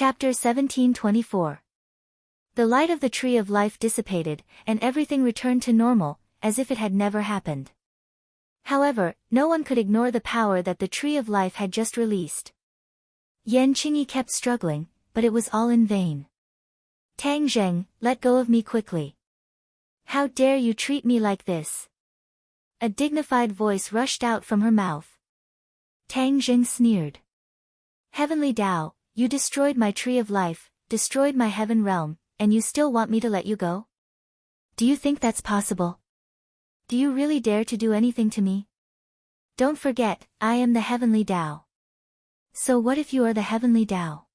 Chapter 1724. The light of the tree of life dissipated, and everything returned to normal, as if it had never happened. However, no one could ignore the power that the tree of life had just released. Yan Qingyi kept struggling, but it was all in vain. Tang Zheng, let go of me quickly. How dare you treat me like this? A dignified voice rushed out from her mouth. Tang Zheng sneered. Heavenly Tao, you destroyed my tree of life, destroyed my heaven realm, and you still want me to let you go? Do you think that's possible? Do you really dare to do anything to me? Don't forget, I am the Heavenly Tao. So what if you are the Heavenly Tao?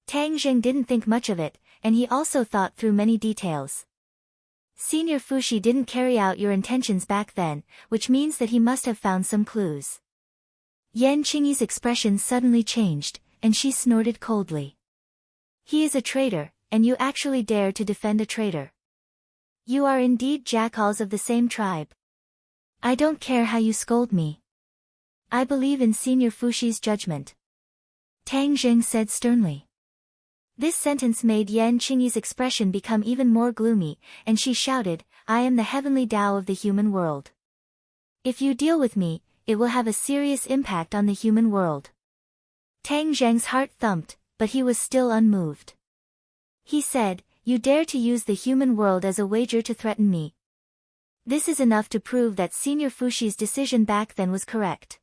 Tang Zheng didn't think much of it, and he also thought through many details. Senior Fushi didn't carry out your intentions back then, which means that he must have found some clues. Yan Qingyi's expression suddenly changed, and she snorted coldly. He is a traitor, and you actually dare to defend a traitor. You are indeed jackals of the same tribe. I don't care how you scold me. I believe in Senior Fushi's judgment. Tang Zheng said sternly. This sentence made Yan Qingyi's expression become even more gloomy, and she shouted, I am the Heavenly Tao of the human world. If you deal with me, it will have a serious impact on the human world. Tang Zheng's heart thumped, but he was still unmoved. He said, you dare to use the human world as a wager to threaten me. This is enough to prove that Senior Fushi's decision back then was correct.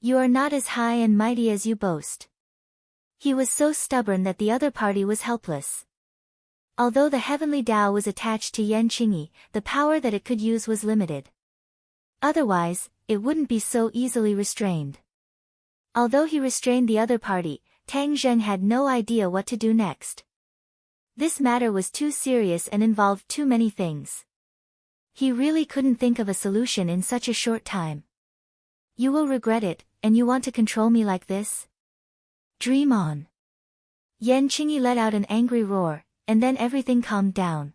You are not as high and mighty as you boast. He was so stubborn that the other party was helpless. Although the Heavenly Tao was attached to Yan Qingyi, the power that it could use was limited. Otherwise, it wouldn't be so easily restrained. Although he restrained the other party, Tang Zheng had no idea what to do next. This matter was too serious and involved too many things. He really couldn't think of a solution in such a short time. You will regret it, and you want to control me like this? Dream on. Yan Qingyi let out an angry roar, and then everything calmed down.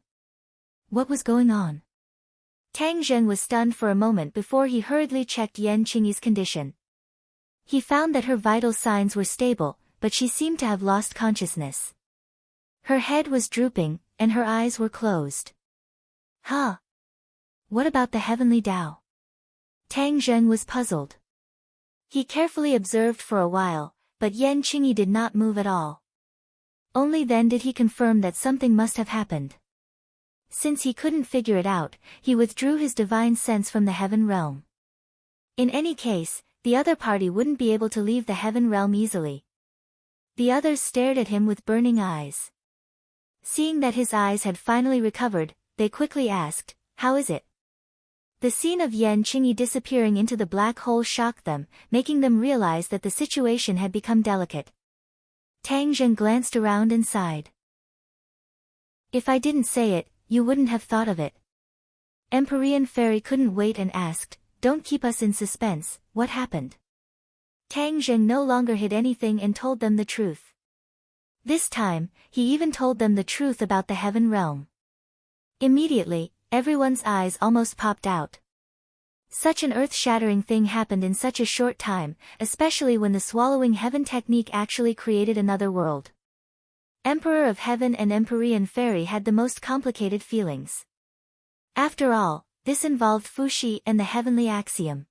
What was going on? Tang Zheng was stunned for a moment before he hurriedly checked Yan Qingyi's condition. He found that her vital signs were stable, but she seemed to have lost consciousness. Her head was drooping, and her eyes were closed. Huh? What about the Heavenly Tao? Tang Zheng was puzzled. He carefully observed for a while, but Yan Qingyi did not move at all. Only then did he confirm that something must have happened. Since he couldn't figure it out, he withdrew his divine sense from the heaven realm. In any case, the other party wouldn't be able to leave the heaven realm easily. The others stared at him with burning eyes. Seeing that his eyes had finally recovered, they quickly asked, how is it? The scene of Yan Qingyi disappearing into the black hole shocked them, making them realize that the situation had become delicate. Tang Zheng glanced around and sighed. If I didn't say it, you wouldn't have thought of it. Empyrean Fairy couldn't wait and asked, don't keep us in suspense, what happened? Tang Zheng no longer hid anything and told them the truth. This time, he even told them the truth about the heaven realm. Immediately, everyone's eyes almost popped out. Such an earth-shattering thing happened in such a short time, especially when the swallowing heaven technique actually created another world. Emperor of Heaven and Empyrean Fairy had the most complicated feelings. After all, this involved Fushi and the heavenly axiom.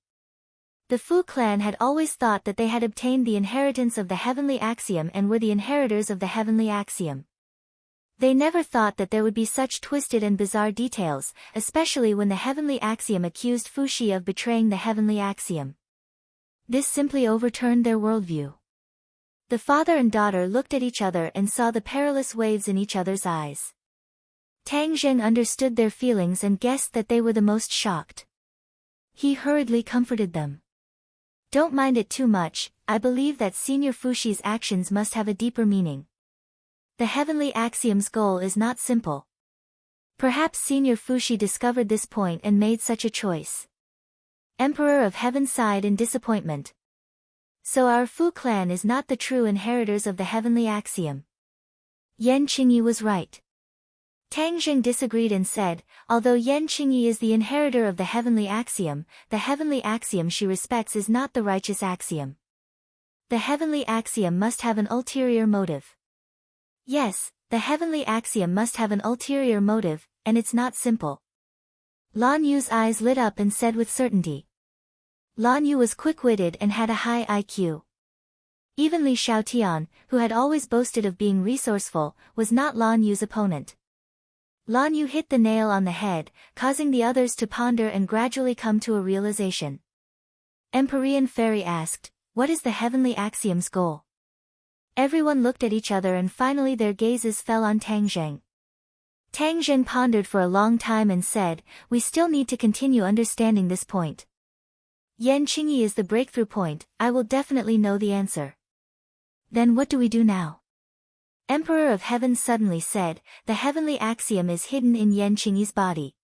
The Fu clan had always thought that they had obtained the inheritance of the heavenly axiom and were the inheritors of the heavenly axiom. They never thought that there would be such twisted and bizarre details, especially when the heavenly axiom accused Fushi of betraying the heavenly axiom. This simply overturned their worldview. The father and daughter looked at each other and saw the perilous waves in each other's eyes. Tang Zheng understood their feelings and guessed that they were the most shocked. He hurriedly comforted them. Don't mind it too much, I believe that Senior Fushi's actions must have a deeper meaning. The heavenly axiom's goal is not simple. Perhaps Senior Fushi discovered this point and made such a choice. Emperor of Heaven sighed in disappointment. So our Fu clan is not the true inheritors of the heavenly axiom. Yan Qingyi was right. Tang Zheng disagreed and said, although Yan Qingyi is the inheritor of the heavenly axiom she respects is not the righteous axiom. The heavenly axiom must have an ulterior motive. Yes, the heavenly axiom must have an ulterior motive, and it's not simple. Lan Yu's eyes lit up and said with certainty. Lan Yu was quick-witted and had a high IQ. Even Li Xiaotian, who had always boasted of being resourceful, was not Lan Yu's opponent. Lan Yu hit the nail on the head, causing the others to ponder and gradually come to a realization. Empyrean Fairy asked, "What is the heavenly axiom's goal?" Everyone looked at each other and finally their gazes fell on Tang Zheng. Tang Zheng pondered for a long time and said, "We still need to continue understanding this point. Yan Qingyi is the breakthrough point, I will definitely know the answer." "Then what do we do now?" Emperor of Heaven suddenly said, "The heavenly axiom is hidden in Yan Qingyi's body.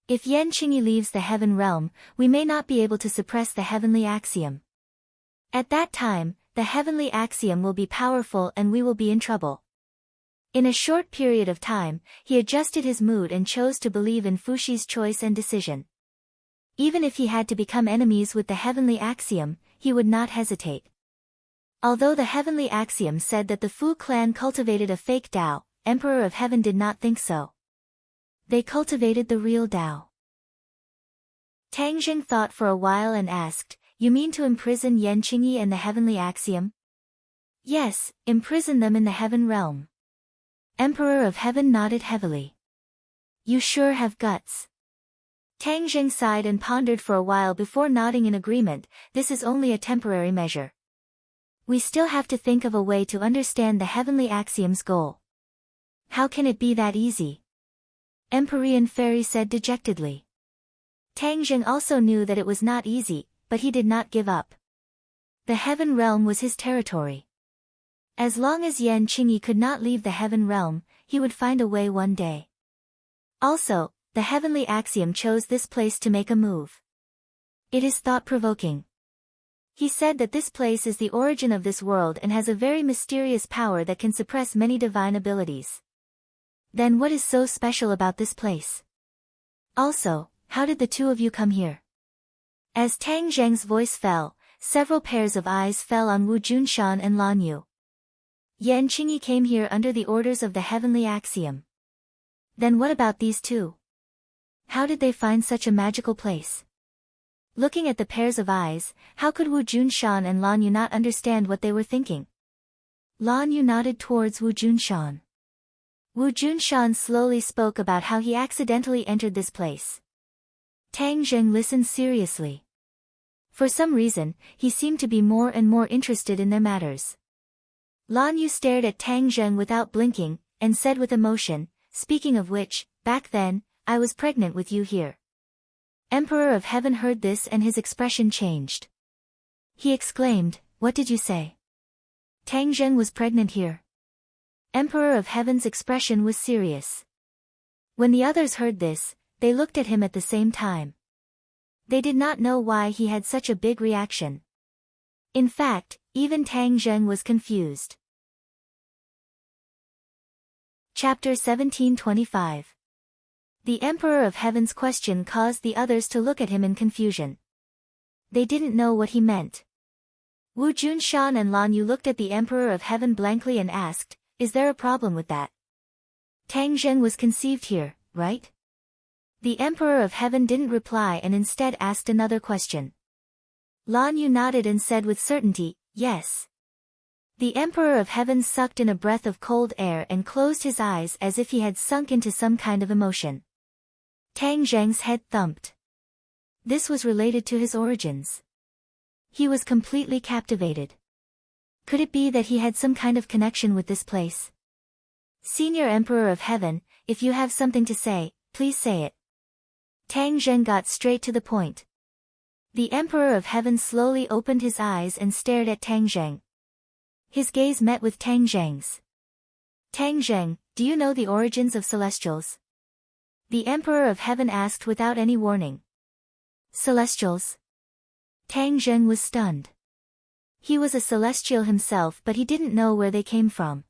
If Yan Qingyi leaves the heaven realm, we may not be able to suppress the heavenly axiom. At that time, the heavenly axiom will be powerful and we will be in trouble." In a short period of time, he adjusted his mood and chose to believe in Fuxi's choice and decision. Even if he had to become enemies with the heavenly axiom, he would not hesitate. Although the heavenly axiom said that the Fu clan cultivated a fake Tao, Emperor of Heaven did not think so. They cultivated the real Tao. Tang Zheng thought for a while and asked, "You mean to imprison Yan Qingyi and the heavenly axiom?" "Yes, imprison them in the heaven realm." Emperor of Heaven nodded heavily. "You sure have guts." Tang Zheng sighed and pondered for a while before nodding in agreement. "This is only a temporary measure. We still have to think of a way to understand the heavenly axiom's goal." "How can it be that easy?" Empyrean Fairy said dejectedly. Tang Zheng also knew that it was not easy, but he did not give up. The heaven realm was his territory. As long as Yan Qingyi could not leave the heaven realm, he would find a way one day. Also, the heavenly axiom chose this place to make a move. It is thought-provoking. He said that this place is the origin of this world and has a very mysterious power that can suppress many divine abilities. Then what is so special about this place? Also, how did the two of you come here? As Tang Zheng's voice fell, several pairs of eyes fell on Wu Junshan and Lan Yu. Yan Qingyi came here under the orders of the heavenly axiom. Then what about these two? How did they find such a magical place? Looking at the pairs of eyes, how could Wu Junshan and Lan Yu not understand what they were thinking? Lan Yu nodded towards Wu Junshan. Wu Junshan slowly spoke about how he accidentally entered this place. Tang Zheng listened seriously. For some reason, he seemed to be more and more interested in their matters. Lan Yu stared at Tang Zheng without blinking, and said with emotion, "Speaking of which, back then, I was pregnant with you here." Emperor of Heaven heard this and his expression changed. He exclaimed, "What did you say? Tang Zheng was pregnant here?" Emperor of Heaven's expression was serious. When the others heard this, they looked at him at the same time. They did not know why he had such a big reaction. In fact, even Tang Zheng was confused. Chapter 1725. The Emperor of Heaven's question caused the others to look at him in confusion. They didn't know what he meant. Wu Junshan and Lan Yu looked at the Emperor of Heaven blankly and asked, "Is there a problem with that? Tang Zheng was conceived here, right?" The Emperor of Heaven didn't reply and instead asked another question. Lan Yu nodded and said with certainty, "Yes." The Emperor of Heaven sucked in a breath of cold air and closed his eyes as if he had sunk into some kind of emotion. Tang Zheng's head thumped. This was related to his origins. He was completely captivated. Could it be that he had some kind of connection with this place? "Senior Emperor of Heaven, if you have something to say, please say it." Tang Zheng got straight to the point. The Emperor of Heaven slowly opened his eyes and stared at Tang Zheng. His gaze met with Tang Zheng's. "Tang Zheng, do you know the origins of celestials?" The Emperor of Heaven asked without any warning. "Celestials?" Tang Zheng was stunned. He was a celestial himself but he didn't know where they came from.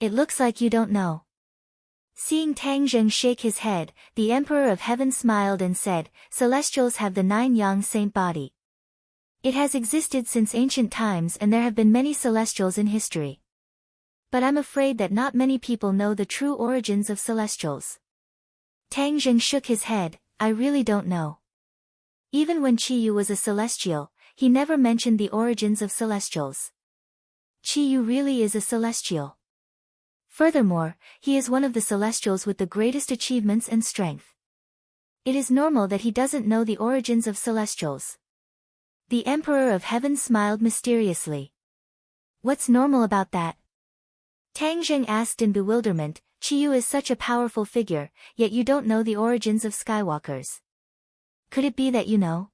"It looks like you don't know." Seeing Tang Zheng shake his head, the Emperor of Heaven smiled and said, "Celestials have the 9 yang saint body. It has existed since ancient times and there have been many celestials in history. But I'm afraid that not many people know the true origins of celestials. Tang Zheng shook his head, I really don't know. Even when Qiyu was a celestial, he never mentioned the origins of celestials. Qiyu really is a celestial. Furthermore, he is one of the celestials with the greatest achievements and strength. It is normal that he doesn't know the origins of celestials. The Emperor of Heaven smiled mysteriously. What's normal about that? Tang Zheng asked in bewilderment, Qiyu is such a powerful figure, yet you don't know the origins of Skywalkers. Could it be that you know?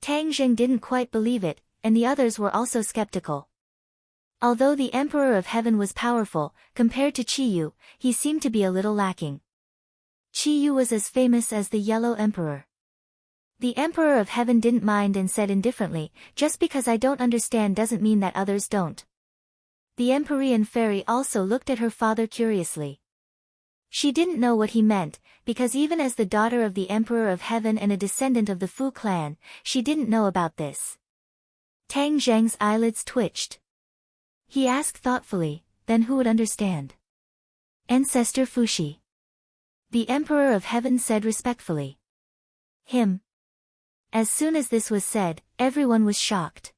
Tang Zheng didn't quite believe it, and the others were also skeptical. Although the Emperor of Heaven was powerful, compared to Qiyu, he seemed to be a little lacking. Qiyu was as famous as the Yellow Emperor. The Emperor of Heaven didn't mind and said indifferently, just because I don't understand doesn't mean that others don't. The Empyrean fairy also looked at her father curiously. She didn't know what he meant, because even as the daughter of the Emperor of Heaven and a descendant of the Fu clan, she didn't know about this. Tang Zheng's eyelids twitched. He asked thoughtfully, then who would understand? Ancestor Fuxi. The Emperor of Heaven said respectfully. Him. As soon as this was said, everyone was shocked.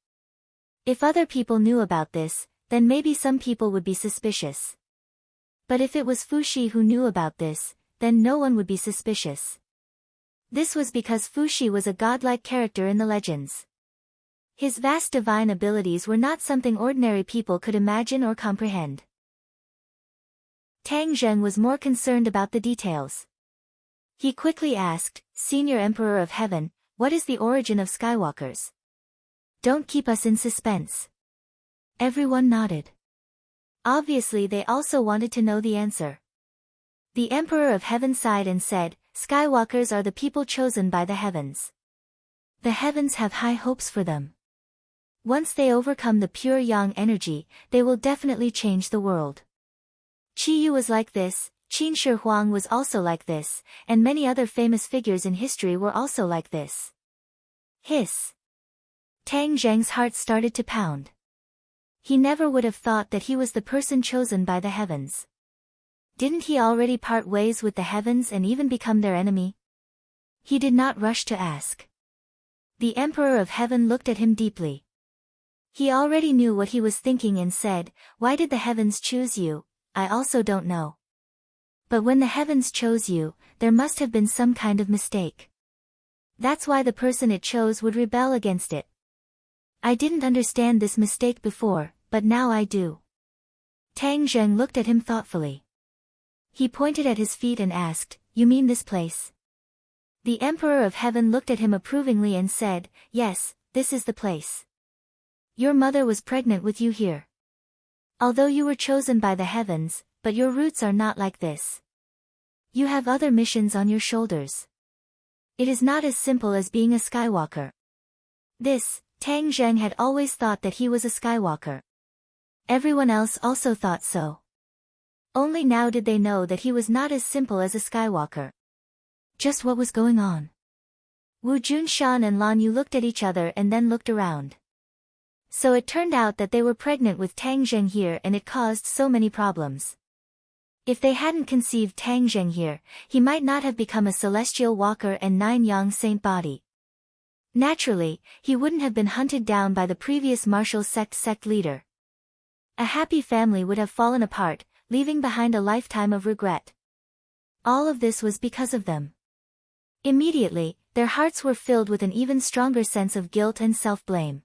If other people knew about this, then maybe some people would be suspicious. But if it was Fuxi who knew about this, then no one would be suspicious. This was because Fuxi was a godlike character in the legends. His vast divine abilities were not something ordinary people could imagine or comprehend. Tang Zheng was more concerned about the details. He quickly asked, Senior Emperor of Heaven, what is the origin of Skywalkers? Don't keep us in suspense. Everyone nodded. Obviously they also wanted to know the answer. The Emperor of Heaven sighed and said, Skywalkers are the people chosen by the heavens. The heavens have high hopes for them. Once they overcome the pure yang energy, they will definitely change the world. Qiyu was like this, Qin Shi Huang was also like this, and many other famous figures in history were also like this. Hiss. Tang Zheng's heart started to pound. He never would have thought that he was the person chosen by the heavens. Didn't he already part ways with the heavens and even become their enemy? He did not rush to ask. The Emperor of Heaven looked at him deeply. He already knew what he was thinking and said, Why did the heavens choose you? I also don't know. But when the heavens chose you, there must have been some kind of mistake. That's why the person it chose would rebel against it. I didn't understand this mistake before, but now I do. Tang Zheng looked at him thoughtfully. He pointed at his feet and asked, You mean this place? The Emperor of Heaven looked at him approvingly and said, Yes, this is the place. Your mother was pregnant with you here. Although you were chosen by the heavens, but your roots are not like this. You have other missions on your shoulders. It is not as simple as being a Skywalker. Tang Zheng had always thought that he was a Skywalker. Everyone else also thought so. Only now did they know that he was not as simple as a Skywalker. Just what was going on? Wu Junshan and Lan Yu looked at each other and then looked around. So it turned out that they were pregnant with Tang Zheng here and it caused so many problems. If they hadn't conceived Tang Zheng here, he might not have become a celestial walker and 9-yang saint body. Naturally, he wouldn't have been hunted down by the previous martial sect leader. A happy family would have fallen apart, leaving behind a lifetime of regret. All of this was because of them. Immediately, their hearts were filled with an even stronger sense of guilt and self-blame.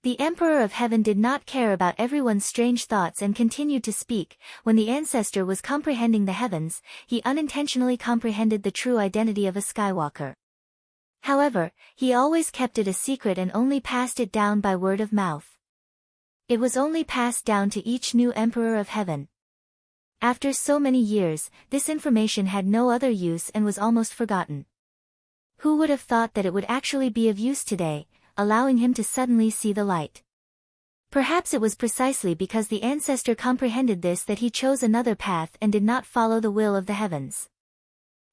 The Emperor of Heaven did not care about everyone's strange thoughts and continued to speak. When the ancestor was comprehending the heavens, he unintentionally comprehended the true identity of a Skywalker. However, he always kept it a secret and only passed it down by word of mouth. It was only passed down to each new Emperor of Heaven. After so many years, this information had no other use and was almost forgotten. Who would have thought that it would actually be of use today, allowing him to suddenly see the light? Perhaps it was precisely because the ancestor comprehended this that he chose another path and did not follow the will of the heavens.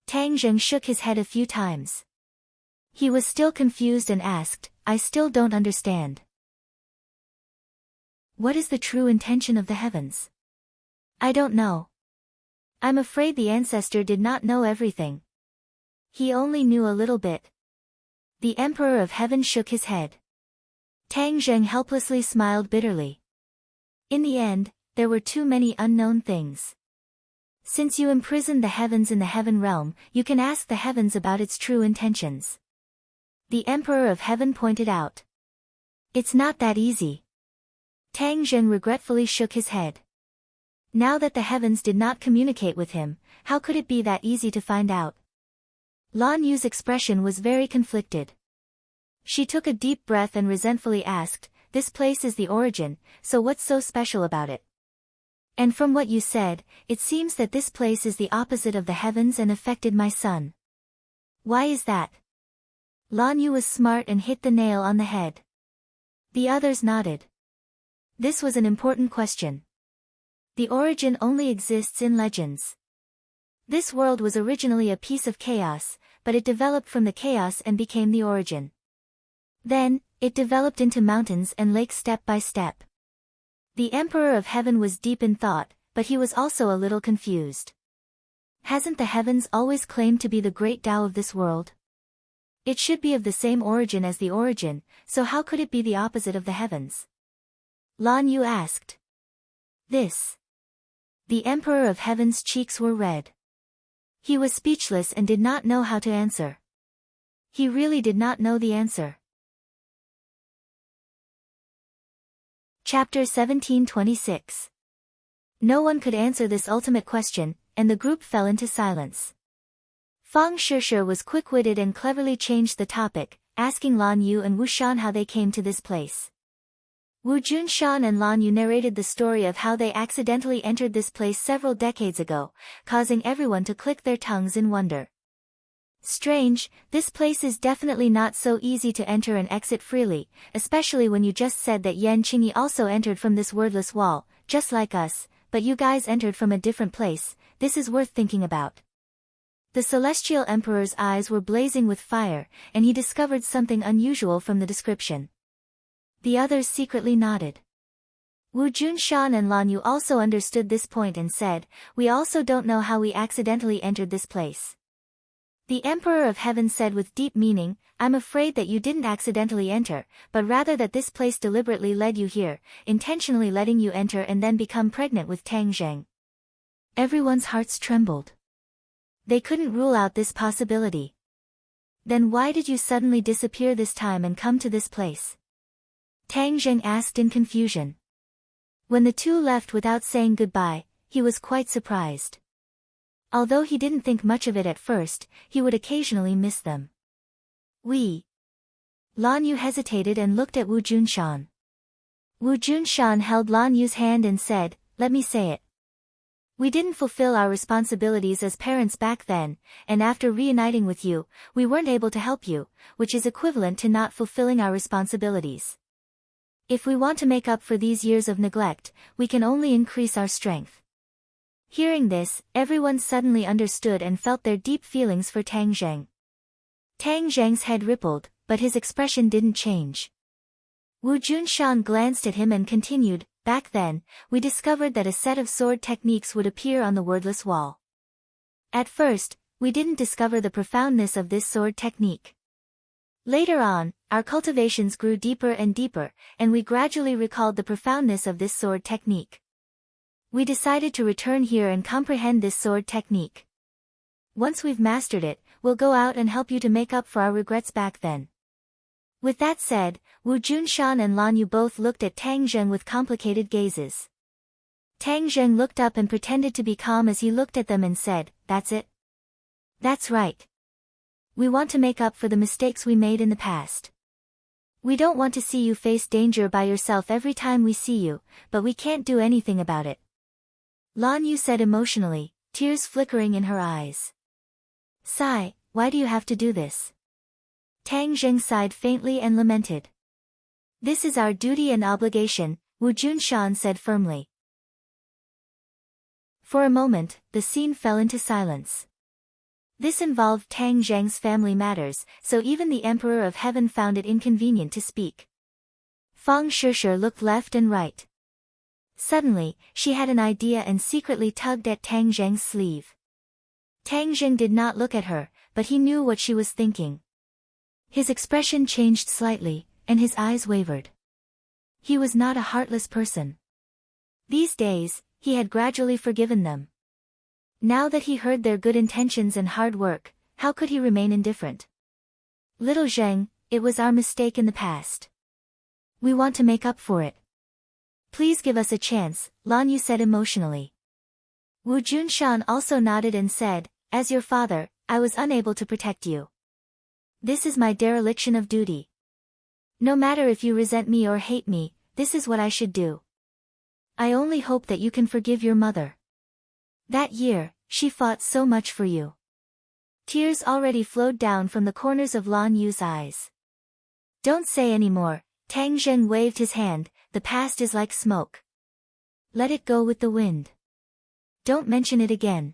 Tang Zheng shook his head a few times. He was still confused and asked, I still don't understand. What is the true intention of the heavens? I don't know. I'm afraid the ancestor did not know everything. He only knew a little bit. The Emperor of Heaven shook his head. Tang Zheng helplessly smiled bitterly. In the end, there were too many unknown things. Since you imprisoned the heavens in the heaven realm, you can ask the heavens about its true intentions. The Emperor of Heaven pointed out. It's not that easy. Tang Zheng regretfully shook his head. Now that the heavens did not communicate with him, how could it be that easy to find out? Lan Yu's expression was very conflicted. She took a deep breath and resentfully asked, "This place is the origin, so what's so special about it? And from what you said, it seems that this place is the opposite of the heavens and affected my son. Why is that?" Lan Yu was smart and hit the nail on the head. The others nodded. This was an important question. The origin only exists in legends. This world was originally a piece of chaos, but it developed from the chaos and became the origin. Then, it developed into mountains and lakes step by step. The Emperor of Heaven was deep in thought, but he was also a little confused. Hasn't the heavens always claimed to be the great Tao of this world? It should be of the same origin as the origin, so how could it be the opposite of the heavens? Lan Yu asked. This. The Emperor of Heaven's cheeks were red. He was speechless and did not know how to answer. He really did not know the answer. Chapter 1726. No one could answer this ultimate question, and the group fell into silence. Fang Shishir was quick-witted and cleverly changed the topic, asking Lan Yu and Wu Shan how they came to this place. Wu Junshan and Lan Yu narrated the story of how they accidentally entered this place several decades ago, causing everyone to click their tongues in wonder. Strange, this place is definitely not so easy to enter and exit freely, especially when you just said that Yan Qingyi also entered from this wordless wall, just like us, but you guys entered from a different place. This is worth thinking about. The Celestial Emperor's eyes were blazing with fire, and he discovered something unusual from the description. The others secretly nodded. Wu Junshan and Lan Yu also understood this point and said, "We also don't know how we accidentally entered this place." The Emperor of Heaven said with deep meaning, "I'm afraid that you didn't accidentally enter, but rather that this place deliberately led you here, intentionally letting you enter and then become pregnant with Tang Zheng." Everyone's hearts trembled. They couldn't rule out this possibility. Then why did you suddenly disappear this time and come to this place? Tang Zheng asked in confusion. When the two left without saying goodbye, he was quite surprised. Although he didn't think much of it at first, he would occasionally miss them. Lan Yu hesitated and looked at Wu Junshan. Wu Junshan held Lan Yu's hand and said, "Let me say it. We didn't fulfill our responsibilities as parents back then, and after reuniting with you, we weren't able to help you, which is equivalent to not fulfilling our responsibilities. If we want to make up for these years of neglect, we can only increase our strength." Hearing this, everyone suddenly understood and felt their deep feelings for Tang Zheng. Tang Zheng's head rippled, but his expression didn't change. Wu Junshan glanced at him and continued, "Back then, we discovered that a set of sword techniques would appear on the wordless wall. At first, we didn't discover the profoundness of this sword technique. Later on, our cultivations grew deeper and deeper, and we gradually recalled the profoundness of this sword technique. We decided to return here and comprehend this sword technique. Once we've mastered it, we'll go out and help you to make up for our regrets back then." With that said, Wu Junshan and Lan Yu both looked at Tang Zheng with complicated gazes. Tang Zheng looked up and pretended to be calm as he looked at them and said, "That's it. That's right. We want to make up for the mistakes we made in the past. We don't want to see you face danger by yourself every time we see you, but we can't do anything about it." Lan Yu said emotionally, tears flickering in her eyes. "Sigh, why do you have to do this?" Tang Zheng sighed faintly and lamented. "This is our duty and obligation," Wu Junshan said firmly. For a moment, the scene fell into silence. This involved Tang Zheng's family matters, so even the Emperor of Heaven found it inconvenient to speak. Fang Shishir looked left and right. Suddenly, she had an idea and secretly tugged at Tang Zheng's sleeve. Tang Zheng did not look at her, but he knew what she was thinking. His expression changed slightly, and his eyes wavered. He was not a heartless person. These days, he had gradually forgiven them. Now that he heard their good intentions and hard work, how could he remain indifferent? Little Zheng, it was our mistake in the past. We want to make up for it. Please give us a chance, Lan Yu said emotionally. Wu Junshan also nodded and said, as your father, I was unable to protect you. This is my dereliction of duty. No matter if you resent me or hate me, this is what I should do. I only hope that you can forgive your mother. That year, she fought so much for you. Tears already flowed down from the corners of Lan Yu's eyes. Don't say any more, Tang Zheng waved his hand, the past is like smoke. Let it go with the wind. Don't mention it again.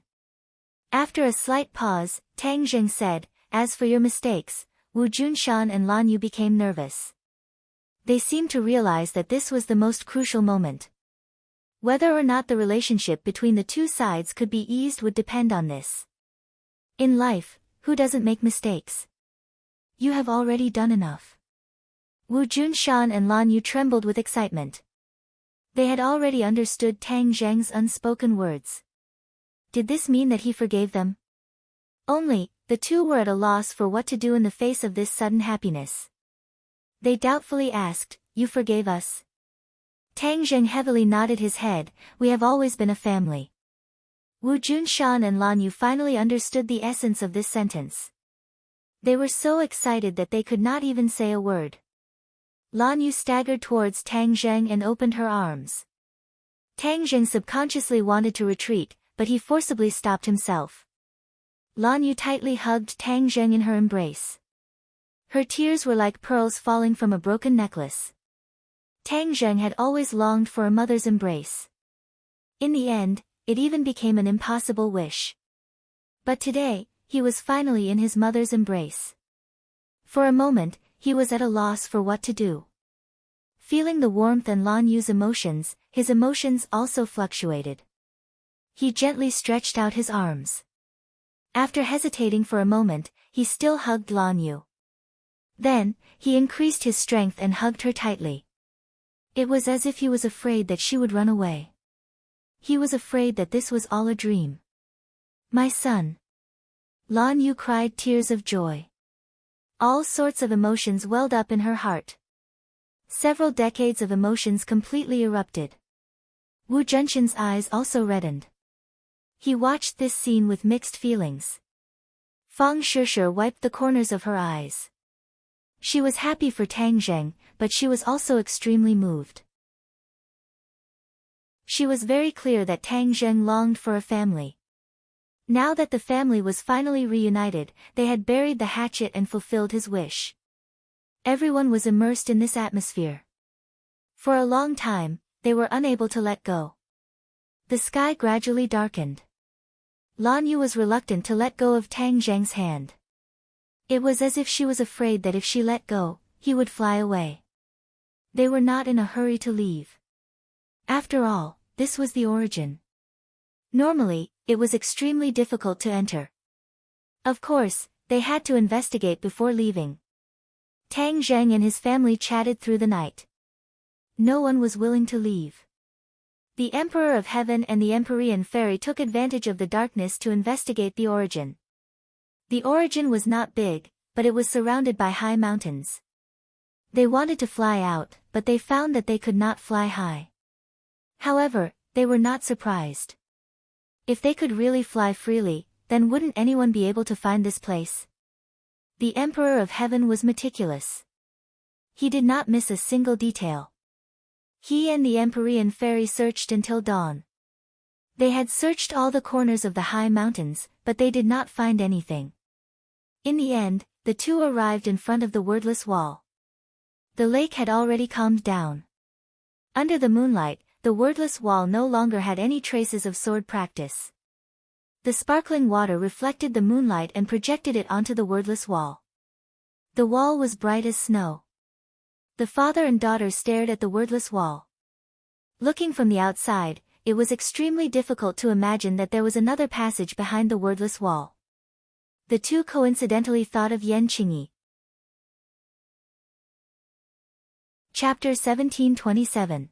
After a slight pause, Tang Zheng said, as for your mistakes, Wu Junshan and Lan Yu became nervous. They seemed to realize that this was the most crucial moment. Whether or not the relationship between the two sides could be eased would depend on this. In life, who doesn't make mistakes? You have already done enough. Wu Junshan and Lan Yu trembled with excitement. They had already understood Tang Zheng's unspoken words. Did this mean that he forgave them? Only, the two were at a loss for what to do in the face of this sudden happiness. They doubtfully asked, you forgave us? Tang Zheng heavily nodded his head, we have always been a family. Wu Junshan and Lan Yu finally understood the essence of this sentence. They were so excited that they could not even say a word. Lan Yu staggered towards Tang Zheng and opened her arms. Tang Zheng subconsciously wanted to retreat, but he forcibly stopped himself. Lan Yu tightly hugged Tang Zheng in her embrace. Her tears were like pearls falling from a broken necklace. Tang Zheng had always longed for a mother's embrace. In the end, it even became an impossible wish. But today, he was finally in his mother's embrace. For a moment, he was at a loss for what to do. Feeling the warmth and Lan Yu's emotions, his emotions also fluctuated. He gently stretched out his arms. After hesitating for a moment, he still hugged Lan Yu. Then, he increased his strength and hugged her tightly. It was as if he was afraid that she would run away. He was afraid that this was all a dream. My son. Lan Yu cried tears of joy. All sorts of emotions welled up in her heart. Several decades of emotions completely erupted. Wu Junshan's eyes also reddened. He watched this scene with mixed feelings. Fang Shishir wiped the corners of her eyes. She was happy for Tang Zheng, but she was also extremely moved. She was very clear that Tang Zheng longed for a family. Now that the family was finally reunited, they had buried the hatchet and fulfilled his wish. Everyone was immersed in this atmosphere. For a long time, they were unable to let go. The sky gradually darkened. Lan Yu was reluctant to let go of Tang Zheng's hand. It was as if she was afraid that if she let go, he would fly away. They were not in a hurry to leave. After all, this was the origin. Normally, it was extremely difficult to enter. Of course, they had to investigate before leaving. Tang Zheng and his family chatted through the night. No one was willing to leave. The Emperor of Heaven and the Empyrean Fairy took advantage of the darkness to investigate the origin. The origin was not big, but it was surrounded by high mountains. They wanted to fly out, but they found that they could not fly high. However, they were not surprised. If they could really fly freely, then wouldn't anyone be able to find this place? The Emperor of Heaven was meticulous. He did not miss a single detail. He and the Empyrean Fairy searched until dawn. They had searched all the corners of the high mountains, but they did not find anything. In the end, the two arrived in front of the wordless wall. The lake had already calmed down. Under the moonlight, the wordless wall no longer had any traces of sword practice. The sparkling water reflected the moonlight and projected it onto the wordless wall. The wall was bright as snow. The father and daughter stared at the wordless wall. Looking from the outside, it was extremely difficult to imagine that there was another passage behind the wordless wall. The two coincidentally thought of Yan Qingyi. Chapter 1727.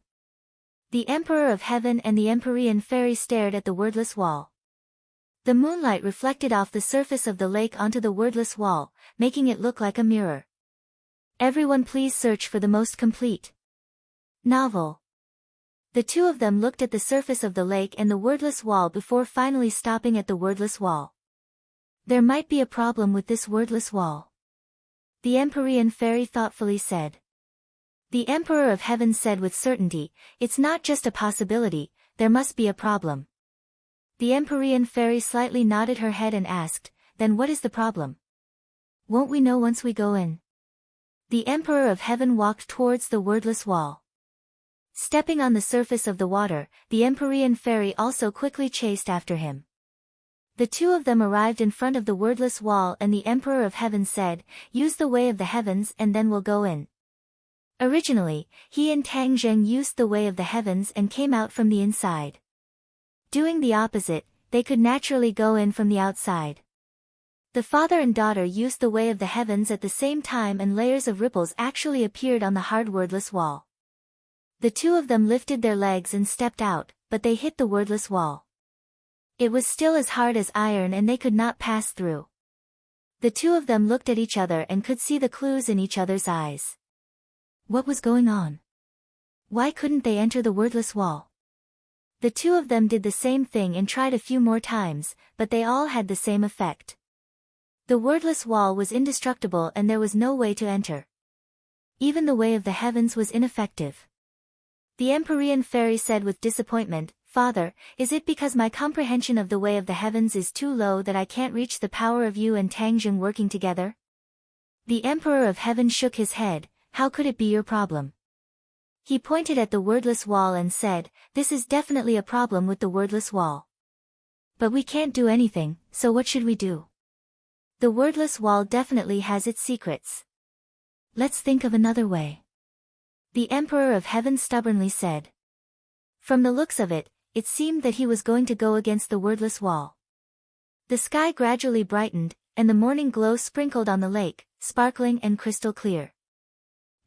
The Emperor of Heaven and the Empyrean Fairy stared at the wordless wall. The moonlight reflected off the surface of the lake onto the wordless wall, making it look like a mirror. Everyone please search for the most complete novel. The two of them looked at the surface of the lake and the wordless wall before finally stopping at the wordless wall. There might be a problem with this wordless wall, the Empyrean Fairy thoughtfully said. The Emperor of Heaven said with certainty, it's not just a possibility, there must be a problem. The Empyrean Fairy slightly nodded her head and asked, then what is the problem? Won't we know once we go in? The Emperor of Heaven walked towards the wordless wall. Stepping on the surface of the water, the Empyrean Fairy also quickly chased after him. The two of them arrived in front of the wordless wall and the Emperor of Heaven said, use the way of the heavens and then we'll go in. Originally, he and Tang Zheng used the way of the heavens and came out from the inside. Doing the opposite, they could naturally go in from the outside. The father and daughter used the way of the heavens at the same time and layers of ripples actually appeared on the hard wordless wall. The two of them lifted their legs and stepped out, but they hit the wordless wall. It was still as hard as iron and they could not pass through. The two of them looked at each other and could see the clues in each other's eyes. What was going on? Why couldn't they enter the wordless wall? The two of them did the same thing and tried a few more times, but they all had the same effect. The wordless wall was indestructible and there was no way to enter. Even the way of the heavens was ineffective. The Empyrean Fairy said with disappointment, Father, is it because my comprehension of the way of the heavens is too low that I can't reach the power of you and Tang Zheng working together? The Emperor of Heaven shook his head. How could it be your problem? He pointed at the wordless wall and said, this is definitely a problem with the wordless wall. But we can't do anything, so what should we do? The wordless wall definitely has its secrets. Let's think of another way. The Emperor of Heaven stubbornly said. From the looks of it, it seemed that he was going to go against the wordless wall. The sky gradually brightened, and the morning glow sprinkled on the lake, sparkling and crystal clear.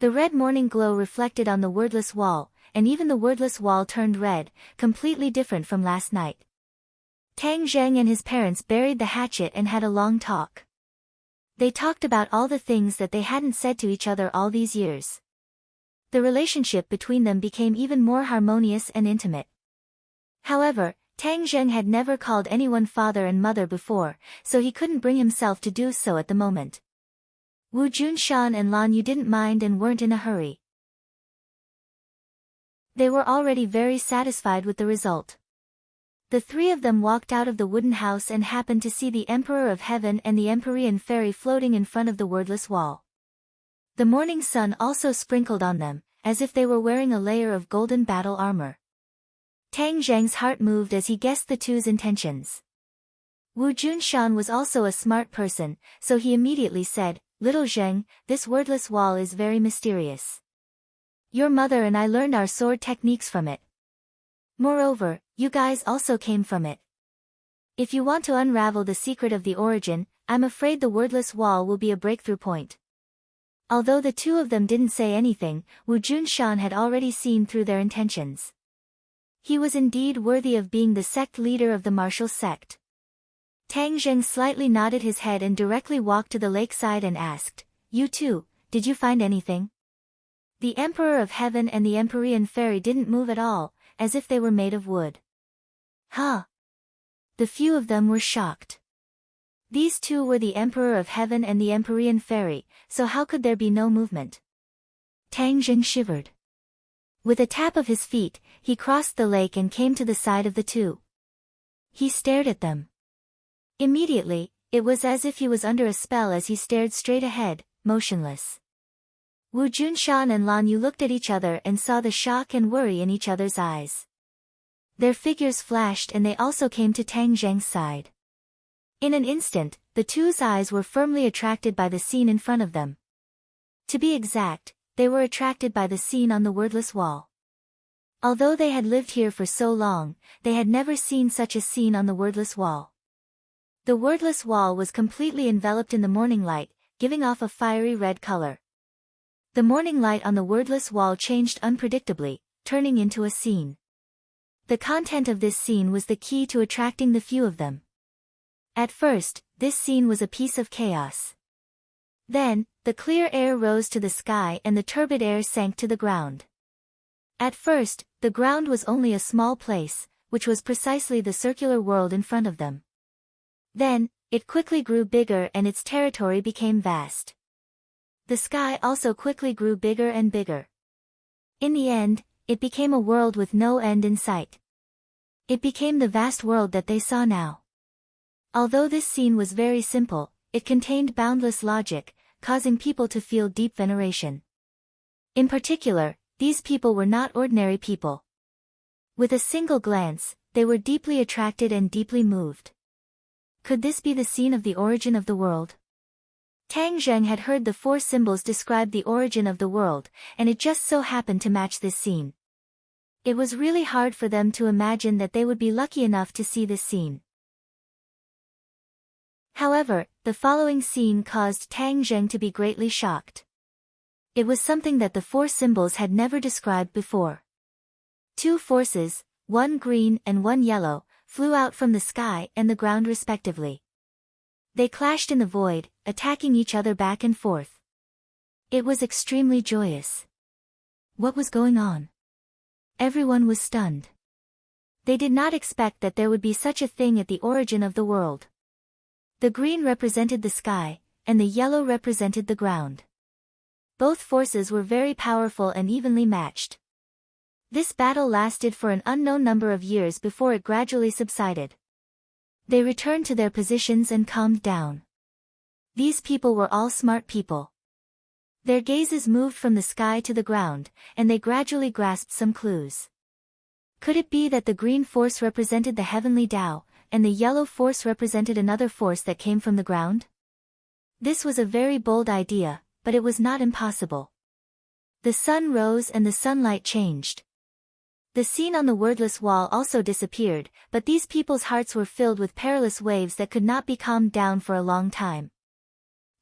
The red morning glow reflected on the wordless wall, and even the wordless wall turned red, completely different from last night. Tang Zheng and his parents buried the hatchet and had a long talk. They talked about all the things that they hadn't said to each other all these years. The relationship between them became even more harmonious and intimate. However, Tang Zheng had never called anyone father and mother before, so he couldn't bring himself to do so at the moment. Wu Junshan and Lan Yu didn't mind and weren't in a hurry. They were already very satisfied with the result. The three of them walked out of the wooden house and happened to see the Emperor of Heaven and the Empyrean Fairy floating in front of the wordless wall. The morning sun also sprinkled on them, as if they were wearing a layer of golden battle armor. Tang Zheng's heart moved as he guessed the two's intentions. Wu Junshan was also a smart person, so he immediately said, Little Zheng, this wordless wall is very mysterious. Your mother and I learned our sword techniques from it. Moreover, you guys also came from it. If you want to unravel the secret of the origin, I'm afraid the wordless wall will be a breakthrough point. Although the two of them didn't say anything, Wu Junshan had already seen through their intentions. He was indeed worthy of being the sect leader of the martial sect. Tang Zheng slightly nodded his head and directly walked to the lakeside and asked, You too, did you find anything? The Emperor of Heaven and the Empyrean Fairy didn't move at all, as if they were made of wood. Huh? The few of them were shocked. These two were the Emperor of Heaven and the Empyrean Fairy, so how could there be no movement? Tang Zheng shivered. With a tap of his feet, he crossed the lake and came to the side of the two. He stared at them. Immediately, it was as if he was under a spell as he stared straight ahead, motionless. Wu Junshan and Lan Yu looked at each other and saw the shock and worry in each other's eyes. Their figures flashed and they also came to Tang Zheng's side. In an instant, the two's eyes were firmly attracted by the scene in front of them. To be exact, they were attracted by the scene on the wordless wall. Although they had lived here for so long, they had never seen such a scene on the wordless wall. The wordless wall was completely enveloped in the morning light, giving off a fiery red color. The morning light on the wordless wall changed unpredictably, turning into a scene. The content of this scene was the key to attracting the few of them. At first, this scene was a piece of chaos. Then, the clear air rose to the sky and the turbid air sank to the ground. At first, the ground was only a small place, which was precisely the circular world in front of them. Then, it quickly grew bigger and its territory became vast. The sky also quickly grew bigger and bigger. In the end, it became a world with no end in sight. It became the vast world that they saw now. Although this scene was very simple, it contained boundless logic, causing people to feel deep veneration. In particular, these people were not ordinary people. With a single glance, they were deeply attracted and deeply moved. Could this be the scene of the origin of the world? Tang Zheng had heard the four symbols describe the origin of the world, and it just so happened to match this scene. It was really hard for them to imagine that they would be lucky enough to see this scene. However, the following scene caused Tang Zheng to be greatly shocked. It was something that the four symbols had never described before. Two forces, one green and one yellow, flew out from the sky and the ground respectively. They clashed in the void, attacking each other back and forth. It was extremely joyous. What was going on? Everyone was stunned. They did not expect that there would be such a thing at the origin of the world. The green represented the sky, and the yellow represented the ground. Both forces were very powerful and evenly matched. This battle lasted for an unknown number of years before it gradually subsided. They returned to their positions and calmed down. These people were all smart people. Their gazes moved from the sky to the ground, and they gradually grasped some clues. Could it be that the green force represented the heavenly Tao, and the yellow force represented another force that came from the ground? This was a very bold idea, but it was not impossible. The sun rose and the sunlight changed. The scene on the wordless wall also disappeared, but these people's hearts were filled with perilous waves that could not be calmed down for a long time.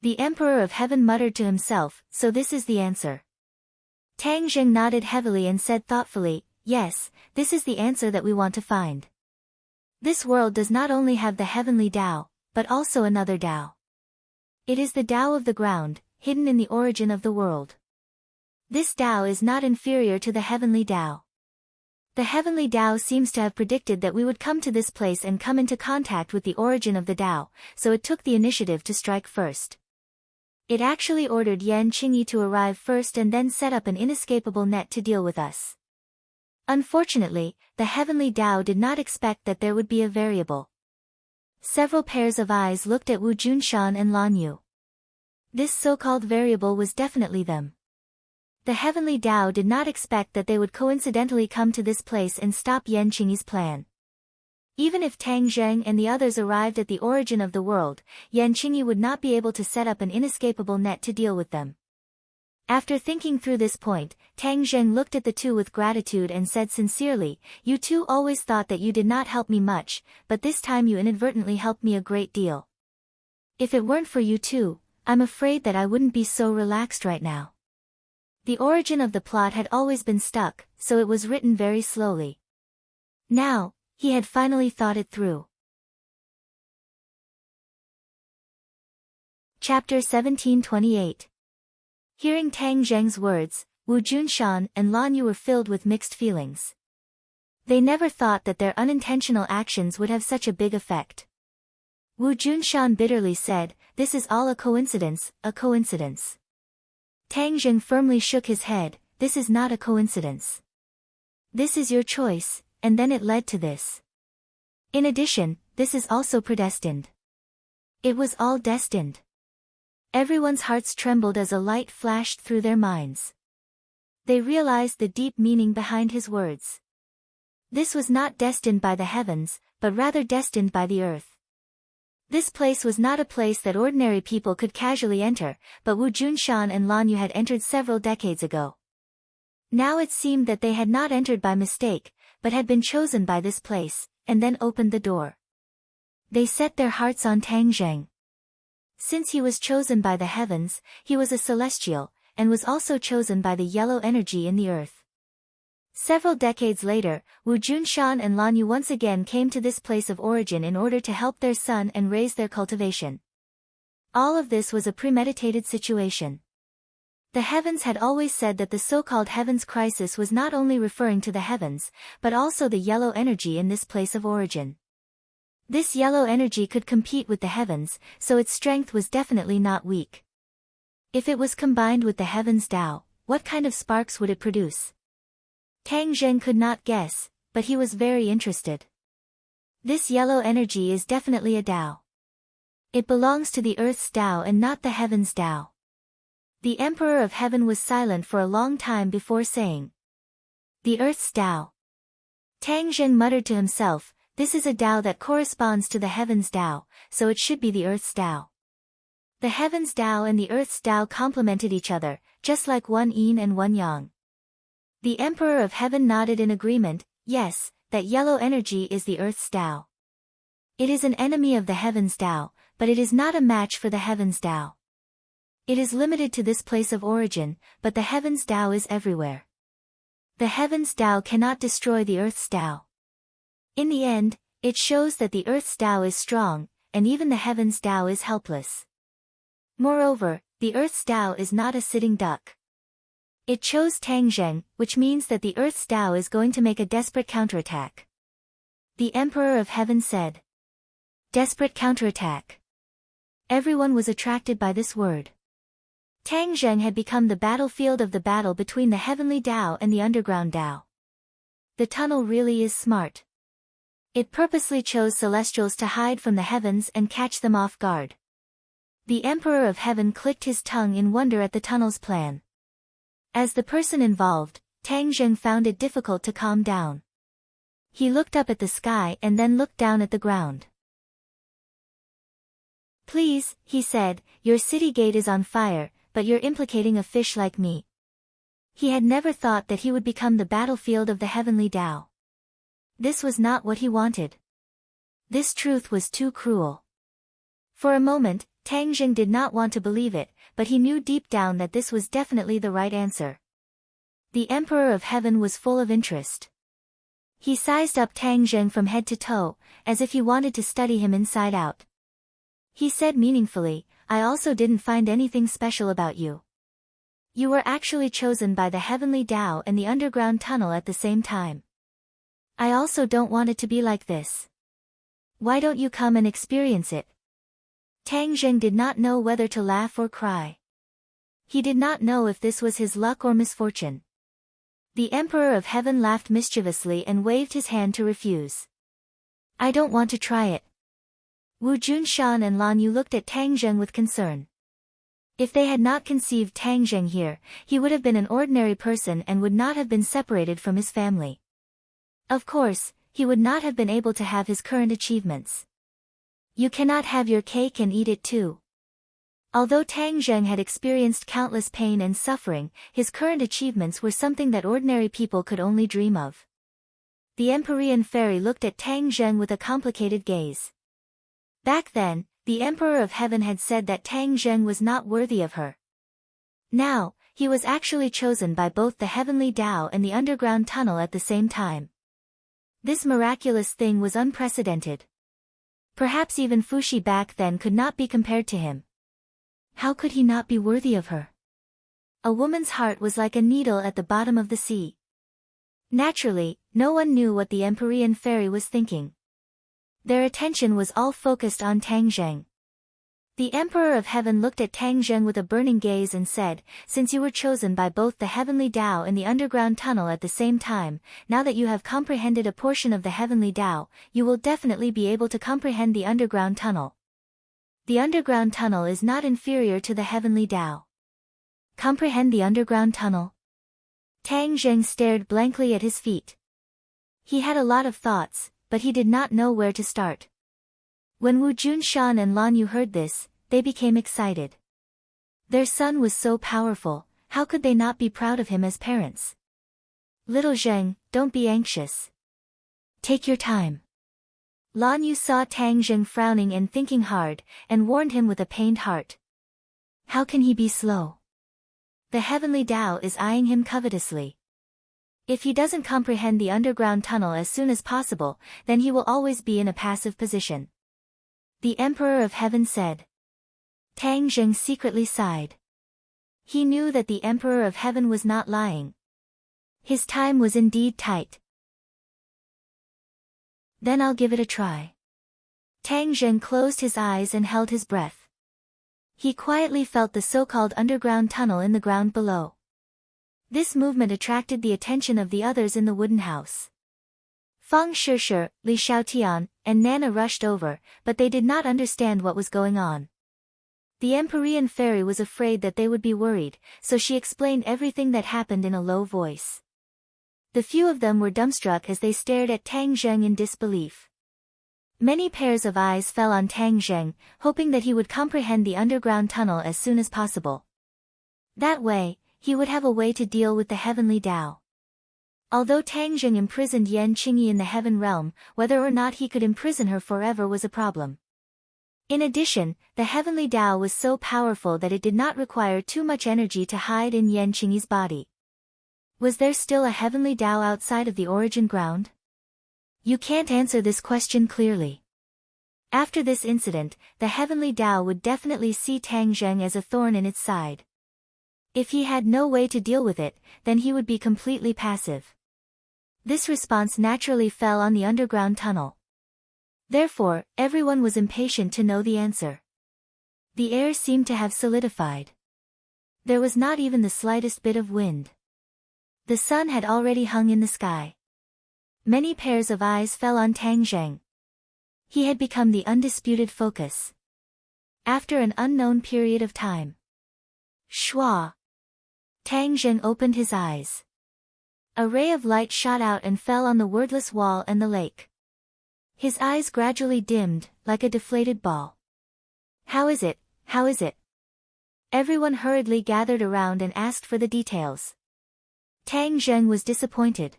The Emperor of Heaven muttered to himself, "So this is the answer." Tang Zheng nodded heavily and said thoughtfully, "Yes, this is the answer that we want to find. This world does not only have the heavenly Tao, but also another Tao. It is the Tao of the ground, hidden in the origin of the world. This Tao is not inferior to the heavenly Tao. The heavenly Tao seems to have predicted that we would come to this place and come into contact with the origin of the Tao, so it took the initiative to strike first. It actually ordered Yan Qingyi to arrive first and then set up an inescapable net to deal with us. Unfortunately, the heavenly Tao did not expect that there would be a variable." Several pairs of eyes looked at Wu Junshan and Lan Yu. This so-called variable was definitely them. The heavenly Tao did not expect that they would coincidentally come to this place and stop Yan Qingyi's plan. Even if Tang Zheng and the others arrived at the origin of the world, Yan Qingyi would not be able to set up an inescapable net to deal with them. After thinking through this point, Tang Zheng looked at the two with gratitude and said sincerely, "You two always thought that you did not help me much, but this time you inadvertently helped me a great deal. If it weren't for you two, I'm afraid that I wouldn't be so relaxed right now." The origin of the plot had always been stuck, so it was written very slowly. Now, he had finally thought it through. Chapter 1728. Hearing Tang Zheng's words, Wu Junshan and Lan Yu were filled with mixed feelings. They never thought that their unintentional actions would have such a big effect. Wu Junshan bitterly said, "This is all a coincidence, a coincidence." Tang Zheng firmly shook his head, "This is not a coincidence. This is your choice, and then it led to this. In addition, this is also predestined. It was all destined." Everyone's hearts trembled as a light flashed through their minds. They realized the deep meaning behind his words. This was not destined by the heavens, but rather destined by the earth. This place was not a place that ordinary people could casually enter, but Wu Junshan and Lan Yu had entered several decades ago. Now it seemed that they had not entered by mistake, but had been chosen by this place, and then opened the door. They set their hearts on Tang Zheng. Since he was chosen by the heavens, he was a celestial, and was also chosen by the yellow energy in the earth. Several decades later, Wu Junshan and Lan Yu once again came to this place of origin in order to help their son and raise their cultivation. All of this was a premeditated situation. The heavens had always said that the so-called heavens crisis was not only referring to the heavens, but also the yellow energy in this place of origin. This yellow energy could compete with the heavens, so its strength was definitely not weak. If it was combined with the heavens Tao, what kind of sparks would it produce? Tang Zheng could not guess, but he was very interested. This yellow energy is definitely a Tao. It belongs to the earth's Tao and not the heavens Tao. The Emperor of Heaven was silent for a long time before saying, "The earth's Tao." Tang Zheng muttered to himself, "This is a Tao that corresponds to the heavens Tao, so it should be the earth's Tao." The heavens Tao and the earth's Tao complemented each other, just like one yin and one yang. The Emperor of Heaven nodded in agreement, yes, that yellow energy is the earth's Tao. It is an enemy of the heavens Tao, but it is not a match for the heavens Tao. It is limited to this place of origin, but the heavens Tao is everywhere. The heavens Tao cannot destroy the earth's Tao. In the end, it shows that the earth's Tao is strong, and even the heavens Tao is helpless. Moreover, the earth's Tao is not a sitting duck. It chose Tang Zheng, which means that the earth's Tao is going to make a desperate counterattack. The Emperor of Heaven said. Desperate counterattack. Everyone was attracted by this word. Tang Zheng had become the battlefield of the battle between the heavenly Tao and the underground Tao. The tunnel really is smart. It purposely chose celestials to hide from the heavens and catch them off guard. The Emperor of Heaven clicked his tongue in wonder at the tunnel's plan. As the person involved, Tang Zheng found it difficult to calm down. He looked up at the sky and then looked down at the ground. "Please," he said, "your city gate is on fire, but you're implicating a fish like me." He had never thought that he would become the battlefield of the heavenly Tao. This was not what he wanted. This truth was too cruel. For a moment, Tang Zheng did not want to believe it, but he knew deep down that this was definitely the right answer. The Emperor of Heaven was full of interest. He sized up Tang Zheng from head to toe, as if he wanted to study him inside out. He said meaningfully, "I also didn't find anything special about you. You were actually chosen by the heavenly Tao and the underground tunnel at the same time. I also don't want it to be like this. Why don't you come and experience it?" Tang Zheng did not know whether to laugh or cry. He did not know if this was his luck or misfortune. The Emperor of Heaven laughed mischievously and waved his hand to refuse. "I don't want to try it." Wu Junshan and Lan Yu looked at Tang Zheng with concern. If they had not conceived Tang Zheng here, he would have been an ordinary person and would not have been separated from his family. Of course, he would not have been able to have his current achievements. You cannot have your cake and eat it too. Although Tang Zheng had experienced countless pain and suffering, his current achievements were something that ordinary people could only dream of. The Empyrean fairy looked at Tang Zheng with a complicated gaze. Back then, the Emperor of Heaven had said that Tang Zheng was not worthy of her. Now, he was actually chosen by both the heavenly Tao and the underground tunnel at the same time. This miraculous thing was unprecedented. Perhaps even Fuxi back then could not be compared to him. How could he not be worthy of her? A woman's heart was like a needle at the bottom of the sea. Naturally, no one knew what the Empyrean fairy was thinking. Their attention was all focused on Tang Zheng. The Emperor of Heaven looked at Tang Zheng with a burning gaze and said, "Since you were chosen by both the heavenly Tao and the underground tunnel at the same time, now that you have comprehended a portion of the heavenly Tao, you will definitely be able to comprehend the underground tunnel. The underground tunnel is not inferior to the heavenly Tao." Comprehend the underground tunnel? Tang Zheng stared blankly at his feet. He had a lot of thoughts, but he did not know where to start. When Wu Junshan and Lan Yu heard this, they became excited. Their son was so powerful, how could they not be proud of him as parents? Little Zheng, don't be anxious. Take your time. Lan Yu saw Tang Zheng frowning and thinking hard, and warned him with a pained heart. How can he be slow? The heavenly Tao is eyeing him covetously. If he doesn't comprehend the underground tunnel as soon as possible, then he will always be in a passive position. The Emperor of Heaven said. Tang Zheng secretly sighed. He knew that the Emperor of Heaven was not lying. His time was indeed tight. Then I'll give it a try. Tang Zheng closed his eyes and held his breath. He quietly felt the so-called underground tunnel in the ground below. This movement attracted the attention of the others in the wooden house. Feng Shishir, Li Xiaotian, and Nana rushed over, but they did not understand what was going on. The Empyrean fairy was afraid that they would be worried, so she explained everything that happened in a low voice. The few of them were dumbstruck as they stared at Tang Zheng in disbelief. Many pairs of eyes fell on Tang Zheng, hoping that he would comprehend the underground tunnel as soon as possible. That way, he would have a way to deal with the heavenly Tao. Although Tang Zheng imprisoned Yan Qingyi in the heaven realm, whether or not he could imprison her forever was a problem. In addition, the heavenly Tao was so powerful that it did not require too much energy to hide in Yan Qingyi's body. Was there still a heavenly Tao outside of the origin ground? You can't answer this question clearly. After this incident, the heavenly Tao would definitely see Tang Zheng as a thorn in its side. If he had no way to deal with it, then he would be completely passive. This response naturally fell on the underground tunnel. Therefore, everyone was impatient to know the answer. The air seemed to have solidified. There was not even the slightest bit of wind. The sun had already hung in the sky. Many pairs of eyes fell on Tang Zheng. He had become the undisputed focus. After an unknown period of time. Shua. Tang Zheng opened his eyes. A ray of light shot out and fell on the wordless wall and the lake. His eyes gradually dimmed, like a deflated ball. How is it? How is it? Everyone hurriedly gathered around and asked for the details. Tang Zheng was disappointed.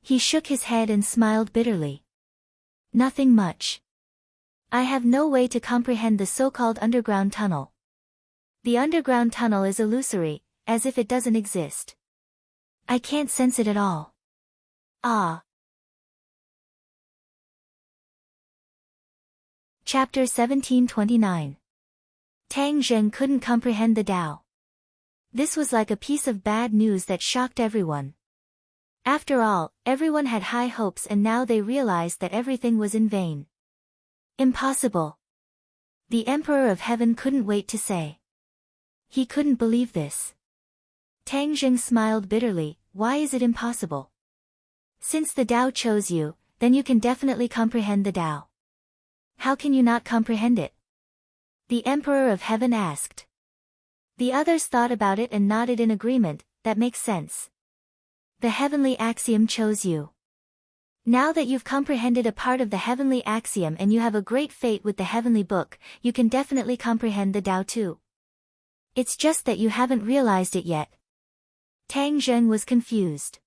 He shook his head and smiled bitterly. Nothing much. I have no way to comprehend the so-called underground tunnel. The underground tunnel is illusory, as if it doesn't exist. I can't sense it at all. Ah. Chapter 1729. Tang Zheng couldn't comprehend the Tao. This was like a piece of bad news that shocked everyone. After all, everyone had high hopes and now they realized that everything was in vain. Impossible. The Emperor of Heaven couldn't wait to say. He couldn't believe this. Tang Zheng smiled bitterly. Why is it impossible? Since the Tao chose you, then you can definitely comprehend the Tao. How can you not comprehend it? The Emperor of Heaven asked. The others thought about it and nodded in agreement. That makes sense. The heavenly axiom chose you. Now that you've comprehended a part of the heavenly axiom and you have a great fate with the heavenly book, you can definitely comprehend the Tao too. It's just that you haven't realized it yet. Tang Zheng was confused.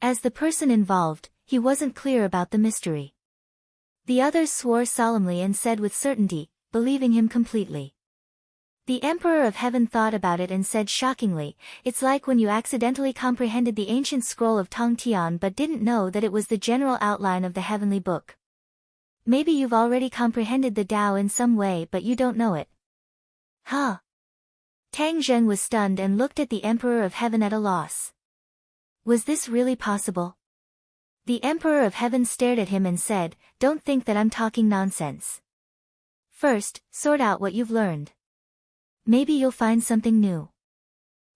As the person involved, he wasn't clear about the mystery. The others swore solemnly and said with certainty, believing him completely. The Emperor of Heaven thought about it and said shockingly, it's like when you accidentally comprehended the ancient scroll of Tong Tian but didn't know that it was the general outline of the heavenly book. Maybe you've already comprehended the Tao in some way but you don't know it. Huh? Tang Zheng was stunned and looked at the Emperor of Heaven at a loss. Was this really possible? The Emperor of Heaven stared at him and said, don't think that I'm talking nonsense. First, sort out what you've learned. Maybe you'll find something new.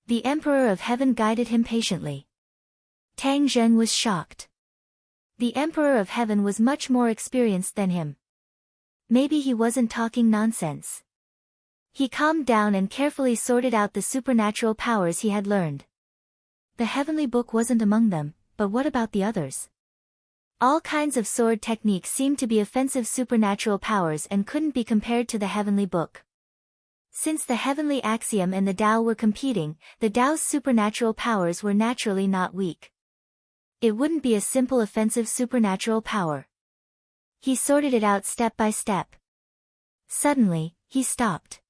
The Emperor of Heaven guided him patiently. Tang Zheng was shocked. The Emperor of Heaven was much more experienced than him. Maybe he wasn't talking nonsense. He calmed down and carefully sorted out the supernatural powers he had learned. The heavenly book wasn't among them, but what about the others? All kinds of sword techniques seemed to be offensive supernatural powers and couldn't be compared to the heavenly book. Since the heavenly axiom and the Tao were competing, the Tao's supernatural powers were naturally not weak. It wouldn't be a simple offensive supernatural power. He sorted it out step by step. Suddenly, he stopped.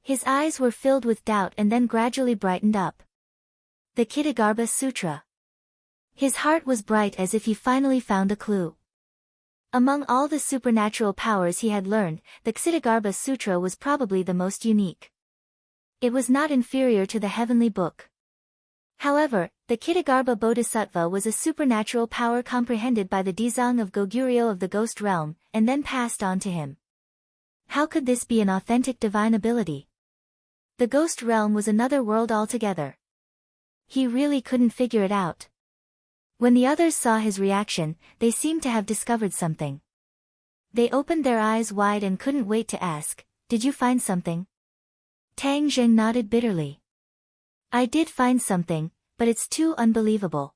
His eyes were filled with doubt and then gradually brightened up. The Ksitigarbha Sutra. His heart was bright as if he finally found a clue. Among all the supernatural powers he had learned, the Ksitigarbha Sutra was probably the most unique. It was not inferior to the heavenly book. However, the Ksitigarbha Bodhisattva was a supernatural power comprehended by the Dzong of Goguryeo of the ghost realm, and then passed on to him. How could this be an authentic divine ability? The ghost realm was another world altogether. He really couldn't figure it out. When the others saw his reaction, they seemed to have discovered something. They opened their eyes wide and couldn't wait to ask, "Did you find something?" Tang Zheng nodded bitterly. "I did find something, but it's too unbelievable.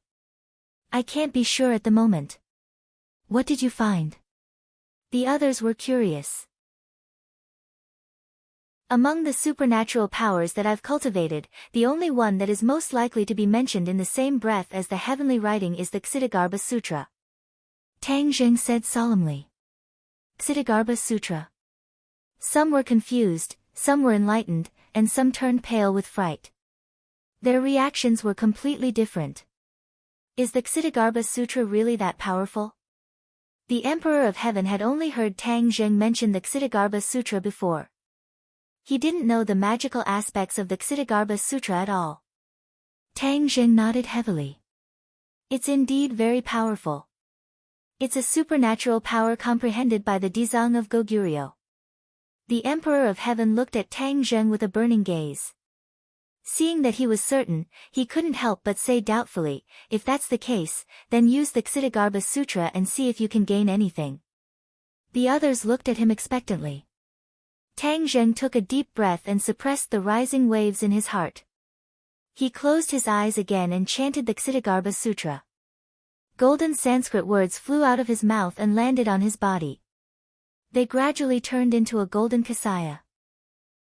I can't be sure at the moment." "What did you find?" The others were curious. Among the supernatural powers that I've cultivated, the only one that is most likely to be mentioned in the same breath as the heavenly writing is the Ksitigarbha Sutra. Tang Zheng said solemnly. Ksitigarbha Sutra. Some were confused, some were enlightened, and some turned pale with fright. Their reactions were completely different. Is the Ksitigarbha Sutra really that powerful? The Emperor of Heaven had only heard Tang Zheng mention the Ksitigarbha Sutra before. He didn't know the magical aspects of the Ksitigarbha Sutra at all. Tang Zheng nodded heavily. It's indeed very powerful. It's a supernatural power comprehended by the Dzong of Goguryeo. The Emperor of Heaven looked at Tang Zheng with a burning gaze. Seeing that he was certain, he couldn't help but say doubtfully, "If that's the case, then use the Ksitigarbha Sutra and see if you can gain anything." The others looked at him expectantly. Tang Zheng took a deep breath and suppressed the rising waves in his heart. He closed his eyes again and chanted the Ksitigarbha Sutra. Golden Sanskrit words flew out of his mouth and landed on his body. They gradually turned into a golden kasaya.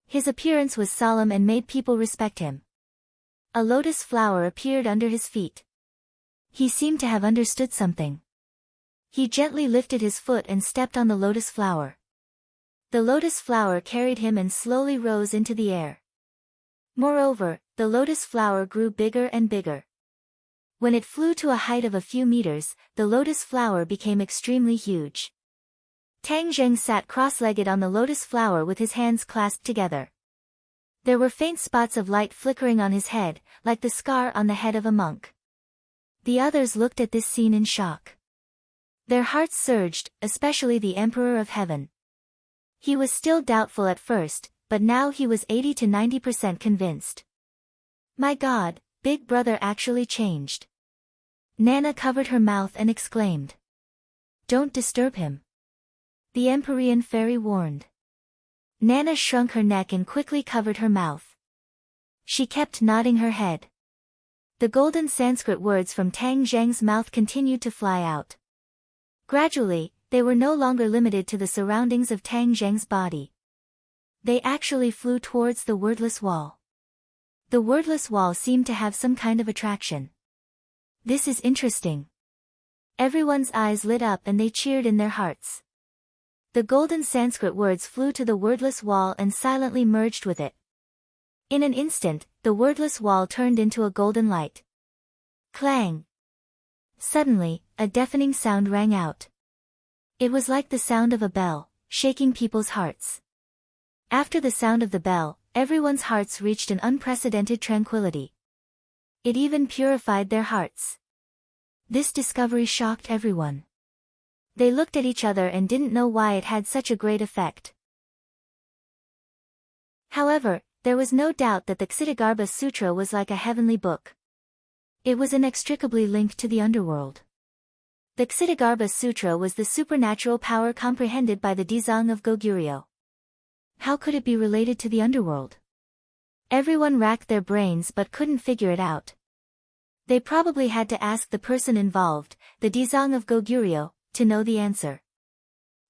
His appearance was solemn and made people respect him. A lotus flower appeared under his feet. He seemed to have understood something. He gently lifted his foot and stepped on the lotus flower. The lotus flower carried him and slowly rose into the air. Moreover, the lotus flower grew bigger and bigger. When it flew to a height of a few meters, the lotus flower became extremely huge. Tang Zheng sat cross-legged on the lotus flower with his hands clasped together. There were faint spots of light flickering on his head, like the scar on the head of a monk. The others looked at this scene in shock. Their hearts surged, especially the Emperor of Heaven. He was still doubtful at first, but now he was 80 to 90% convinced. My God, Big Brother actually changed. Nana covered her mouth and exclaimed. Don't disturb him. The Empyrean fairy warned. Nana shrunk her neck and quickly covered her mouth. She kept nodding her head. The golden Sanskrit words from Tang Zheng's mouth continued to fly out. Gradually, they were no longer limited to the surroundings of Tang Zheng's body. They actually flew towards the wordless wall. The wordless wall seemed to have some kind of attraction. This is interesting. Everyone's eyes lit up and they cheered in their hearts. The golden Sanskrit words flew to the wordless wall and silently merged with it. In an instant, the wordless wall turned into a golden light. Clang! Suddenly, a deafening sound rang out. It was like the sound of a bell, shaking people's hearts. After the sound of the bell, everyone's hearts reached an unprecedented tranquility. It even purified their hearts. This discovery shocked everyone. They looked at each other and didn't know why it had such a great effect. However, there was no doubt that the Ksitigarbha Sutra was like a heavenly book. It was inextricably linked to the underworld. The Ksitigarbha Sutra was the supernatural power comprehended by the Dzong of Goguryeo. How could it be related to the underworld? Everyone racked their brains but couldn't figure it out. They probably had to ask the person involved, the Dzong of Goguryeo, to know the answer.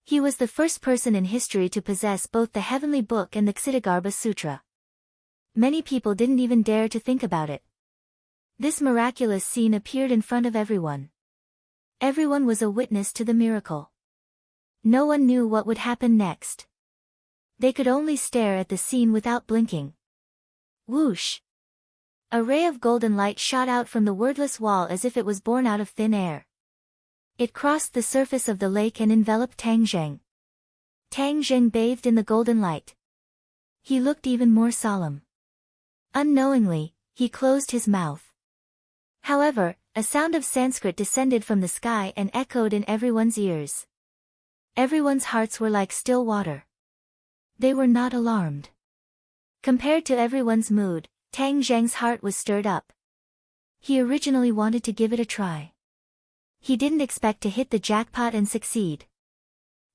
He was the first person in history to possess both the heavenly book and the Ksitigarbha Sutra. Many people didn't even dare to think about it. This miraculous scene appeared in front of everyone. Everyone was a witness to the miracle. No one knew what would happen next. They could only stare at the scene without blinking. Whoosh! A ray of golden light shot out from the wordless wall as if it was born out of thin air. It crossed the surface of the lake and enveloped Tang Zheng. Tang Zheng bathed in the golden light. He looked even more solemn. Unknowingly, he closed his mouth. However, a sound of Sanskrit descended from the sky and echoed in everyone's ears. Everyone's hearts were like still water. They were not alarmed. Compared to everyone's mood, Tang Zheng's heart was stirred up. He originally wanted to give it a try. He didn't expect to hit the jackpot and succeed.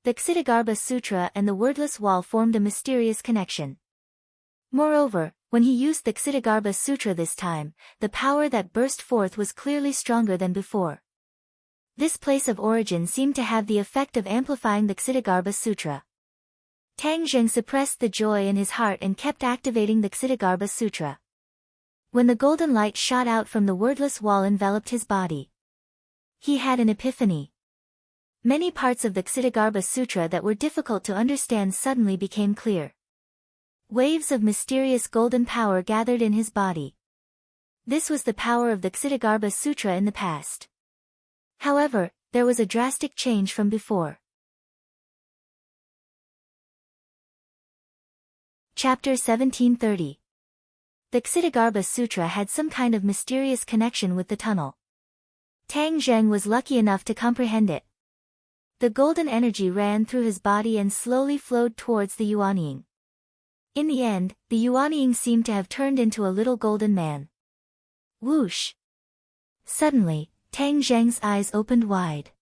The Ksitigarbha Sutra and the wordless wall formed a mysterious connection. Moreover, when he used the Ksitigarbha Sutra this time, the power that burst forth was clearly stronger than before. This place of origin seemed to have the effect of amplifying the Ksitigarbha Sutra. Tang Zheng suppressed the joy in his heart and kept activating the Ksitigarbha Sutra. When the golden light shot out from the wordless wall enveloped his body, he had an epiphany. Many parts of the Ksitigarbha Sutra that were difficult to understand suddenly became clear. Waves of mysterious golden power gathered in his body. This was the power of the Ksitigarbha Sutra in the past. However, there was a drastic change from before. Chapter 1730. The Ksitigarbha Sutra had some kind of mysterious connection with the tunnel. Tang Zheng was lucky enough to comprehend it. The golden energy ran through his body and slowly flowed towards the Yuanying. In the end, the Yuanying seemed to have turned into a little golden man. Whoosh! Suddenly, Tang Zheng's eyes opened wide.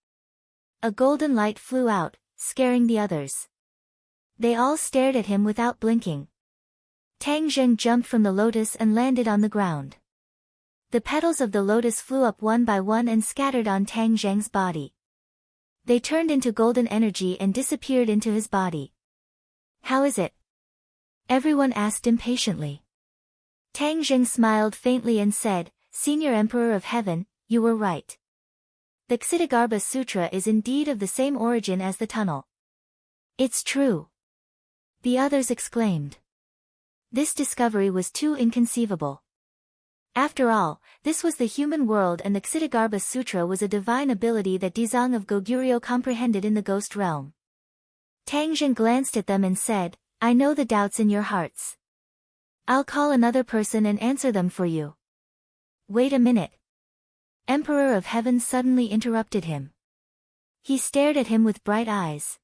A golden light flew out, scaring the others. They all stared at him without blinking. Tang Zheng jumped from the lotus and landed on the ground. The petals of the lotus flew up one by one and scattered on Tang Zheng's body. They turned into golden energy and disappeared into his body. How is it? Everyone asked impatiently. Tang Zheng smiled faintly and said, Senior Emperor of Heaven, you were right. The Ksitigarbha Sutra is indeed of the same origin as the tunnel. It's true. The others exclaimed. This discovery was too inconceivable. After all, this was the human world and the Ksitigarbha Sutra was a divine ability that Dizang of Goguryeo comprehended in the ghost realm. Tang Zheng glanced at them and said, I know the doubts in your hearts. I'll call another person and answer them for you. Wait a minute. Emperor of Heaven suddenly interrupted him. He stared at him with bright eyes.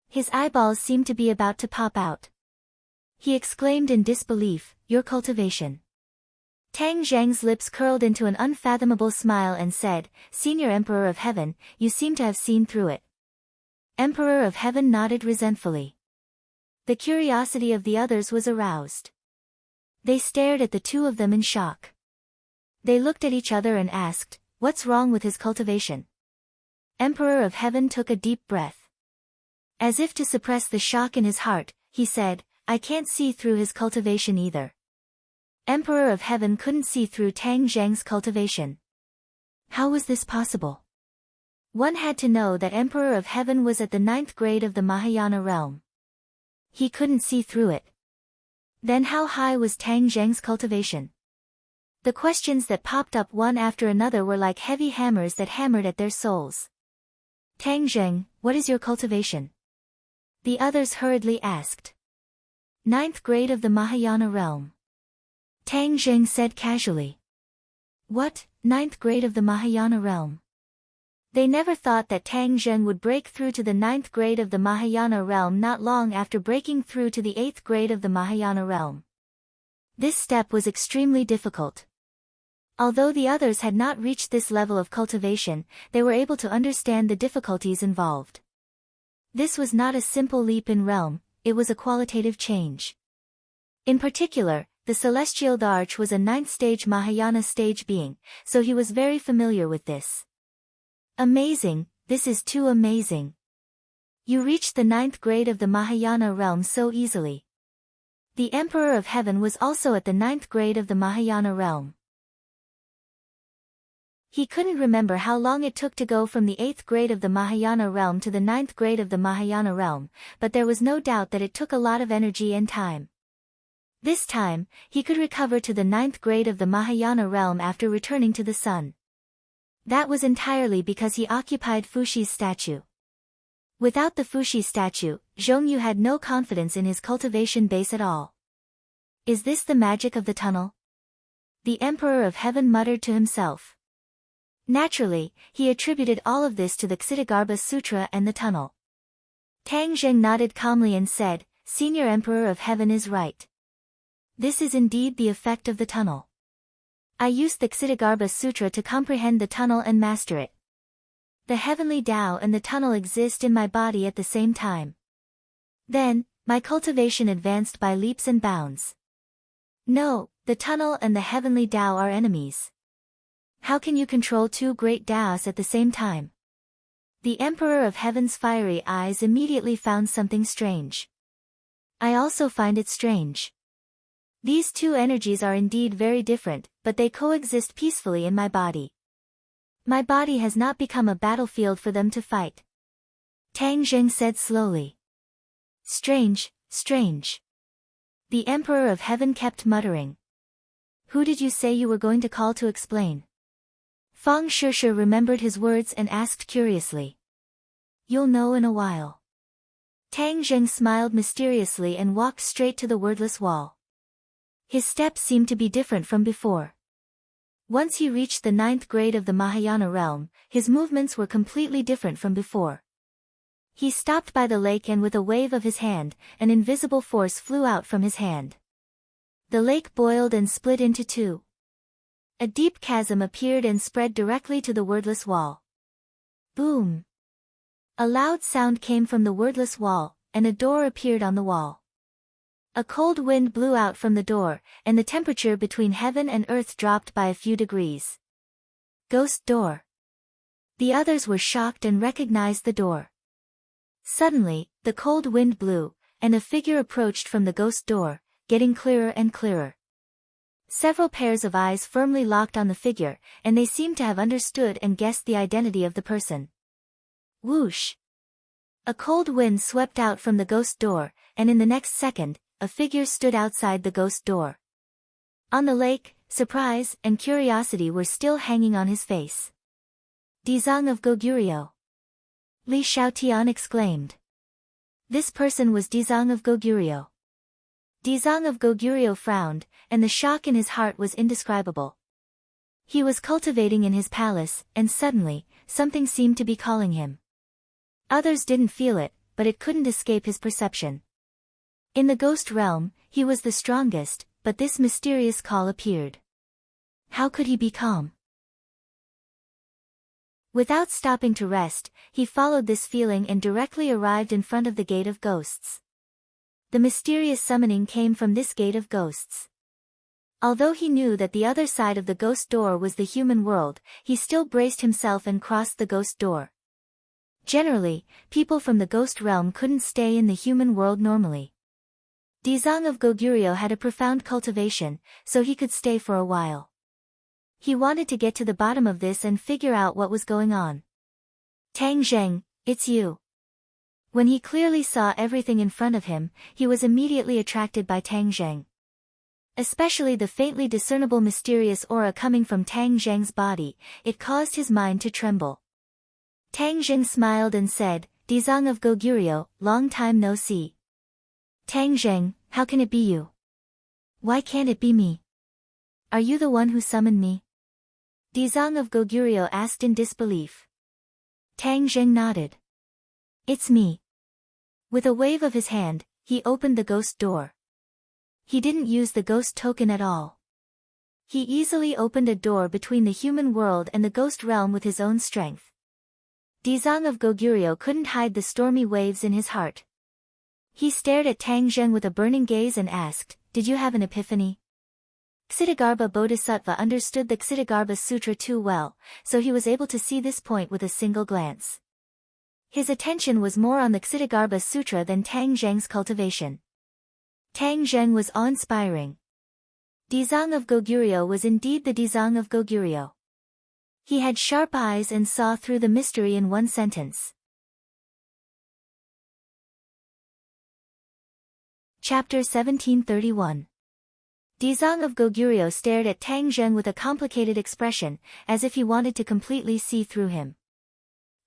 His eyeballs seemed to be about to pop out. He exclaimed in disbelief, Your cultivation. Tang Zheng's lips curled into an unfathomable smile and said, Senior Emperor of Heaven, you seem to have seen through it. Emperor of Heaven nodded resentfully. The curiosity of the others was aroused. They stared at the two of them in shock. They looked at each other and asked, What's wrong with his cultivation? Emperor of Heaven took a deep breath. As if to suppress the shock in his heart, he said, I can't see through his cultivation either. Emperor of Heaven couldn't see through Tang Zheng's cultivation. How was this possible? One had to know that Emperor of Heaven was at the 9th grade of the Mahayana realm. He couldn't see through it. Then how high was Tang Zheng's cultivation? The questions that popped up one after another were like heavy hammers that hammered at their souls. Tang Zheng, what is your cultivation? The others hurriedly asked. 9th grade of the Mahayana realm. Tang Zheng said casually. What, 9th grade of the Mahayana realm? They never thought that Tang Zheng would break through to the 9th grade of the Mahayana realm not long after breaking through to the 8th grade of the Mahayana realm. This step was extremely difficult. Although the others had not reached this level of cultivation, they were able to understand the difficulties involved. This was not a simple leap in realm, it was a qualitative change. In particular, the celestial Dharch was a 9th stage Mahayana stage being, so he was very familiar with this. Amazing, this is too amazing. You reached the 9th grade of the Mahayana realm so easily. The Emperor of Heaven was also at the 9th grade of the Mahayana realm. He couldn't remember how long it took to go from the 8th grade of the Mahayana realm to the 9th grade of the Mahayana realm, but there was no doubt that it took a lot of energy and time. This time, he could recover to the 9th grade of the Mahayana realm after returning to the sun. That was entirely because he occupied Fushi's statue. Without the Fushi statue, Zhongyu had no confidence in his cultivation base at all. Is this the magic of the tunnel? The Emperor of Heaven muttered to himself. Naturally, he attributed all of this to the Ksitigarbha Sutra and the tunnel. Tang Zheng nodded calmly and said, Senior Emperor of Heaven is right. This is indeed the effect of the tunnel. I used the Ksitigarbha Sutra to comprehend the tunnel and master it. The heavenly Tao and the tunnel exist in my body at the same time. Then, my cultivation advanced by leaps and bounds. No, the tunnel and the heavenly Tao are enemies. How can you control two great Taos at the same time? The Emperor of Heaven's fiery eyes immediately found something strange. I also find it strange. These two energies are indeed very different, but they coexist peacefully in my body. My body has not become a battlefield for them to fight. Tang Zheng said slowly. Strange, strange. The Emperor of Heaven kept muttering. Who did you say you were going to call to explain? Fang Sheshe remembered his words and asked curiously. You'll know in a while. Tang Zheng smiled mysteriously and walked straight to the wordless wall. His steps seemed to be different from before. Once he reached the 9th grade of the Mahayana realm, his movements were completely different from before. He stopped by the lake and with a wave of his hand, an invisible force flew out from his hand. The lake boiled and split into two. A deep chasm appeared and spread directly to the wordless wall. Boom! A loud sound came from the wordless wall, and a door appeared on the wall. A cold wind blew out from the door, and the temperature between heaven and earth dropped by a few degrees. Ghost door. The others were shocked and recognized the door. Suddenly, the cold wind blew, and a figure approached from the ghost door, getting clearer and clearer. Several pairs of eyes firmly locked on the figure, and they seemed to have understood and guessed the identity of the person. Whoosh! A cold wind swept out from the ghost door, and in the next second, a figure stood outside the ghost door. On the lake, surprise and curiosity were still hanging on his face. Dizang of Goguryeo. Li Xiaotian exclaimed. This person was Dizang of Goguryeo. Dizang of Goguryeo frowned, and the shock in his heart was indescribable. He was cultivating in his palace, and suddenly, something seemed to be calling him. Others didn't feel it, but it couldn't escape his perception. In the ghost realm, he was the strongest, but this mysterious call appeared. How could he be calm? Without stopping to rest, he followed this feeling and directly arrived in front of the Gate of Ghosts. The mysterious summoning came from this Gate of Ghosts. Although he knew that the other side of the ghost door was the human world, he still braced himself and crossed the ghost door. Generally, people from the ghost realm couldn't stay in the human world normally. Dizang of Goguryeo had a profound cultivation, so he could stay for a while. He wanted to get to the bottom of this and figure out what was going on. Tang Zheng, it's you. When he clearly saw everything in front of him, he was immediately attracted by Tang Zheng. Especially the faintly discernible mysterious aura coming from Tang Zheng's body, it caused his mind to tremble. Tang Zheng smiled and said, Dizang of Goguryeo, long time no see. Tang Zheng, how can it be you? Why can't it be me? Are you the one who summoned me? Dizang of Goguryeo asked in disbelief. Tang Zheng nodded. It's me. With a wave of his hand, he opened the ghost door. He didn't use the ghost token at all. He easily opened a door between the human world and the ghost realm with his own strength. Dizang of Goguryeo couldn't hide the stormy waves in his heart. He stared at Tang Zheng with a burning gaze and asked, Did you have an epiphany? Ksitigarbha Bodhisattva understood the Ksitigarbha Sutra too well, so he was able to see this point with a single glance. His attention was more on the Ksitigarbha Sutra than Tang Zheng's cultivation. Tang Zheng was awe-inspiring. Dizang of Goguryeo was indeed the Dizang of Goguryeo. He had sharp eyes and saw through the mystery in one sentence. Chapter 1731. Dizang of Goguryeo stared at Tang Zheng with a complicated expression, as if he wanted to completely see through him.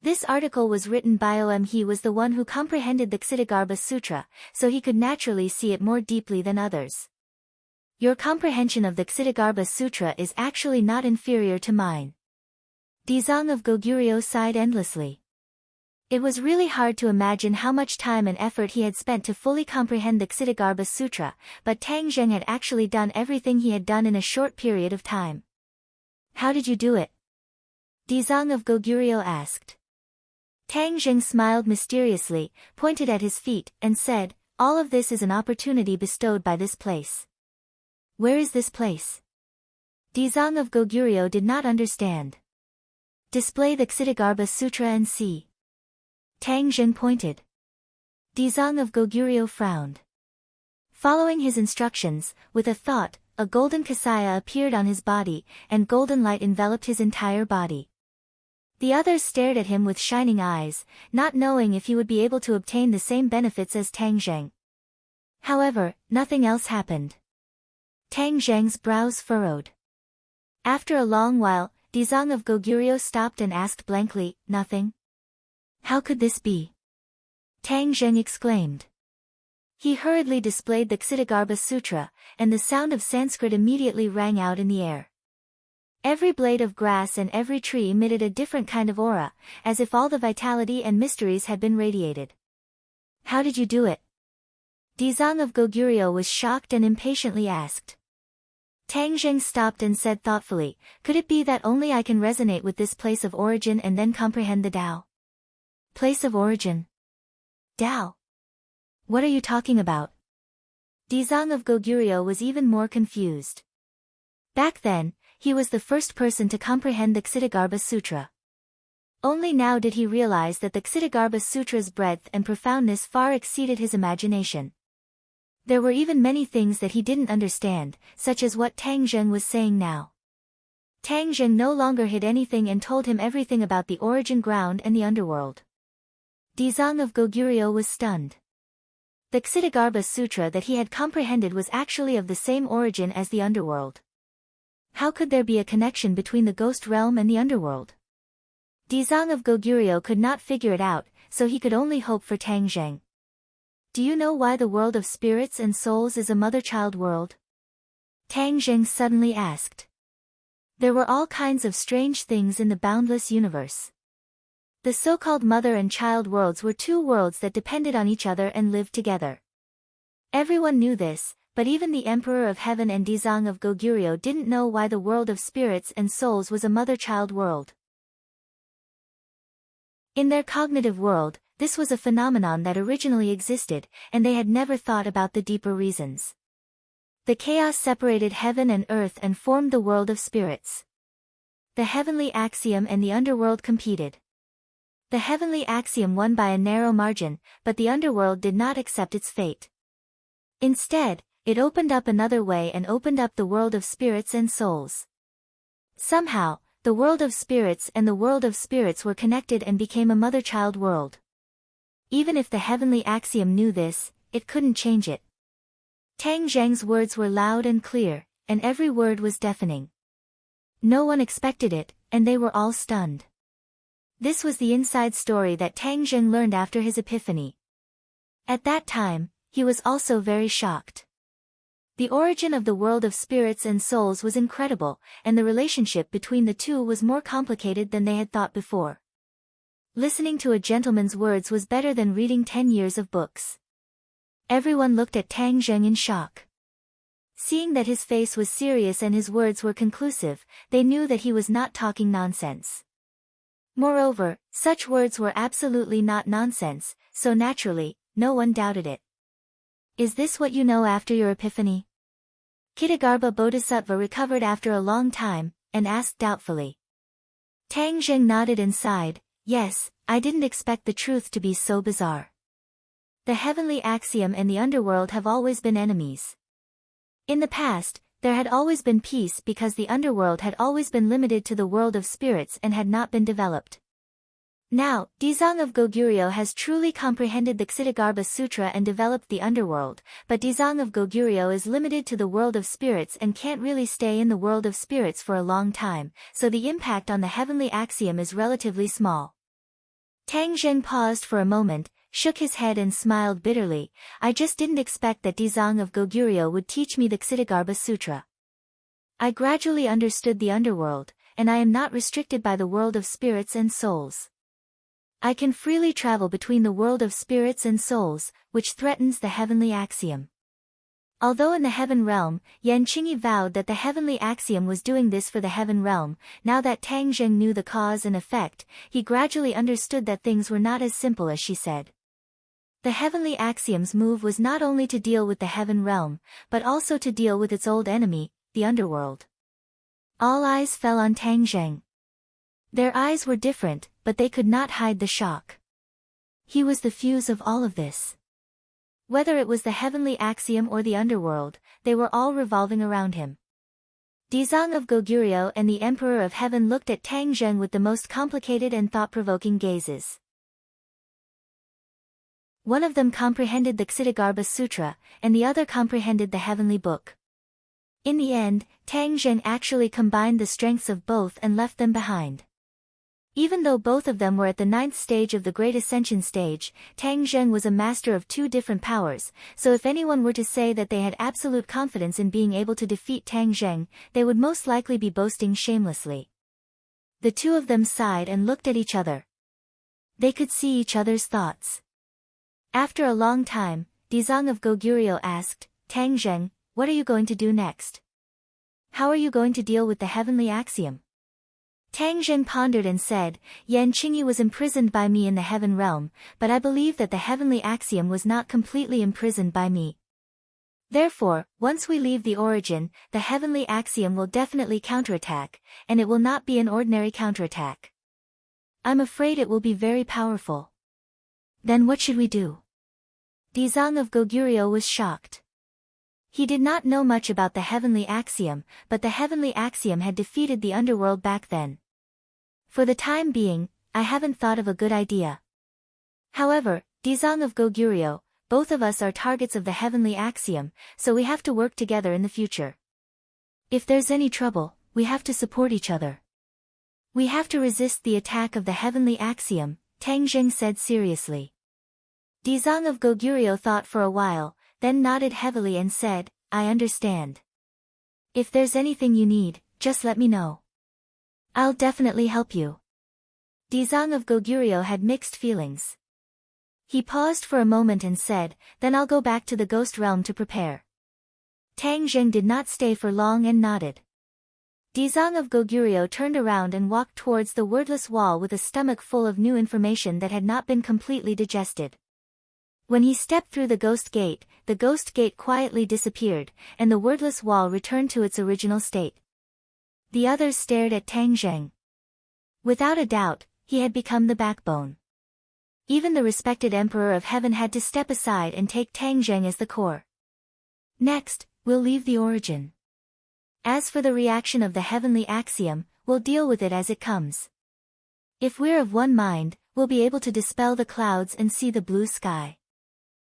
This article was written by Om. He was the one who comprehended the Ksitigarbha Sutra, so he could naturally see it more deeply than others. Your comprehension of the Ksitigarbha Sutra is actually not inferior to mine. Dizang of Goguryeo sighed endlessly. It was really hard to imagine how much time and effort he had spent to fully comprehend the Ksitigarbha Sutra, but Tang Zheng had actually done everything he had done in a short period of time. How did you do it? Dizang of Goguryeo asked. Tang Zheng smiled mysteriously, pointed at his feet, and said, all of this is an opportunity bestowed by this place. Where is this place? Dizang of Goguryeo did not understand. Display the Ksitigarbha Sutra and see. Tang Zheng pointed. Dizang of Goguryeo frowned. Following his instructions, with a thought, a golden kasaya appeared on his body, and golden light enveloped his entire body. The others stared at him with shining eyes, not knowing if he would be able to obtain the same benefits as Tang Zheng. However, nothing else happened. Tang Zheng's brows furrowed. After a long while, Dizang of Goguryeo stopped and asked blankly, nothing? How could this be? Tang Zheng exclaimed. He hurriedly displayed the Ksitigarbha Sutra, and the sound of Sanskrit immediately rang out in the air. Every blade of grass and every tree emitted a different kind of aura, as if all the vitality and mysteries had been radiated. How did you do it? Dizang of Goguryeo was shocked and impatiently asked. Tang Zheng stopped and said thoughtfully, could it be that only I can resonate with this place of origin and then comprehend the Tao? Place of origin? Tao? What are you talking about? Dizang of Goguryeo was even more confused. Back then, he was the first person to comprehend the Ksitigarbha Sutra. Only now did he realize that the Ksitigarbha Sutra's breadth and profoundness far exceeded his imagination. There were even many things that he didn't understand, such as what Tang Zheng was saying now. Tang Zheng no longer hid anything and told him everything about the origin ground and the underworld. Dizang of Goguryeo was stunned. The Ksitigarbha Sutra that he had comprehended was actually of the same origin as the underworld. How could there be a connection between the ghost realm and the underworld? Dizang of Goguryeo could not figure it out, so he could only hope for Tang Zheng. Do you know why the world of spirits and souls is a mother-child world? Tang Zheng suddenly asked. There were all kinds of strange things in the boundless universe. The so-called mother and child worlds were two worlds that depended on each other and lived together. Everyone knew this, but even the Emperor of Heaven and Dizang of Goguryeo didn't know why the world of spirits and souls was a mother-child world. In their cognitive world, this was a phenomenon that originally existed, and they had never thought about the deeper reasons. The chaos separated heaven and earth and formed the world of spirits. The heavenly axiom and the underworld competed. The heavenly axiom won by a narrow margin, but the underworld did not accept its fate. Instead, it opened up another way and opened up the world of spirits and souls. Somehow, the world of spirits and the world of spirits were connected and became a mother-child world. Even if the heavenly axiom knew this, it couldn't change it. Tang Zheng's words were loud and clear, and every word was deafening. No one expected it, and they were all stunned. This was the inside story that Tang Zheng learned after his epiphany. At that time, he was also very shocked. The origin of the world of spirits and souls was incredible, and the relationship between the two was more complicated than they had thought before. Listening to a gentleman's words was better than reading 10 years of books. Everyone looked at Tang Zheng in shock. Seeing that his face was serious and his words were conclusive, they knew that he was not talking nonsense. Moreover, such words were absolutely not nonsense, so naturally, no one doubted it. Is this what you know after your epiphany? Ksitigarbha Bodhisattva recovered after a long time, and asked doubtfully. Tang Zheng nodded and sighed, yes, I didn't expect the truth to be so bizarre. The heavenly axiom and the underworld have always been enemies. In the past, There had always been peace because the underworld had always been limited to the world of spirits and had not been developed. Now, Dizang of Goguryeo has truly comprehended the Ksitigarbha Sutra and developed the underworld, but Dizang of Goguryeo is limited to the world of spirits and can't really stay in the world of spirits for a long time, so the impact on the heavenly axiom is relatively small. Tang Zheng paused for a moment, shook his head and smiled bitterly. I just didn't expect that Dizang of Goguryeo would teach me the Ksitigarbha Sutra. I gradually understood the underworld, and I am not restricted by the world of spirits and souls. I can freely travel between the world of spirits and souls, which threatens the heavenly axiom. Although in the heaven realm, Yan Qingyi vowed that the heavenly axiom was doing this for the heaven realm, now that Tang Zheng knew the cause and effect, he gradually understood that things were not as simple as she said. The heavenly axiom's move was not only to deal with the heaven realm, but also to deal with its old enemy, the underworld. All eyes fell on Tang Zheng. Their eyes were different, but they could not hide the shock. He was the fuse of all of this. Whether it was the heavenly axiom or the underworld, they were all revolving around him. Dizang of Goguryeo and the Emperor of Heaven looked at Tang Zheng with the most complicated and thought-provoking gazes. One of them comprehended the Ksitigarbha Sutra, and the other comprehended the heavenly book. In the end, Tang Zheng actually combined the strengths of both and left them behind. Even though both of them were at the 9th stage of the Great Ascension stage, Tang Zheng was a master of 2 different powers, so if anyone were to say that they had absolute confidence in being able to defeat Tang Zheng, they would most likely be boasting shamelessly. The two of them sighed and looked at each other. They could see each other's thoughts. After a long time, Dizang of Goguryeo asked, Tang Zheng, what are you going to do next? How are you going to deal with the heavenly axiom? Tang Zheng pondered and said, Yan Qingyi was imprisoned by me in the heaven realm, but I believe that the heavenly axiom was not completely imprisoned by me. Therefore, once we leave the origin, the heavenly axiom will definitely counterattack, and it will not be an ordinary counterattack. I'm afraid it will be very powerful. Then what should we do? Dizang of Goguryeo was shocked. He did not know much about the heavenly axiom, but the heavenly axiom had defeated the underworld back then. For the time being, I haven't thought of a good idea. However, Dizang of Goguryeo, both of us are targets of the heavenly axiom, so we have to work together in the future. If there's any trouble, we have to support each other. We have to resist the attack of the heavenly axiom, Tang Zheng said seriously. Dizang of Goguryeo thought for a while, then nodded heavily and said, I understand. If there's anything you need, just let me know. I'll definitely help you. Dizang of Goguryeo had mixed feelings. He paused for a moment and said, then I'll go back to the ghost realm to prepare. Tang Zheng did not stay for long and nodded. Dizang of Goguryeo turned around and walked towards the wordless wall with a stomach full of new information that had not been completely digested. When he stepped through the ghost gate quietly disappeared, and the wordless wall returned to its original state. The others stared at Tang Zheng. Without a doubt, he had become the backbone. Even the respected Emperor of Heaven had to step aside and take Tang Zheng as the core. Next, we'll leave the origin. As for the reaction of the heavenly axiom, we'll deal with it as it comes. If we're of one mind, we'll be able to dispel the clouds and see the blue sky.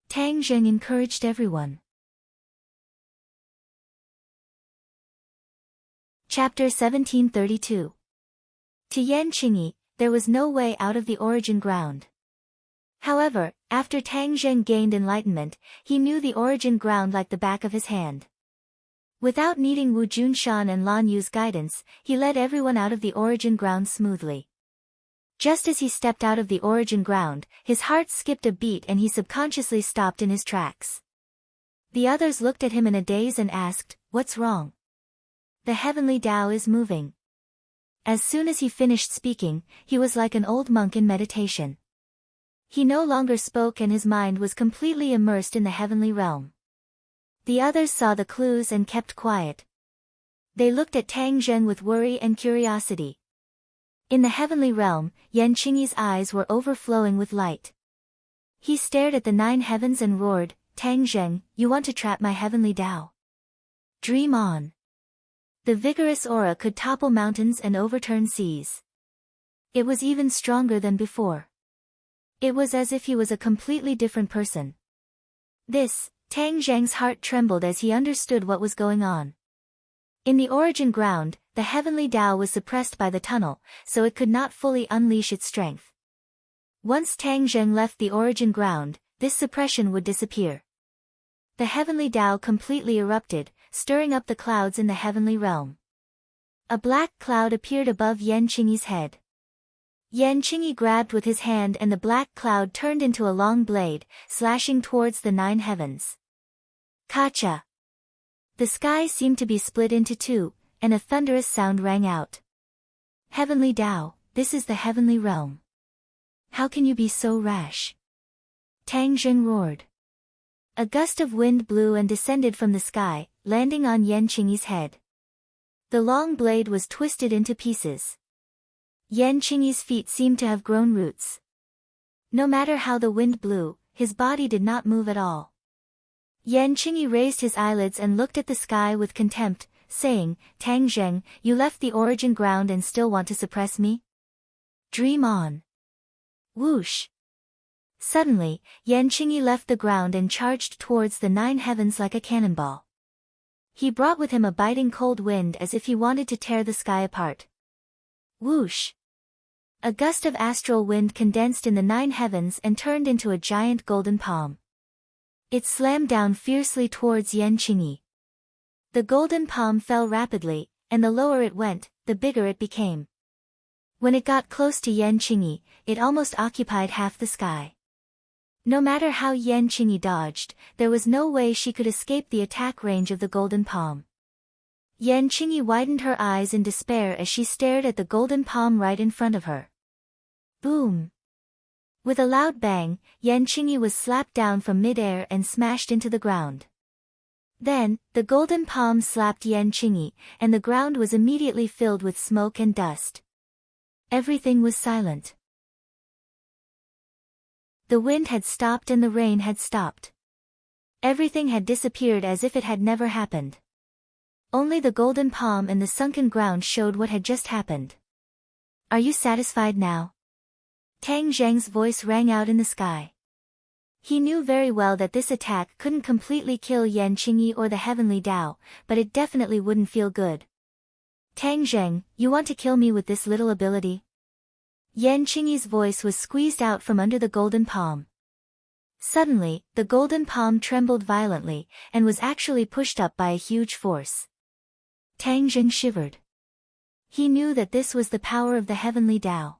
Tang Zheng encouraged everyone. Chapter 1732. To Yan Qingyi, there was no way out of the origin ground. However, after Tang Zheng gained enlightenment, he knew the origin ground like the back of his hand. Without needing Wu Junshan and Lan Yu's guidance, he led everyone out of the origin ground smoothly. Just as he stepped out of the origin ground, his heart skipped a beat and he subconsciously stopped in his tracks. The others looked at him in a daze and asked, what's wrong? The heavenly Tao is moving. As soon as he finished speaking, he was like an old monk in meditation. He no longer spoke and his mind was completely immersed in the heavenly realm. The others saw the clues and kept quiet. They looked at Tang Zheng with worry and curiosity. In the heavenly realm, Yan Qingyi's eyes were overflowing with light. He stared at the 9 heavens and roared, Tang Zheng, you want to trap my heavenly Tao? Dream on. The vigorous aura could topple mountains and overturn seas. It was even stronger than before. It was as if he was a completely different person. Tang Zheng's heart trembled as he understood what was going on. In the origin ground, the heavenly Tao was suppressed by the tunnel, so it could not fully unleash its strength. Once Tang Zheng left the origin ground, this suppression would disappear. The heavenly Tao completely erupted, stirring up the clouds in the heavenly realm. A black cloud appeared above Yan Qingyi's head. Yan Qingyi grabbed with his hand and the black cloud turned into a long blade, slashing towards the 9 heavens. Kacha! The sky seemed to be split into two, and a thunderous sound rang out. Heavenly Tao, this is the heavenly realm. How can you be so rash? Tang Zheng roared. A gust of wind blew and descended from the sky, landing on Yan Qingyi's head. The long blade was twisted into pieces. Yan Qingyi's feet seemed to have grown roots. No matter how the wind blew, his body did not move at all. Yan Qingyi raised his eyelids and looked at the sky with contempt, saying, Tang Zheng, you left the origin ground and still want to suppress me? Dream on. Whoosh! Suddenly, Yan Qingyi left the ground and charged towards the 9 heavens like a cannonball. He brought with him a biting cold wind as if he wanted to tear the sky apart. Whoosh! A gust of astral wind condensed in the 9 heavens and turned into a giant golden palm. It slammed down fiercely towards Yan Qingyi. The golden palm fell rapidly, and the lower it went, the bigger it became. When it got close to Yan Qingyi, it almost occupied half the sky. No matter how Yan Qingyi dodged, there was no way she could escape the attack range of the golden palm. Yan Qingyi widened her eyes in despair as she stared at the golden palm right in front of her. Boom! With a loud bang, Yan Qingyi was slapped down from mid-air and smashed into the ground. Then, the golden palm slapped Yan Qingyi, and the ground was immediately filled with smoke and dust. Everything was silent. The wind had stopped and the rain had stopped. Everything had disappeared as if it had never happened. Only the golden palm and the sunken ground showed what had just happened. Are you satisfied now? Tang Zheng's voice rang out in the sky. He knew very well that this attack couldn't completely kill Yan Qingyi or the heavenly Tao, but it definitely wouldn't feel good. Tang Zheng, you want to kill me with this little ability? Yan Qingyi's voice was squeezed out from under the golden palm. Suddenly, the golden palm trembled violently, and was actually pushed up by a huge force. Tang Zheng shivered. He knew that this was the power of the heavenly Tao.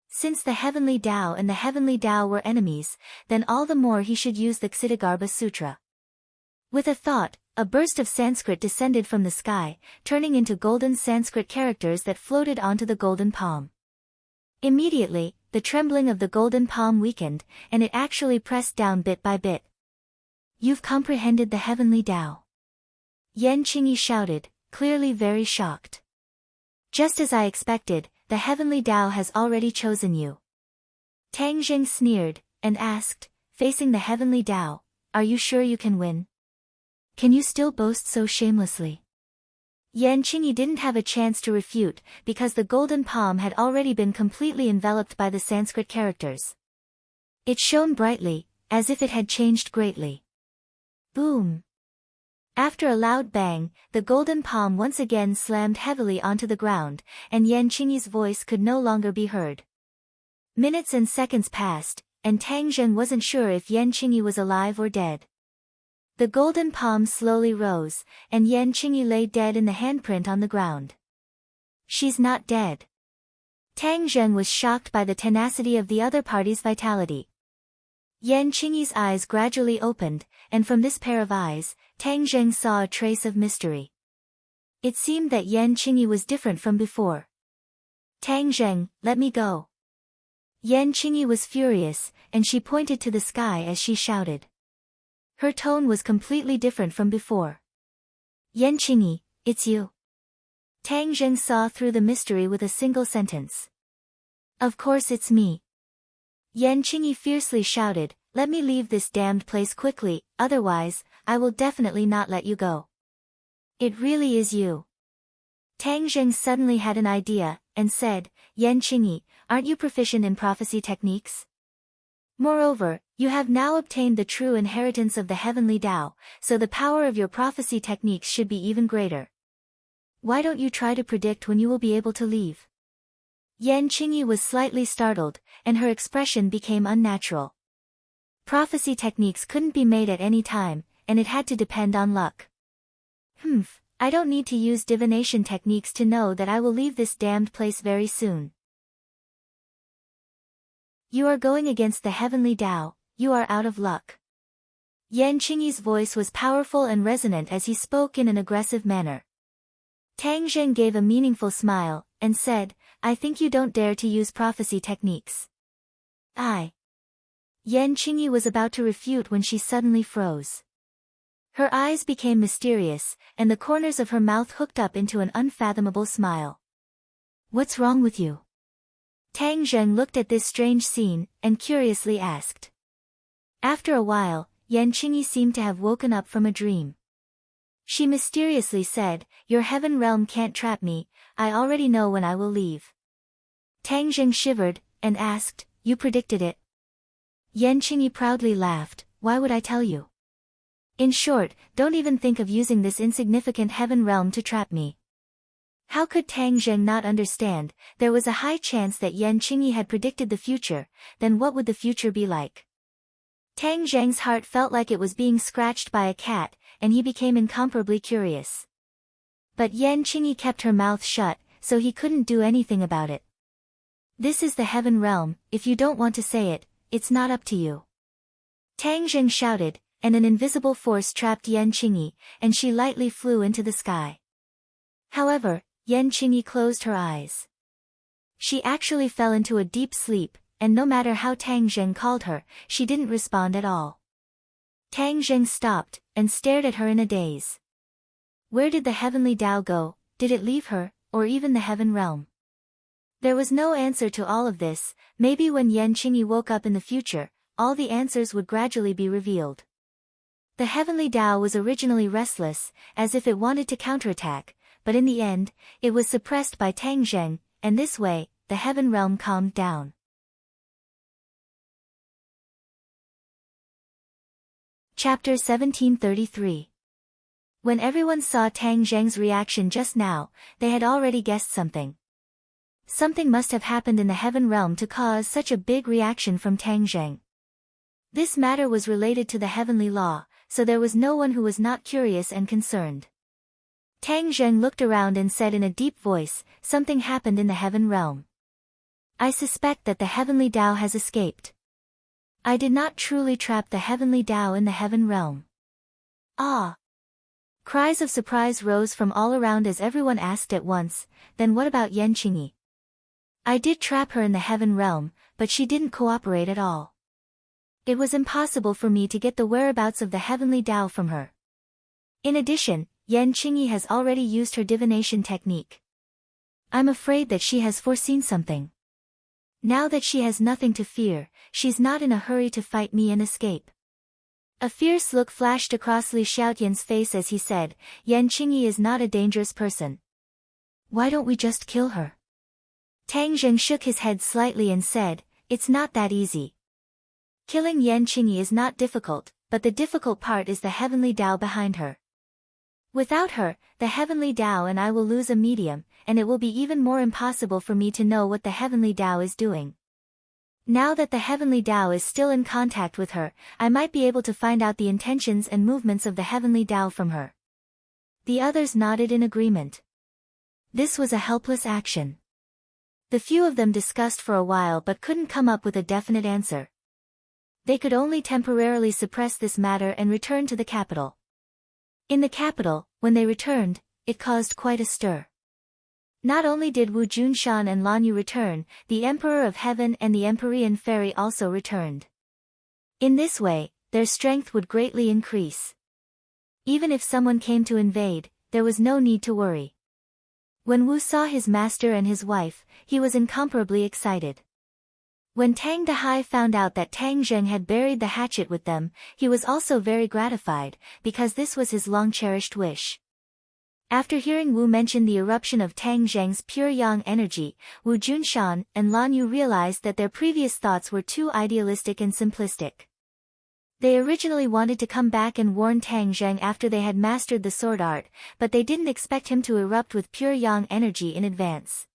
Since the heavenly Tao and the heavenly Tao were enemies, then all the more he should use the Ksitigarbha Sutra. With a thought, a burst of Sanskrit descended from the sky, turning into golden Sanskrit characters that floated onto the golden palm. Immediately, the trembling of the golden palm weakened, and it actually pressed down bit by bit. You've comprehended the heavenly Tao. Yan Qingyi shouted, clearly very shocked. Just as I expected, the heavenly Tao has already chosen you. Tang Zheng sneered, and asked, facing the heavenly Tao, are you sure you can win? Can you still boast so shamelessly? Yan Qingyi didn't have a chance to refute, because the golden palm had already been completely enveloped by the Sanskrit characters. It shone brightly, as if it had changed greatly. Boom! After a loud bang, the golden palm once again slammed heavily onto the ground, and Yan Qingyi's voice could no longer be heard. Minutes and seconds passed, and Tang Zheng wasn't sure if Yan Qingyi was alive or dead. The golden palm slowly rose, and Yan Qingyi lay dead in the handprint on the ground. She's not dead. Tang Zheng was shocked by the tenacity of the other party's vitality. Yan Qingyi's eyes gradually opened, and from this pair of eyes, Tang Zheng saw a trace of mystery. It seemed that Yan Qingyi was different from before. Tang Zheng, let me go. Yan Qingyi was furious, and she pointed to the sky as she shouted. Her tone was completely different from before. Yan Qingyi, it's you. Tang Zheng saw through the mystery with a single sentence. Of course it's me. Yan Qingyi fiercely shouted, let me leave this damned place quickly, otherwise, I will definitely not let you go. It really is you. Tang Zheng suddenly had an idea, and said, Yan Qingyi, aren't you proficient in prophecy techniques? Moreover, you have now obtained the true inheritance of the heavenly Tao, so the power of your prophecy techniques should be even greater. Why don't you try to predict when you will be able to leave? Yan Qingyi was slightly startled, and her expression became unnatural. Prophecy techniques couldn't be made at any time, and it had to depend on luck. I don't need to use divination techniques to know that I will leave this damned place very soon. You are going against the heavenly Tao, you are out of luck. Yan Qingyi's voice was powerful and resonant as he spoke in an aggressive manner. Tang Zheng gave a meaningful smile, and said, I think you don't dare to use prophecy techniques. Yan Qingyi was about to refute when she suddenly froze. Her eyes became mysterious, and the corners of her mouth hooked up into an unfathomable smile. What's wrong with you? Tang Zheng looked at this strange scene, and curiously asked. After a while, Yan Qingyi seemed to have woken up from a dream. She mysteriously said, Your heaven realm can't trap me, I already know when I will leave. Tang Zheng shivered, and asked, You predicted it? Yan Qingyi proudly laughed, Why would I tell you? In short, don't even think of using this insignificant heaven realm to trap me. How could Tang Zheng not understand? There was a high chance that Yan Qingyi had predicted the future, then what would the future be like? Tang Zheng's heart felt like it was being scratched by a cat, and he became incomparably curious. But Yan Qingyi kept her mouth shut, so he couldn't do anything about it. This is the heaven realm, if you don't want to say it, it's not up to you. Tang Zheng shouted, and an invisible force trapped Yan Qingyi, and she lightly flew into the sky. However, Yan Qingyi closed her eyes. She actually fell into a deep sleep, and no matter how Tang Zheng called her, she didn't respond at all. Tang Zheng stopped, and stared at her in a daze. Where did the heavenly Tao go? Did it leave her, or even the heaven realm? There was no answer to all of this. Maybe when Yan Qingyi woke up in the future, all the answers would gradually be revealed. The heavenly Tao was originally restless, as if it wanted to counterattack, but in the end, it was suppressed by Tang Zheng, and this way, the heaven realm calmed down. Chapter 1733. When everyone saw Tang Zheng's reaction just now, they had already guessed something. Something must have happened in the heaven realm to cause such a big reaction from Tang Zheng. This matter was related to the heavenly law, so there was no one who was not curious and concerned. Tang Zheng looked around and said in a deep voice, Something happened in the heaven realm. I suspect that the heavenly Tao has escaped. I did not truly trap the heavenly Tao in the heaven realm. Ah! Cries of surprise rose from all around as everyone asked at once, Then what about Yan Qingyi? I did trap her in the heaven realm, but she didn't cooperate at all. It was impossible for me to get the whereabouts of the heavenly Tao from her. In addition, Yan Qingyi has already used her divination technique. I'm afraid that she has foreseen something. Now that she has nothing to fear, she's not in a hurry to fight me and escape. A fierce look flashed across Li Xiaotian's face as he said, Yan Qingyi is not a dangerous person. Why don't we just kill her? Tang Zheng shook his head slightly and said, It's not that easy. Killing Yan Qingyi is not difficult, but the difficult part is the heavenly Tao behind her. Without her, the heavenly Tao and I will lose a medium, and it will be even more impossible for me to know what the heavenly Tao is doing. Now that the heavenly Tao is still in contact with her, I might be able to find out the intentions and movements of the heavenly Tao from her. The others nodded in agreement. This was a helpless action. The few of them discussed for a while but couldn't come up with a definite answer. They could only temporarily suppress this matter and return to the capital. In the capital, when they returned, it caused quite a stir. Not only did Wu Junshan and Lan Yu return, the Emperor of Heaven and the Empyrean Fairy also returned. In this way, their strength would greatly increase. Even if someone came to invade, there was no need to worry. When Wu saw his master and his wife, he was incomparably excited. When Tang Dahai found out that Tang Zheng had buried the hatchet with them, he was also very gratified, because this was his long-cherished wish. After hearing Wu mention the eruption of Tang Zheng's pure yang energy, Wu Junshan and Lan Yu realized that their previous thoughts were too idealistic and simplistic. They originally wanted to come back and warn Tang Zheng after they had mastered the sword art, but they didn't expect him to erupt with pure yang energy in advance.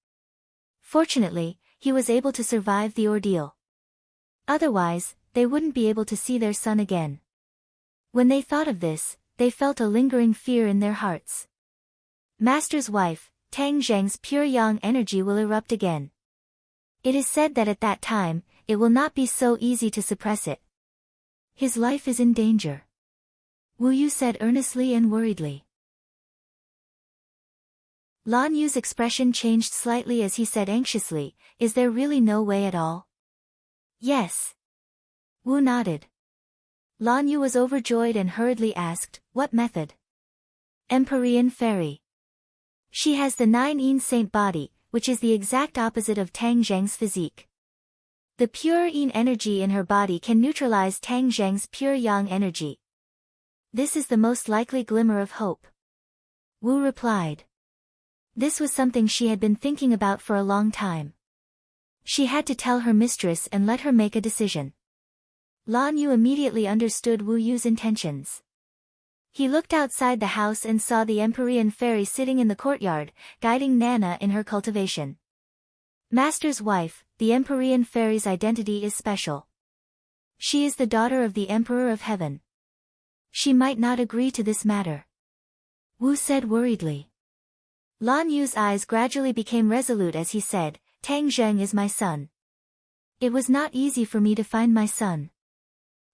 Fortunately, he was able to survive the ordeal. Otherwise, they wouldn't be able to see their son again. When they thought of this, they felt a lingering fear in their hearts. Master's wife, Tang Zheng's pure yang energy will erupt again. It is said that at that time, it will not be so easy to suppress it. His life is in danger. Wu Yu said earnestly and worriedly. Lan Yu's expression changed slightly as he said anxiously, "Is there really no way at all?" "Yes." Wu nodded. Lan Yu was overjoyed and hurriedly asked, "What method?" "Empyrean Fairy. She has the 9 saint body, which is the exact opposite of Tang Zheng's physique. The pure yin energy in her body can neutralize Tang Zheng's pure yang energy. This is the most likely glimmer of hope." Wu replied. This was something she had been thinking about for a long time. She had to tell her mistress and let her make a decision. Lan Yu immediately understood Wu Yu's intentions. He looked outside the house and saw the Empyrean Fairy sitting in the courtyard, guiding Nana in her cultivation. Master's wife, the Empyrean Fairy's identity is special. She is the daughter of the Emperor of Heaven. She might not agree to this matter. Wu said worriedly. Lan Yu's eyes gradually became resolute as he said, "Tang Zheng is my son. It was not easy for me to find my son.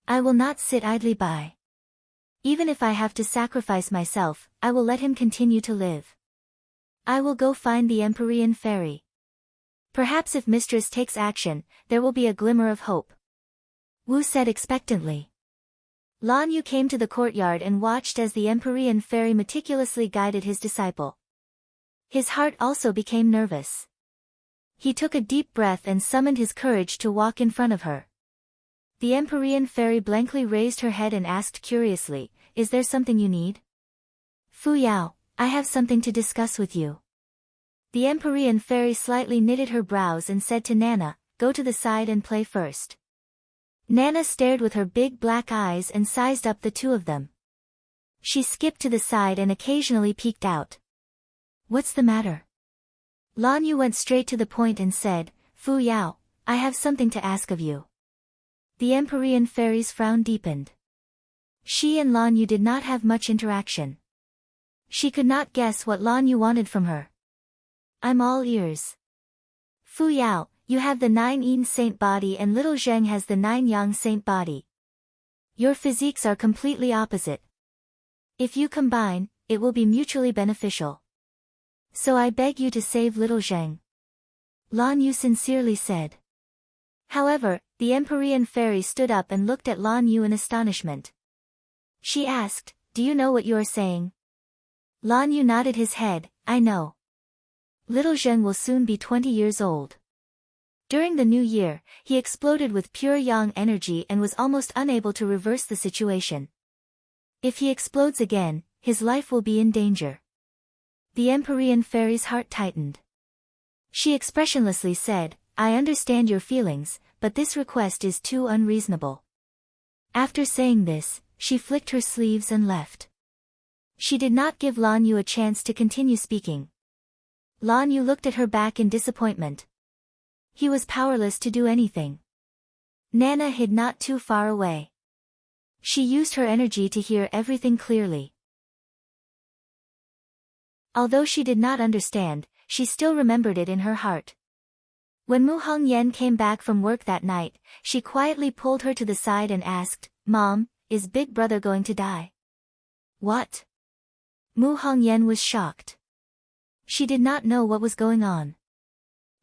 I will not sit idly by. Even if I have to sacrifice myself, I will let him continue to live. I will go find the Empyrean Fairy. Perhaps if mistress takes action, there will be a glimmer of hope." Wu said expectantly. Lan Yu came to the courtyard and watched as the Empyrean Fairy meticulously guided his disciple. His heart also became nervous. He took a deep breath and summoned his courage to walk in front of her. The Empyrean Fairy blankly raised her head and asked curiously, "Is there something you need?" "Fu Yao, I have something to discuss with you." The Empyrean Fairy slightly knitted her brows and said to Nana, "Go to the side and play first." Nana stared with her big black eyes and sized up the two of them. She skipped to the side and occasionally peeked out. "What's the matter?" Lan Yu went straight to the point and said, "Fu Yao, I have something to ask of you." The Empyrean Fairy's frown deepened. She and Lan Yu did not have much interaction. She could not guess what Lan Yu wanted from her. "I'm all ears." "Fu Yao, you have the 9 saint body and little Zheng has the 9 yang saint body. Your physiques are completely opposite. If you combine, it will be mutually beneficial. So I beg you to save little Zheng." Lan Yu sincerely said. However, the Empyrean Fairy stood up and looked at Lan Yu in astonishment. She asked, "Do you know what you are saying?" Lan Yu nodded his head, "I know. Little Zheng will soon be 20 years old. During the new year, he exploded with pure yang energy and was almost unable to reverse the situation. If he explodes again, his life will be in danger." The Empyrean Fairy's heart tightened. She expressionlessly said, "I understand your feelings, but this request is too unreasonable." After saying this, she flicked her sleeves and left. She did not give Lan Yu a chance to continue speaking. Lan Yu looked at her back in disappointment. He was powerless to do anything. Nana hid not too far away. She used her energy to hear everything clearly. Although she did not understand, she still remembered it in her heart. When Mu Hongyan came back from work that night, she quietly pulled her to the side and asked, "Mom, is Big Brother going to die?" "What?" Mu Hongyan was shocked. She did not know what was going on.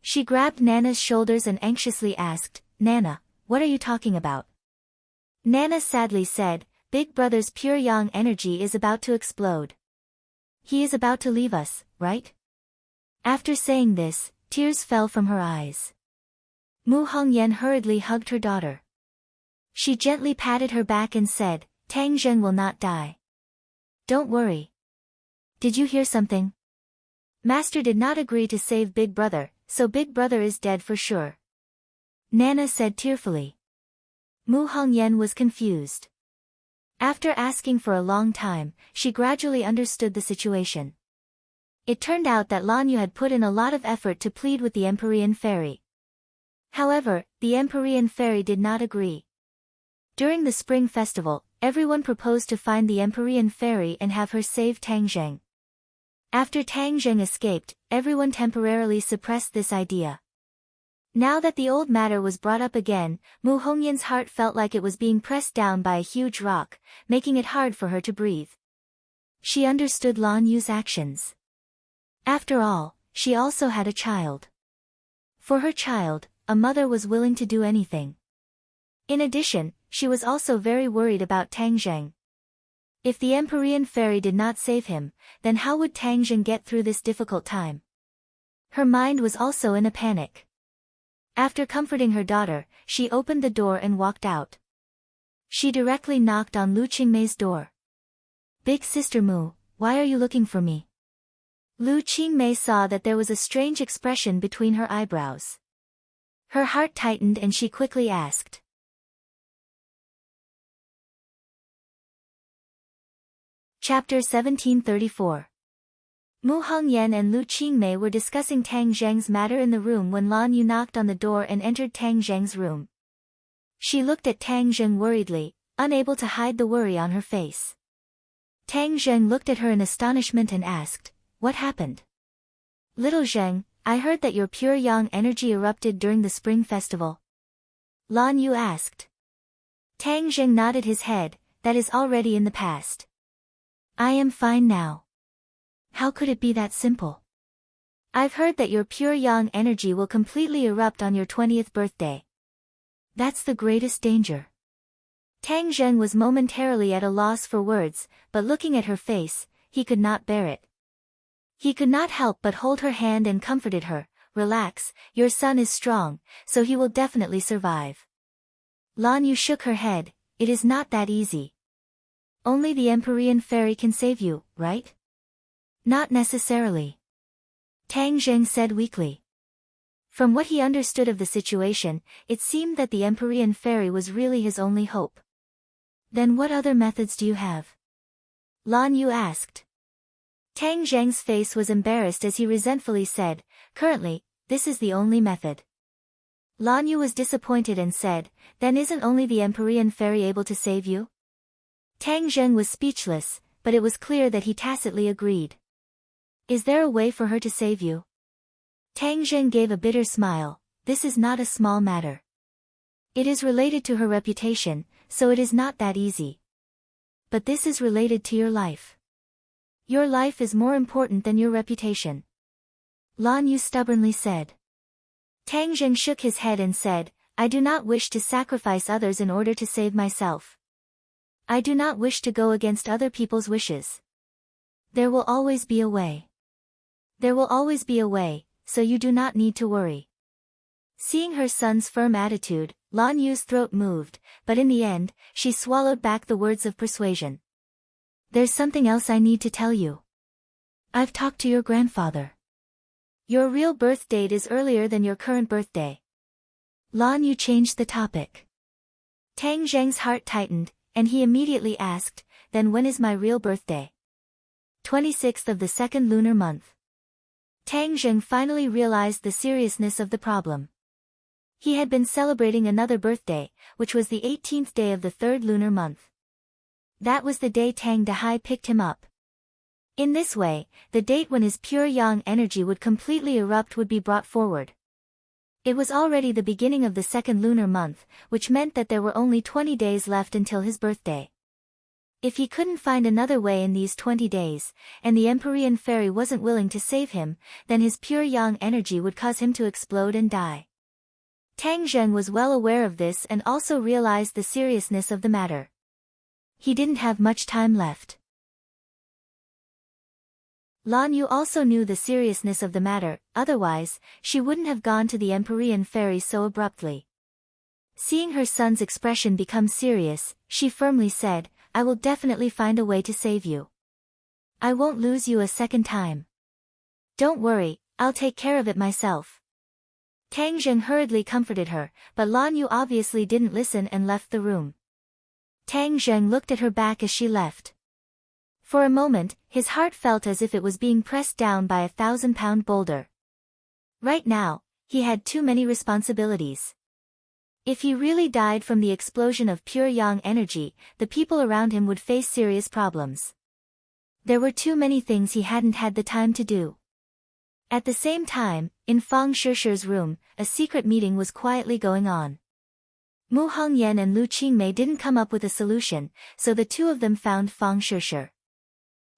She grabbed Nana's shoulders and anxiously asked, "Nana, what are you talking about?" Nana sadly said, "Big Brother's pure yang energy is about to explode. He is about to leave us, right?" After saying this, tears fell from her eyes. Mu Hongyan hurriedly hugged her daughter. She gently patted her back and said, "Tang Zheng will not die. Don't worry. Did you hear something? Master did not agree to save Big Brother, so Big Brother is dead for sure. Nana said tearfully. Mu Hongyan was confused. After asking for a long time, she gradually understood the situation. It turned out that Lan Yu had put in a lot of effort to plead with the Empyrean Fairy. However, the Empyrean Fairy did not agree. During the Spring Festival, everyone proposed to find the Empyrean Fairy and have her save Tang Zheng. After Tang Zheng escaped, everyone temporarily suppressed this idea. Now that the old matter was brought up again, Mu Hongyan's heart felt like it was being pressed down by a huge rock, making it hard for her to breathe. She understood Lan Yu's actions. After all, she also had a child. For her child, a mother was willing to do anything. In addition, she was also very worried about Tang Zheng. If the Empyrean Fairy did not save him, then how would Tang Zheng get through this difficult time? Her mind was also in a panic. After comforting her daughter, she opened the door and walked out. She directly knocked on Lu Qingmei's door. Big Sister Mu, why are you looking for me? Lu Qingmei saw that there was a strange expression between her eyebrows. Her heart tightened and she quickly asked. Chapter 1734. Mu Hongyan and Lu Qingmei were discussing Tang Zheng's matter in the room when Lan Yu knocked on the door and entered Tang Zheng's room. She looked at Tang Zheng worriedly, unable to hide the worry on her face. Tang Zheng looked at her in astonishment and asked, "What happened?" "Little Zheng, I heard that your pure yang energy erupted during the Spring Festival." Lan Yu asked. Tang Zheng nodded his head, "That is already in the past. I am fine now." "How could it be that simple?" "I've heard that your pure yang energy will completely erupt on your 20th birthday. That's the greatest danger." Tang Zheng was momentarily at a loss for words, but looking at her face, he could not bear it. He could not help but hold her hand and comforted her. "Relax, your son is strong, so he will definitely survive." Lan Yu shook her head, "It is not that easy. Only the Empyrean Fairy can save you, right?" "Not necessarily," Tang Zheng said weakly. From what he understood of the situation, it seemed that the Empyrean Fairy was really his only hope. "Then what other methods do you have?" Lan Yu asked. Tang Zheng's face was embarrassed as he resentfully said, "Currently, this is the only method." Lan Yu was disappointed and said, "Then isn't only the Empyrean Fairy able to save you?" Tang Zheng was speechless, but it was clear that he tacitly agreed. "Is there a way for her to save you?" Tang Zheng gave a bitter smile. "This is not a small matter. It is related to her reputation, so it is not that easy. But this is related to your life. Your life is more important than your reputation," Lan Yu stubbornly said. Tang Zheng shook his head and said, "I do not wish to sacrifice others in order to save myself. I do not wish to go against other people's wishes. There will always be a way. There will always be a way, so you do not need to worry." Seeing her son's firm attitude, Lan Yu's throat moved, but in the end, she swallowed back the words of persuasion. "There's something else I need to tell you. I've talked to your grandfather. Your real birth date is earlier than your current birthday." Lan Yu changed the topic. Tang Zheng's heart tightened, and he immediately asked, "Then when is my real birthday?" 26th of the second lunar month. Tang Zheng finally realized the seriousness of the problem. He had been celebrating another birthday, which was the 18th day of the third lunar month. That was the day Tang Dahai picked him up. In this way, the date when his pure yang energy would completely erupt would be brought forward. It was already the beginning of the second lunar month, which meant that there were only 20 days left until his birthday. If he couldn't find another way in these 20 days, and the Empyrean Fairy wasn't willing to save him, then his pure yang energy would cause him to explode and die. Tang Zheng was well aware of this and also realized the seriousness of the matter. He didn't have much time left. Lan Yu also knew the seriousness of the matter, otherwise, she wouldn't have gone to the Empyrean Fairy so abruptly. Seeing her son's expression become serious, she firmly said, "I will definitely find a way to save you. I won't lose you a second time. Don't worry, I'll take care of it myself. Tang Zheng hurriedly comforted her, but Lan Yu obviously didn't listen and left the room. Tang Zheng looked at her back as she left. For a moment, his heart felt as if it was being pressed down by a 1,000-pound boulder. Right now, he had too many responsibilities. If he really died from the explosion of pure yang energy, the people around him would face serious problems. There were too many things he hadn't had the time to do. At the same time, in Fang Shishi's room, a secret meeting was quietly going on. Mu Hongyan and Lu Qingmei didn't come up with a solution, so the two of them found Fang Shishi.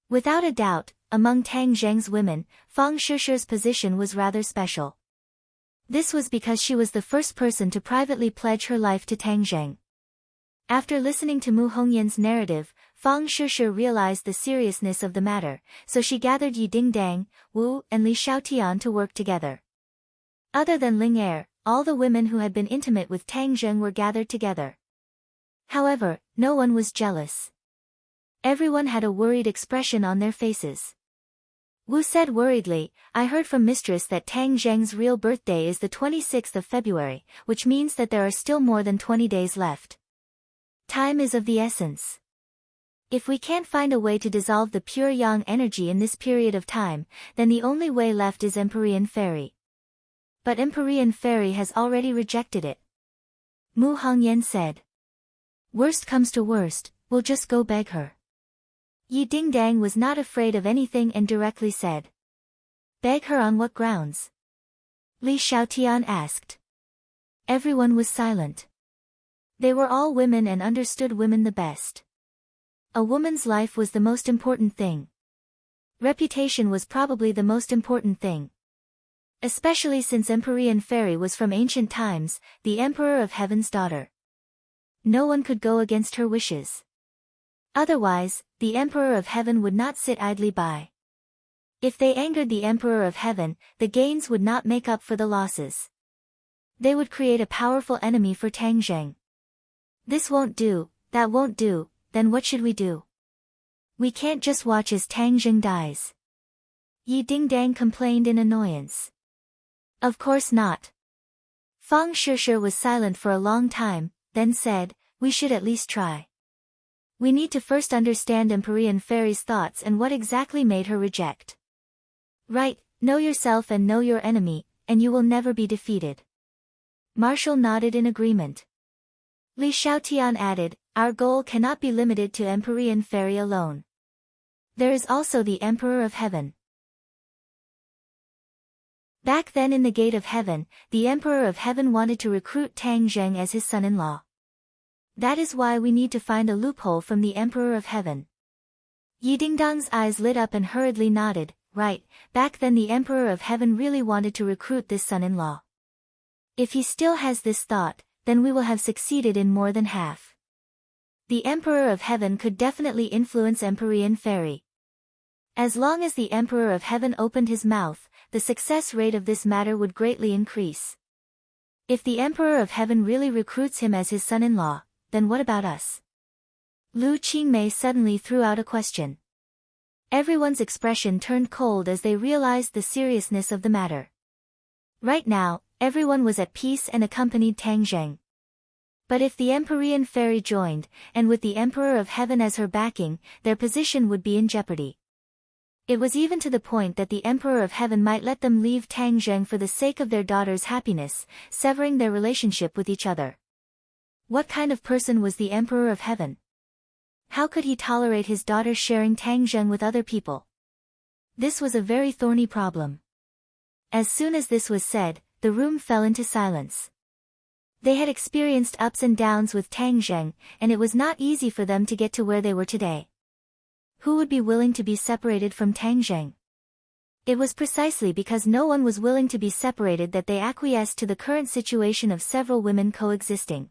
Without a doubt, among Tang Zheng's women, Fang Shishi's position was rather special. This was because she was the first person to privately pledge her life to Tang Zheng. After listening to Mu Hongyan's narrative, Fang Shishi realized the seriousness of the matter, so she gathered Yi Dingdang, Wu, and Li Xiaotian to work together. Other than Ling Er, all the women who had been intimate with Tang Zheng were gathered together. However, no one was jealous. Everyone had a worried expression on their faces. Wu said worriedly, I heard from Mistress that Tang Zheng's real birthday is the 26th of February, which means that there are still more than 20 days left. Time is of the essence. If we can't find a way to dissolve the pure yang energy in this period of time, then the only way left is Empyrean Fairy. But Empyrean Fairy has already rejected it. Mu Hongyan said. Worst comes to worst, we'll just go beg her. Yi Dingdang was not afraid of anything and directly said. Beg her on what grounds? Li Xiaotian asked. Everyone was silent. They were all women and understood women the best. A woman's life was the most important thing. Reputation was probably the most important thing. Especially since Empyrean Fairy was from ancient times, the Emperor of Heaven's daughter. No one could go against her wishes. Otherwise, the Emperor of Heaven would not sit idly by. If they angered the Emperor of Heaven, the gains would not make up for the losses. They would create a powerful enemy for Tang Zheng. This won't do, that won't do, then what should we do? We can't just watch as Tang Zheng dies. Yi Dingdang complained in annoyance. Of course not. Fang Shishi was silent for a long time, then said, we should at least try. We need to first understand Empyrean Fairy's thoughts and what exactly made her reject. Right, know yourself and know your enemy, and you will never be defeated. Marshall nodded in agreement. Li Xiaotian added, our goal cannot be limited to Empyrean Fairy alone. There is also the Emperor of Heaven. Back then in the Gate of Heaven, the Emperor of Heaven wanted to recruit Tang Zheng as his son-in-law. That is why we need to find a loophole from the Emperor of Heaven. Yi Dingdang's eyes lit up and hurriedly nodded, right, back then the Emperor of Heaven really wanted to recruit this son-in-law. If he still has this thought, then we will have succeeded in more than half. The Emperor of Heaven could definitely influence Empyrean Fairy. As long as the Emperor of Heaven opened his mouth, the success rate of this matter would greatly increase. If the Emperor of Heaven really recruits him as his son-in-law, then what about us? Lu Qingmei suddenly threw out a question. Everyone's expression turned cold as they realized the seriousness of the matter. Right now, everyone was at peace and accompanied Tang Zheng. But if the Empyrean Fairy joined, and with the Emperor of Heaven as her backing, their position would be in jeopardy. It was even to the point that the Emperor of Heaven might let them leave Tang Zheng for the sake of their daughter's happiness, severing their relationship with each other. What kind of person was the Emperor of Heaven? How could he tolerate his daughter sharing Tang Zheng with other people? This was a very thorny problem. As soon as this was said, the room fell into silence. They had experienced ups and downs with Tang Zheng, and it was not easy for them to get to where they were today. Who would be willing to be separated from Tang Zheng? It was precisely because no one was willing to be separated that they acquiesced to the current situation of several women coexisting.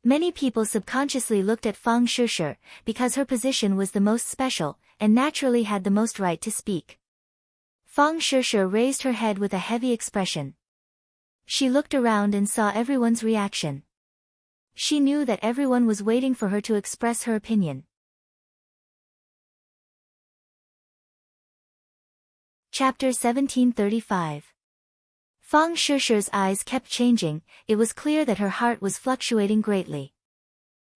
Many people subconsciously looked at Fang Shishi, because her position was the most special, and naturally had the most right to speak. Fang Shishi raised her head with a heavy expression. She looked around and saw everyone's reaction. She knew that everyone was waiting for her to express her opinion. Chapter 1735. Fang Shishi's eyes kept changing. It was clear that her heart was fluctuating greatly.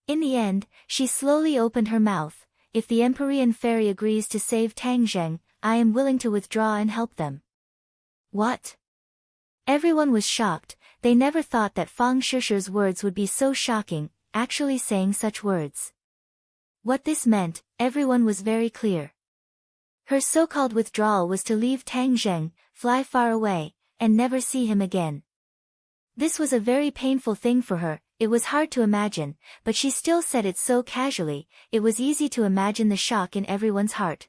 In the end, she slowly opened her mouth. If the Empyrean fairy agrees to save Tang Zheng, I am willing to withdraw and help them. What? Everyone was shocked. They never thought that Fang Shishi's words would be so shocking, actually saying such words. What this meant, everyone was very clear. Her so-called withdrawal was to leave Tang Zheng, fly far away, and never see him again. This was a very painful thing for her. It was hard to imagine, but she still said it so casually. It was easy to imagine the shock in everyone's heart.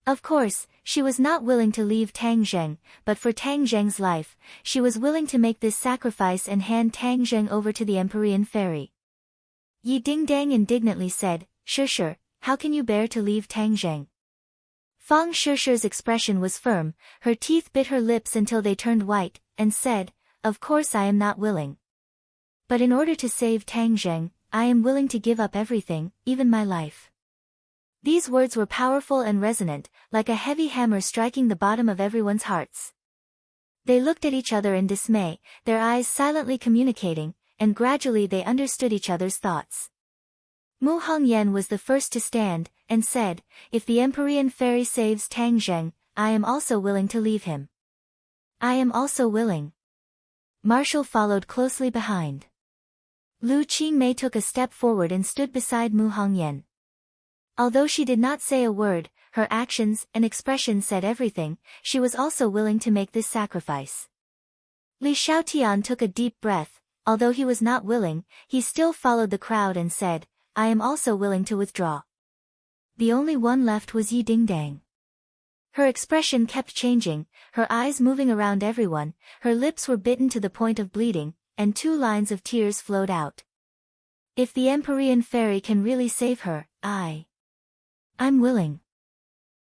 Of course, she was not willing to leave Tang Zheng, but for Tang Zheng's life, she was willing to make this sacrifice and hand Tang Zheng over to the Empyrean fairy. Yi Dingdang indignantly said, "Shishi, how can you bear to leave Tang Zheng?" Fang Shishi's expression was firm. Her teeth bit her lips until they turned white, and said, "Of course I am not willing. But in order to save Tang Zheng, I am willing to give up everything, even my life." These words were powerful and resonant, like a heavy hammer striking the bottom of everyone's hearts. They looked at each other in dismay, their eyes silently communicating, and gradually they understood each other's thoughts. Mu Hongyan was the first to stand, and said, "If the Empyrean fairy saves Tang Zheng, I am also willing to leave him." "I am also willing." Marshall followed closely behind. Lu Qingmei took a step forward and stood beside Mu Hongyan. Although she did not say a word, her actions and expressions said everything. She was also willing to make this sacrifice. Li Xiaotian took a deep breath. Although he was not willing, he still followed the crowd and said, "I am also willing to withdraw." The only one left was Yi Dingdang. Her expression kept changing, her eyes moving around everyone, her lips were bitten to the point of bleeding, and 2 lines of tears flowed out. "If the Empyrean fairy can really save her, I'm willing."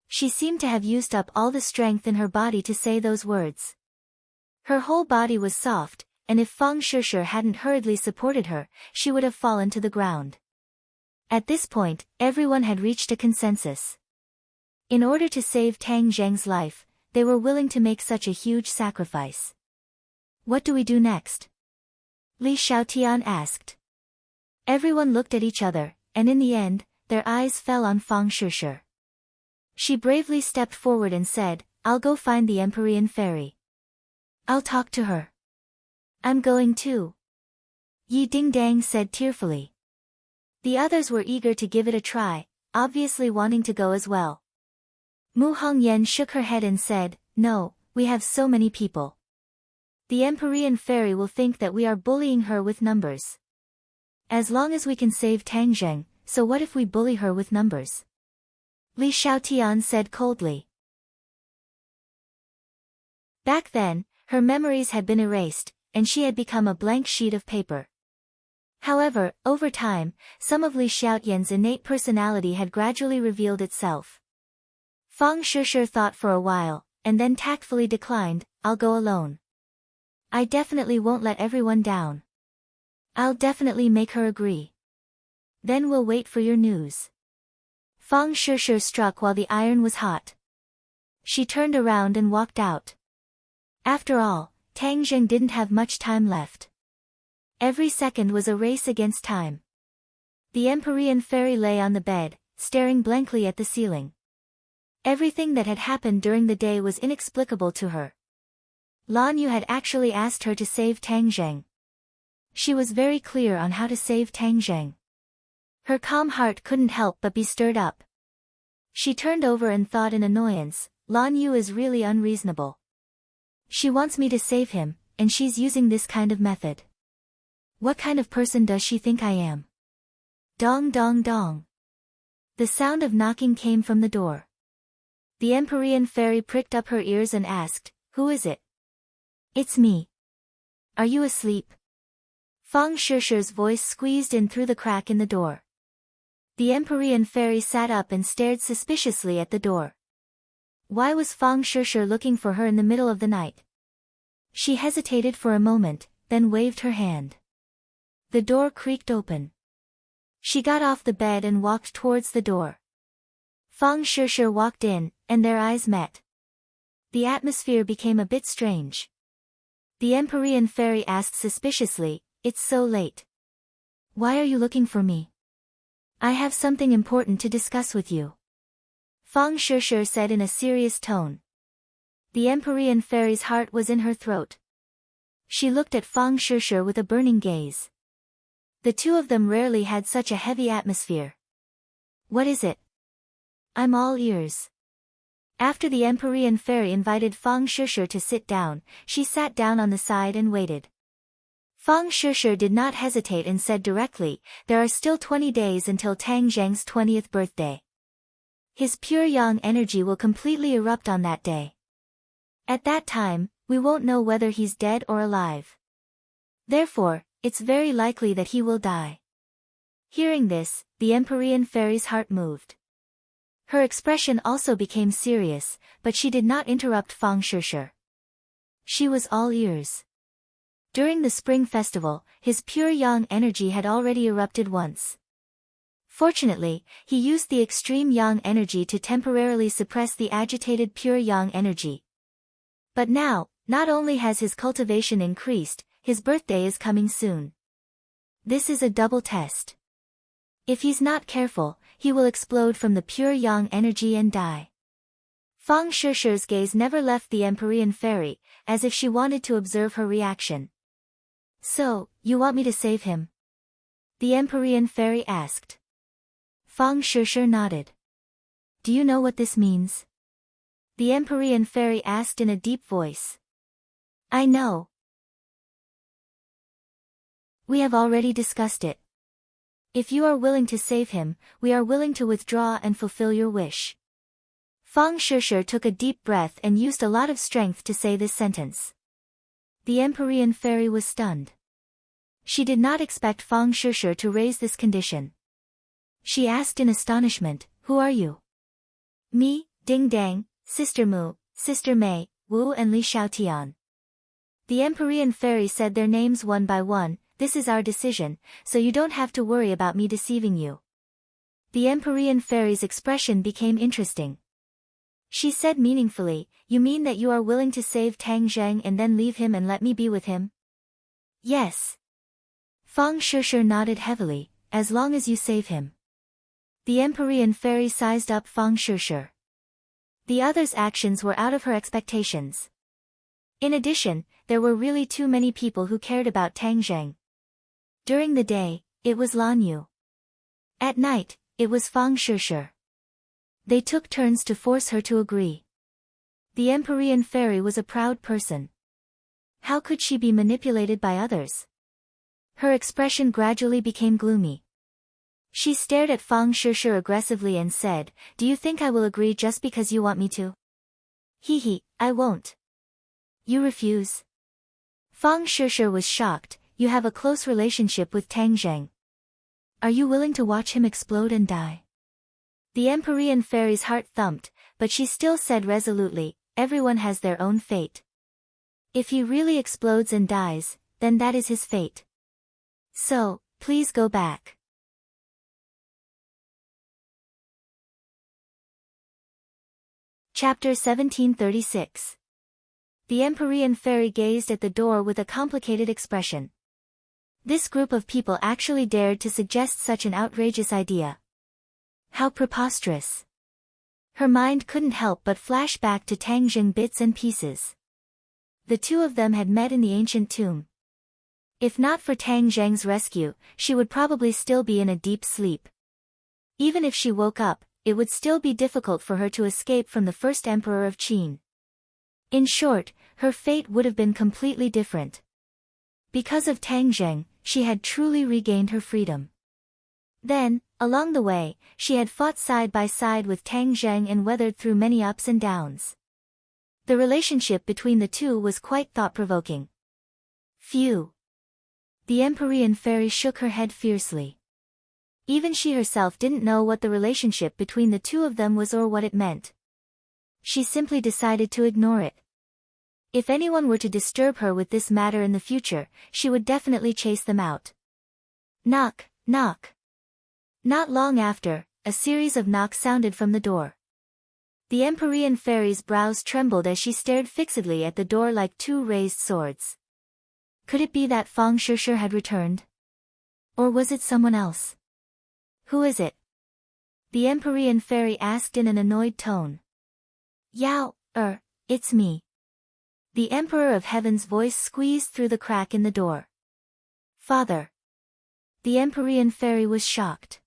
She seemed to have used up all the strength in her body to say those words. Her whole body was soft, and if Fang Shishi hadn't hurriedly supported her, she would have fallen to the ground. At this point, everyone had reached a consensus. In order to save Tang Zheng's life, they were willing to make such a huge sacrifice. "What do we do next?" Li Xiaotian asked. Everyone looked at each other, and in the end, their eyes fell on Fang Shishi. She bravely stepped forward and said, "I'll go find the Empyrean fairy. I'll talk to her." "I'm going too," Yi Dingdang said tearfully. The others were eager to give it a try, obviously wanting to go as well. Mu Hongyan shook her head and said, "No, we have so many people. The Empyrean fairy will think that we are bullying her with numbers. As long as we can save Tang Zheng, so what if we bully her with numbers?" Li Xiaotian said coldly. Back then, her memories had been erased, and she had become a blank sheet of paper. However, over time, some of Li Xiaotian's innate personality had gradually revealed itself. Fang Shishi thought for a while, and then tactfully declined, "I'll go alone. I definitely won't let everyone down. I'll definitely make her agree. Then we'll wait for your news." Fang Shishi struck while the iron was hot. She turned around and walked out. After all, Tang Zheng didn't have much time left. Every second was a race against time. The Empyrean fairy lay on the bed, staring blankly at the ceiling. Everything that had happened during the day was inexplicable to her. Lan Yu had actually asked her to save Tang Zheng. She was very clear on how to save Tang Zheng. Her calm heart couldn't help but be stirred up. She turned over and thought in annoyance, "Lan Yu is really unreasonable. She wants me to save him, and she's using this kind of method. What kind of person does she think I am?" Dong dong dong. The sound of knocking came from the door. The Empyrean fairy pricked up her ears and asked, "Who is it?" "It's me. Are you asleep?" Fang Shishi's voice squeezed in through the crack in the door. The Empyrean fairy sat up and stared suspiciously at the door. Why was Fang Shishi looking for her in the middle of the night? She hesitated for a moment, then waved her hand. The door creaked open. She got off the bed and walked towards the door. Fang Shishi walked in, and their eyes met. The atmosphere became a bit strange. The Empyrean fairy asked suspiciously, "It's so late. Why are you looking for me?" "I have something important to discuss with you," Feng Shishir said in a serious tone. The Empyrean fairy's heart was in her throat. She looked at Feng Shishir with a burning gaze. The two of them rarely had such a heavy atmosphere. "What is it?" "I'm all ears." After the Empyrean fairy invited Feng Shishir to sit down, she sat down on the side and waited. Feng Shishir did not hesitate and said directly, "There are still 20 days until Tang Zheng's 20th birthday. His pure yang energy will completely erupt on that day. At that time, we won't know whether he's dead or alive. Therefore, it's very likely that he will die." Hearing this, the Empyrean fairy's heart moved. Her expression also became serious, but she did not interrupt Feng Shishir. She was all ears. During the Spring Festival, his pure yang energy had already erupted once. Fortunately, he used the extreme yang energy to temporarily suppress the agitated pure yang energy. But now, not only has his cultivation increased, his birthday is coming soon. This is a double test. If he's not careful, he will explode from the pure yang energy and die. Feng Shishir's gaze never left the Empyrean fairy, as if she wanted to observe her reaction. "So, you want me to save him?" the Empyrean fairy asked. Feng Shishir nodded. "Do you know what this means?" the Empyrean fairy asked in a deep voice. "I know. We have already discussed it. If you are willing to save him, we are willing to withdraw and fulfill your wish." Feng Shishir took a deep breath and used a lot of strength to say this sentence. The Empyrean fairy was stunned. She did not expect Feng Shishir to raise this condition. She asked in astonishment, "Who are you?" "Me, Ding Dang, Sister Mu, Sister Mei, Wu and Li Xiaotian." The Empyrean fairy said their names one by one. "This is our decision, so you don't have to worry about me deceiving you." The Empyrean fairy's expression became interesting. She said meaningfully, "You mean that you are willing to save Tang Zheng and then leave him and let me be with him?" "Yes." Feng Shishir nodded heavily, "As long as you save him." The Empyrean fairy sized up Feng Shishir. The other's actions were out of her expectations. In addition, there were really too many people who cared about Tang Zheng. During the day, it was Lan Yu. At night, it was Feng Shishir. They took turns to force her to agree. The Empyrean fairy was a proud person. How could she be manipulated by others? Her expression gradually became gloomy. She stared at Feng Shishir aggressively and said, "Do you think I will agree just because you want me to?" "Hee, I won't." "You refuse?" Feng Shishir was shocked. "You have a close relationship with Tang Zheng. Are you willing to watch him explode and die?" The Empyrean fairy's heart thumped, but she still said resolutely, "Everyone has their own fate. If he really explodes and dies, then that is his fate. So, please go back." Chapter 1736. The Empyrean fairy gazed at the door with a complicated expression. This group of people actually dared to suggest such an outrageous idea. How preposterous. Her mind couldn't help but flash back to Tang Zheng bits and pieces. The two of them had met in the ancient tomb. If not for Tang Zheng's rescue, she would probably still be in a deep sleep. Even if she woke up, it would still be difficult for her to escape from the first emperor of Qin. In short, her fate would have been completely different. Because of Tang Zheng, she had truly regained her freedom. Then, along the way, she had fought side by side with Tang Zheng and weathered through many ups and downs. The relationship between the two was quite thought-provoking. Phew. The Empyrean fairy shook her head fiercely. Even she herself didn't know what the relationship between the two of them was or what it meant. She simply decided to ignore it. If anyone were to disturb her with this matter in the future, she would definitely chase them out. Knock, knock. Not long after, a series of knocks sounded from the door. The Empyrean fairy's brows trembled as she stared fixedly at the door like two raised swords. Could it be that Feng Shishir had returned? Or was it someone else? Who is it? The Empyrean fairy asked in an annoyed tone. Yao, it's me. The Emperor of Heaven's voice squeezed through the crack in the door. Father. The Empyrean fairy was shocked.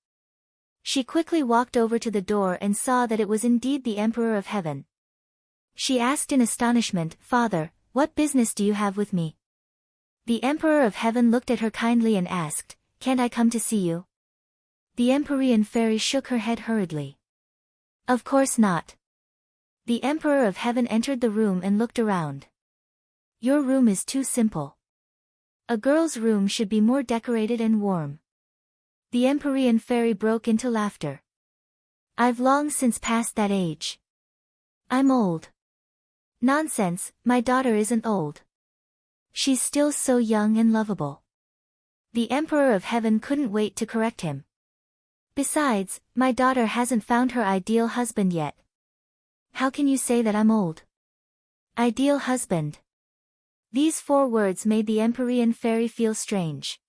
She quickly walked over to the door and saw that it was indeed the Emperor of Heaven. She asked in astonishment, Father, what business do you have with me? The Emperor of Heaven looked at her kindly and asked, Can't I come to see you? The Empyrean fairy shook her head hurriedly. Of course not. The Emperor of Heaven entered the room and looked around. Your room is too simple. A girl's room should be more decorated and warm. The Empyrean fairy broke into laughter. I've long since passed that age. I'm old. Nonsense, my daughter isn't old. She's still so young and lovable. The Emperor of Heaven couldn't wait to correct him. Besides, my daughter hasn't found her ideal husband yet. How can you say that I'm old? Ideal husband. These 4 words made the Empyrean fairy feel strange.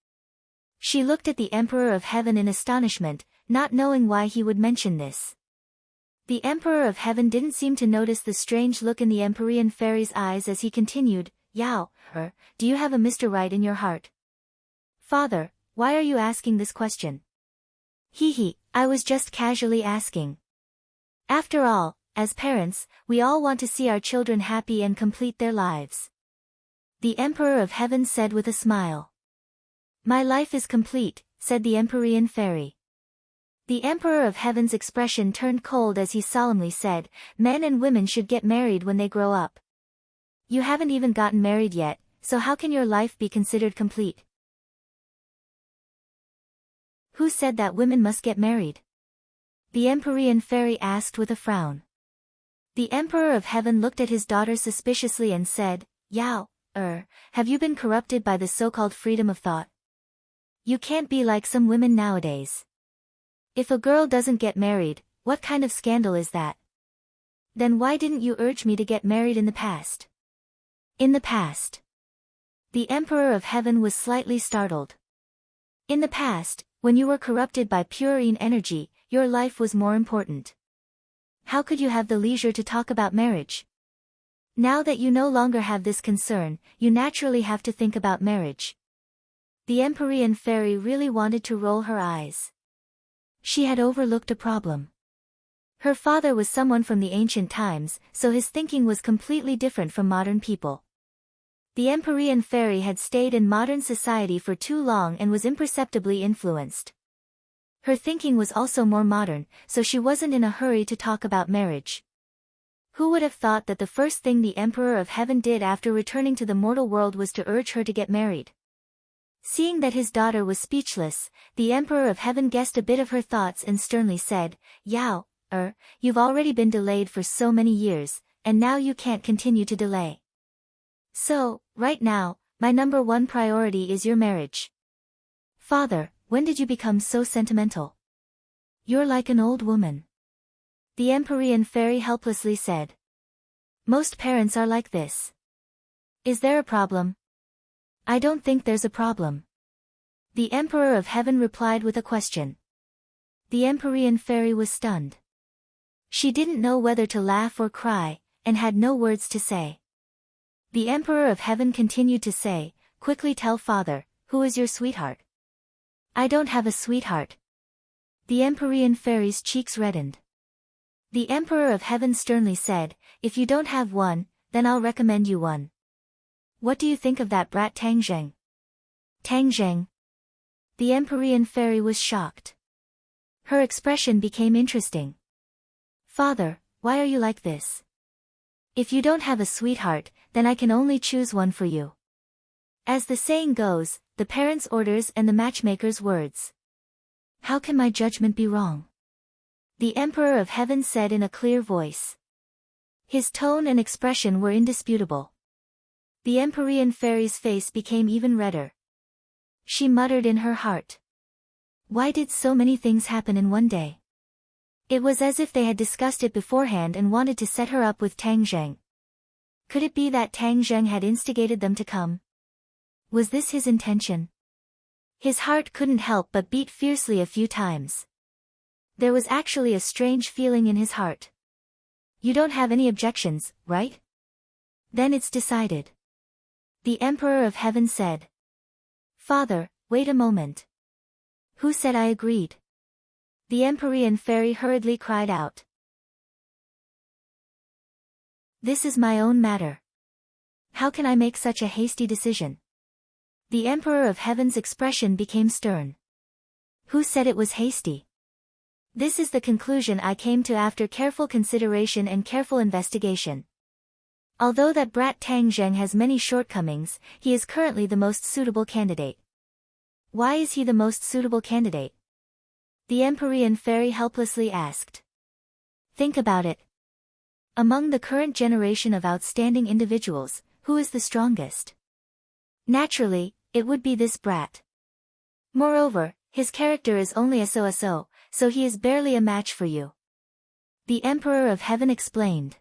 She looked at the Emperor of Heaven in astonishment, not knowing why he would mention this. The Emperor of Heaven didn't seem to notice the strange look in the Empyrean fairy's eyes as he continued, Yao, do you have a Mr. Right in your heart? Father, why are you asking this question? I was just casually asking. After all, as parents, we all want to see our children happy and complete their lives. The Emperor of Heaven said with a smile. My life is complete, said the Empyrean fairy. The Emperor of Heaven's expression turned cold as he solemnly said, Men and women should get married when they grow up. You haven't even gotten married yet, so how can your life be considered complete? Who said that women must get married? The Empyrean fairy asked with a frown. The Emperor of Heaven looked at his daughter suspiciously and said, Yao, have you been corrupted by the so-called freedom of thought? You can't be like some women nowadays. If a girl doesn't get married, what kind of scandal is that? Then why didn't you urge me to get married in the past? In the past. The Emperor of Heaven was slightly startled. In the past, when you were corrupted by purine energy, your life was more important. How could you have the leisure to talk about marriage? Now that you no longer have this concern, you naturally have to think about marriage. The Empyrean fairy really wanted to roll her eyes. She had overlooked a problem. Her father was someone from the ancient times, so his thinking was completely different from modern people. The Empyrean fairy had stayed in modern society for too long and was imperceptibly influenced. Her thinking was also more modern, so she wasn't in a hurry to talk about marriage. Who would have thought that the first thing the Emperor of Heaven did after returning to the mortal world was to urge her to get married? Seeing that his daughter was speechless, the Emperor of Heaven guessed a bit of her thoughts and sternly said, Yao, you've already been delayed for so many years, and now you can't continue to delay. So, right now, my number 1 priority is your marriage. Father, when did you become so sentimental? You're like an old woman. The Empyrean fairy helplessly said. Most parents are like this. Is there a problem? I don't think there's a problem. The Emperor of Heaven replied with a question. The Empyrean fairy was stunned. She didn't know whether to laugh or cry, and had no words to say. The Emperor of Heaven continued to say, Quickly tell father, who is your sweetheart? I don't have a sweetheart. The Empyrean fairy's cheeks reddened. The Emperor of Heaven sternly said, If you don't have one, then I'll recommend you one. What do you think of that brat Tangzheng? Tangzheng? The Empyrean fairy was shocked. Her expression became interesting. Father, why are you like this? If you don't have a sweetheart, then I can only choose one for you. As the saying goes, the parent's orders and the matchmaker's words. How can my judgment be wrong? The Emperor of Heaven said in a clear voice. His tone and expression were indisputable. The Empyrean fairy's face became even redder. She muttered in her heart. Why did so many things happen in one day? It was as if they had discussed it beforehand and wanted to set her up with Tang Zheng. Could it be that Tang Zheng had instigated them to come? Was this his intention? His heart couldn't help but beat fiercely a few times. There was actually a strange feeling in his heart. You don't have any objections, right? Then it's decided. The Emperor of Heaven said. Father, wait a moment. Who said I agreed? The Empyrean fairy hurriedly cried out. This is my own matter. How can I make such a hasty decision? The Emperor of Heaven's expression became stern. Who said it was hasty? This is the conclusion I came to after careful consideration and careful investigation. Although that brat Tang Zheng has many shortcomings, he is currently the most suitable candidate. Why is he the most suitable candidate? The Empyrean fairy helplessly asked. Think about it. Among the current generation of outstanding individuals, who is the strongest? Naturally, it would be this brat. Moreover, his character is only a so-so, so he is barely a match for you. The Emperor of Heaven explained.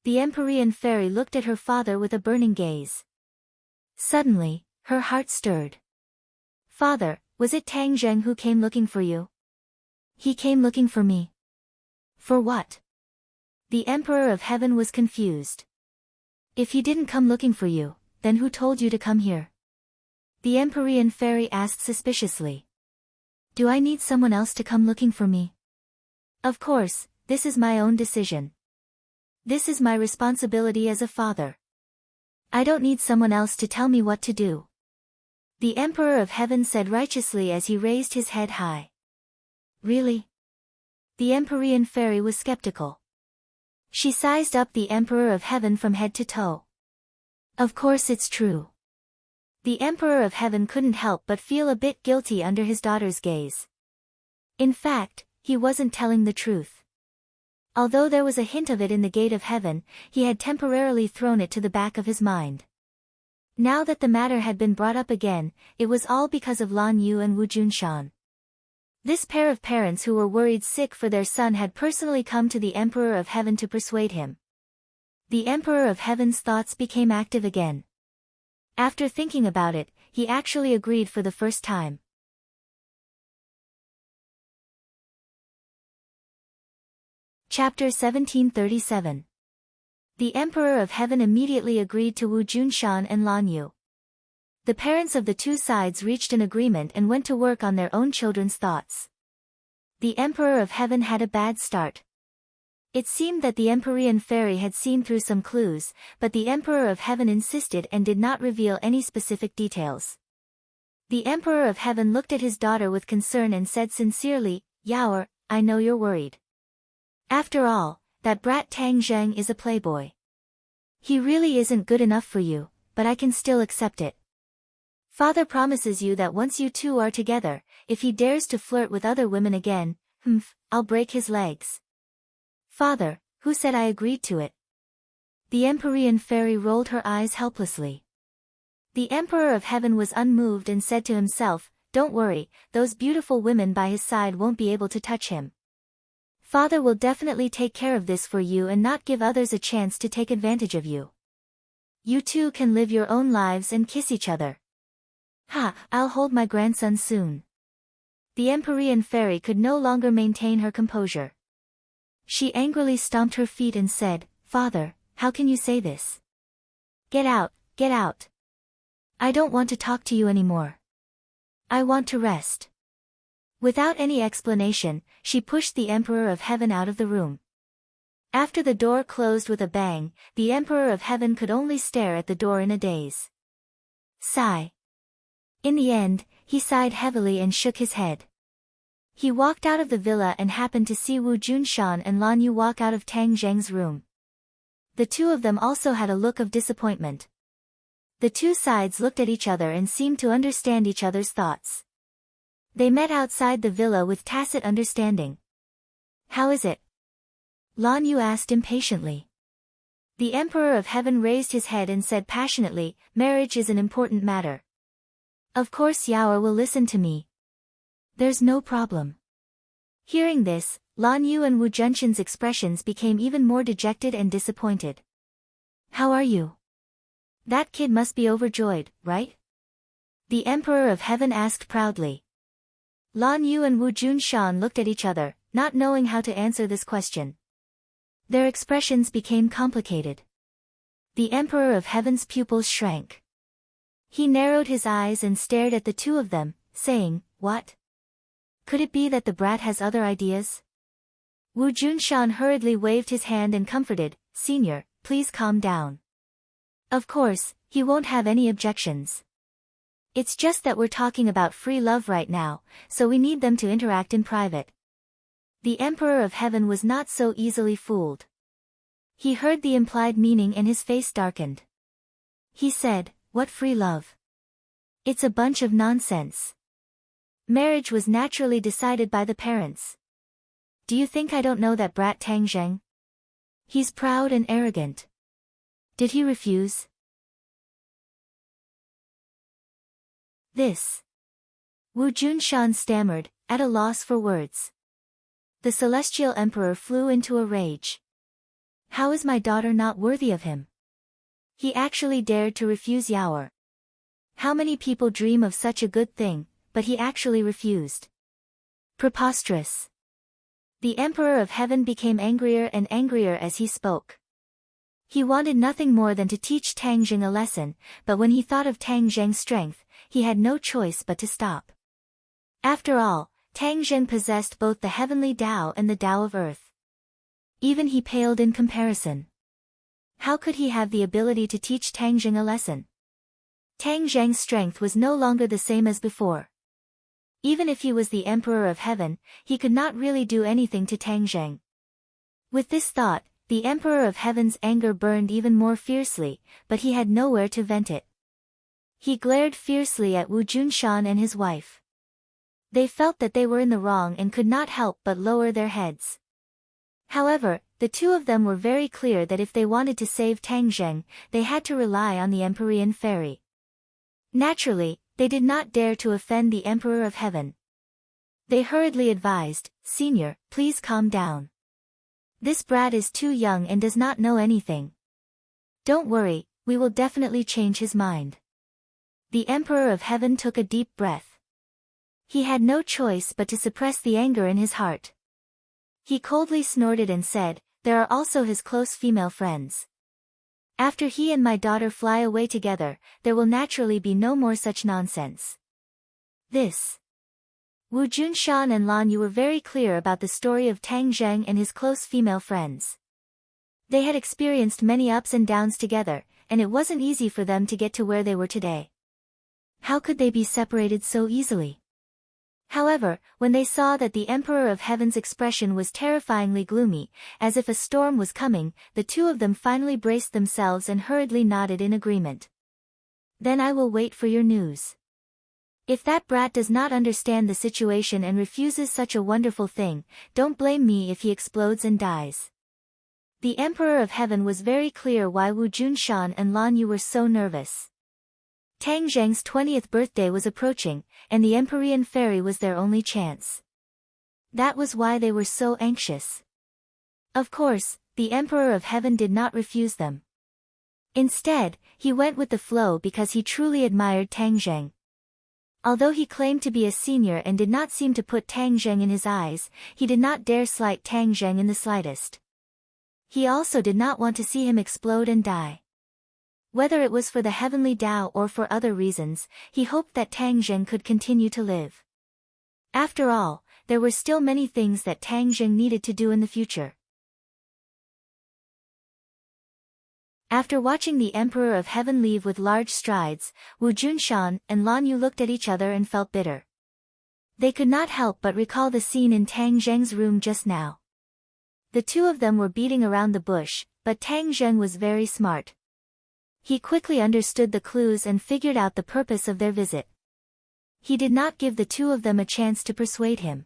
The Empyrean fairy looked at her father with a burning gaze. Suddenly, her heart stirred. Father, was it Tang Zheng who came looking for you? He came looking for me. For what? The Emperor of Heaven was confused. If he didn't come looking for you, then who told you to come here? The Empyrean fairy asked suspiciously. Do I need someone else to come looking for me? Of course, this is my own decision. This is my responsibility as a father. I don't need someone else to tell me what to do. The Emperor of Heaven said righteously as he raised his head high. Really? The Empyrean fairy was skeptical. She sized up the Emperor of Heaven from head to toe. Of course it's true. The Emperor of Heaven couldn't help but feel a bit guilty under his daughter's gaze. In fact, he wasn't telling the truth. Although there was a hint of it in the gate of heaven, he had temporarily thrown it to the back of his mind. Now that the matter had been brought up again, it was all because of Lan Yu and Wu Junshan. This pair of parents who were worried sick for their son had personally come to the Emperor of Heaven to persuade him. The Emperor of Heaven's thoughts became active again. After thinking about it, he actually agreed for the first time. Chapter 1737. The Emperor of Heaven immediately agreed to Wu Junshan and Lan Yu. The parents of the two sides reached an agreement and went to work on their own children's thoughts. The Emperor of Heaven had a bad start. It seemed that the Empyrean fairy had seen through some clues, but the Emperor of Heaven insisted and did not reveal any specific details. The Emperor of Heaven looked at his daughter with concern and said sincerely, Yaoer, I know you're worried. After all, that brat Tang Zheng is a playboy. He really isn't good enough for you, but I can still accept it. Father promises you that once you two are together, if he dares to flirt with other women again, I'll break his legs. Father, who said I agreed to it? The Empyrean fairy rolled her eyes helplessly. The Emperor of Heaven was unmoved and said to himself, Don't worry, those beautiful women by his side won't be able to touch him. Father will definitely take care of this for you and not give others a chance to take advantage of you. You two can live your own lives and kiss each other. I'll hold my grandson soon. The Empyrean fairy could no longer maintain her composure. She angrily stomped her feet and said, Father, how can you say this? Get out, get out. I don't want to talk to you anymore. I want to rest. Without any explanation, she pushed the Emperor of Heaven out of the room. After the door closed with a bang, the Emperor of Heaven could only stare at the door in a daze. Sigh. In the end, he sighed heavily and shook his head. He walked out of the villa and happened to see Wu Junshan and Lan Yu walk out of Tang Zheng's room. The two of them also had a look of disappointment. The two sides looked at each other and seemed to understand each other's thoughts. They met outside the villa with tacit understanding. How is it? Lan Yu asked impatiently. The Emperor of Heaven raised his head and said passionately, Marriage is an important matter. Of course Yaoer will listen to me. There's no problem. Hearing this, Lan Yu and Wu Junshan's expressions became even more dejected and disappointed. How are you? That kid must be overjoyed, right? The Emperor of Heaven asked proudly. Lan Yu and Wu Junshan looked at each other, not knowing how to answer this question. Their expressions became complicated. The Emperor of Heaven's pupils shrank. He narrowed his eyes and stared at the two of them, saying, "What? Could it be that the brat has other ideas?" Wu Junshan hurriedly waved his hand and comforted, "Senior, please calm down. Of course, he won't have any objections. It's just that we're talking about free love right now, so we need them to interact in private." The Emperor of Heaven was not so easily fooled. He heard the implied meaning and his face darkened. He said, "What free love? It's a bunch of nonsense. Marriage was naturally decided by the parents. Do you think I don't know that brat Tang Zheng? He's proud and arrogant. Did he refuse?" This. Wu Junshan stammered, at a loss for words. The Celestial Emperor flew into a rage. How is my daughter not worthy of him? He actually dared to refuse Yaoer. How many people dream of such a good thing, but he actually refused. Preposterous. The Emperor of Heaven became angrier and angrier as he spoke. He wanted nothing more than to teach Tang Zheng a lesson, but when he thought of Tang Zheng's strength, he had no choice but to stop. After all, Tang Zheng possessed both the heavenly Tao and the Tao of earth. Even he paled in comparison. How could he have the ability to teach Tang Zheng a lesson? Tang Zheng's strength was no longer the same as before. Even if he was the Emperor of Heaven, he could not really do anything to Tang Zheng. With this thought, the Emperor of Heaven's anger burned even more fiercely, but he had nowhere to vent it. He glared fiercely at Wu Junshan and his wife. They felt that they were in the wrong and could not help but lower their heads. However, the two of them were very clear that if they wanted to save Tang Zheng, they had to rely on the Empyrean Fairy. Naturally, they did not dare to offend the Emperor of Heaven. They hurriedly advised, "Senior, please calm down. This brat is too young and does not know anything. Don't worry, we will definitely change his mind." The Emperor of Heaven took a deep breath. He had no choice but to suppress the anger in his heart. He coldly snorted and said, "There are also his close female friends. After he and my daughter fly away together, there will naturally be no more such nonsense." This. Wu Junshan and Lan Yu were very clear about the story of Tang Zheng and his close female friends. They had experienced many ups and downs together, and it wasn't easy for them to get to where they were today. How could they be separated so easily? However, when they saw that the Emperor of Heaven's expression was terrifyingly gloomy, as if a storm was coming, the two of them finally braced themselves and hurriedly nodded in agreement. "Then I will wait for your news. If that brat does not understand the situation and refuses such a wonderful thing, don't blame me if he explodes and dies." The Emperor of Heaven was very clear why Wu Junshan and Lan Yu were so nervous. Tang Zheng's 20th birthday was approaching, and the Empyrean Fairy was their only chance. That was why they were so anxious. Of course, the Emperor of Heaven did not refuse them. Instead, he went with the flow because he truly admired Tang Zheng. Although he claimed to be a senior and did not seem to put Tang Zheng in his eyes, he did not dare slight Tang Zheng in the slightest. He also did not want to see him explode and die. Whether it was for the heavenly Tao or for other reasons, he hoped that Tang Zheng could continue to live. After all, there were still many things that Tang Zheng needed to do in the future. After watching the Emperor of Heaven leave with large strides, Wu Junshan and Lan Yu looked at each other and felt bitter. They could not help but recall the scene in Tang Zheng's room just now. The two of them were beating around the bush, but Tang Zheng was very smart. He quickly understood the clues and figured out the purpose of their visit. He did not give the two of them a chance to persuade him.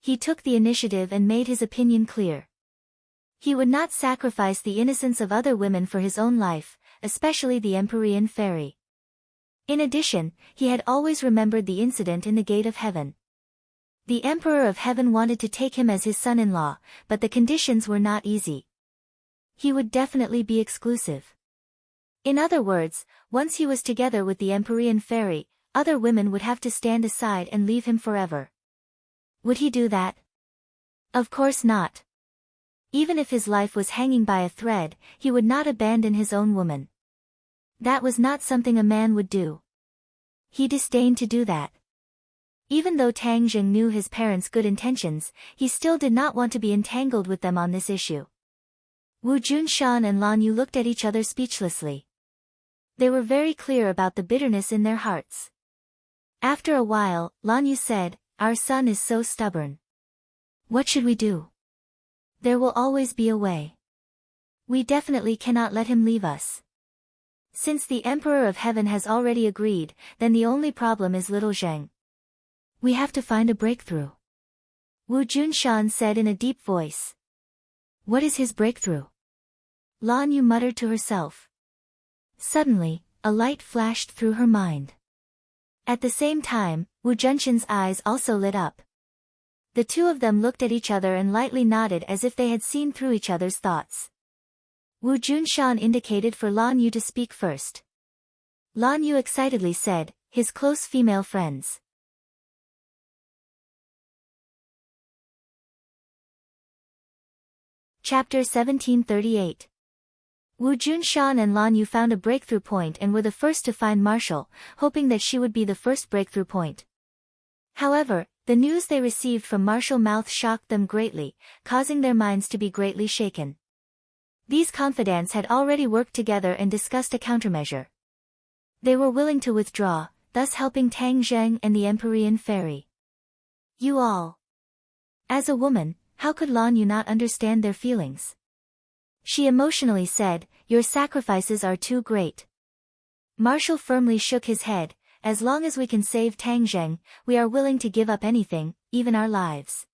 He took the initiative and made his opinion clear. He would not sacrifice the innocence of other women for his own life, especially the Empyrean Fairy. In addition, he had always remembered the incident in the Gate of Heaven. The Emperor of Heaven wanted to take him as his son-in-law, but the conditions were not easy. He would definitely be exclusive. In other words, once he was together with the Empyrean fairy, other women would have to stand aside and leave him forever. Would he do that? Of course not. Even if his life was hanging by a thread, he would not abandon his own woman. That was not something a man would do. He disdained to do that. Even though Tang Zheng knew his parents' good intentions, he still did not want to be entangled with them on this issue. Wu Junshan and Lan Yu looked at each other speechlessly. They were very clear about the bitterness in their hearts. After a while, Lan Yu said, "Our son is so stubborn. What should we do? There will always be a way. We definitely cannot let him leave us. Since the Emperor of Heaven has already agreed, then the only problem is little Zheng. We have to find a breakthrough." Wu Junshan said in a deep voice. What is his breakthrough? Lan Yu muttered to herself. Suddenly, a light flashed through her mind. At the same time, Wu Junshan's eyes also lit up. The two of them looked at each other and lightly nodded as if they had seen through each other's thoughts. Wu Junshan indicated for Lan Yu to speak first. Lan Yu excitedly said, "His close female friends." Chapter 1738. Wu Junshan and Lan Yu found a breakthrough point and were the first to find Marshall, hoping that she would be the first breakthrough point. However, the news they received from Marshall Mouth shocked them greatly, causing their minds to be greatly shaken. These confidants had already worked together and discussed a countermeasure. They were willing to withdraw, thus helping Tang Zheng and the Empyrean fairy. You all. As a woman, how could Lan Yu not understand their feelings? She emotionally said, "Your sacrifices are too great." Marshall firmly shook his head, "As long as we can save Tang Zheng, we are willing to give up anything, even our lives."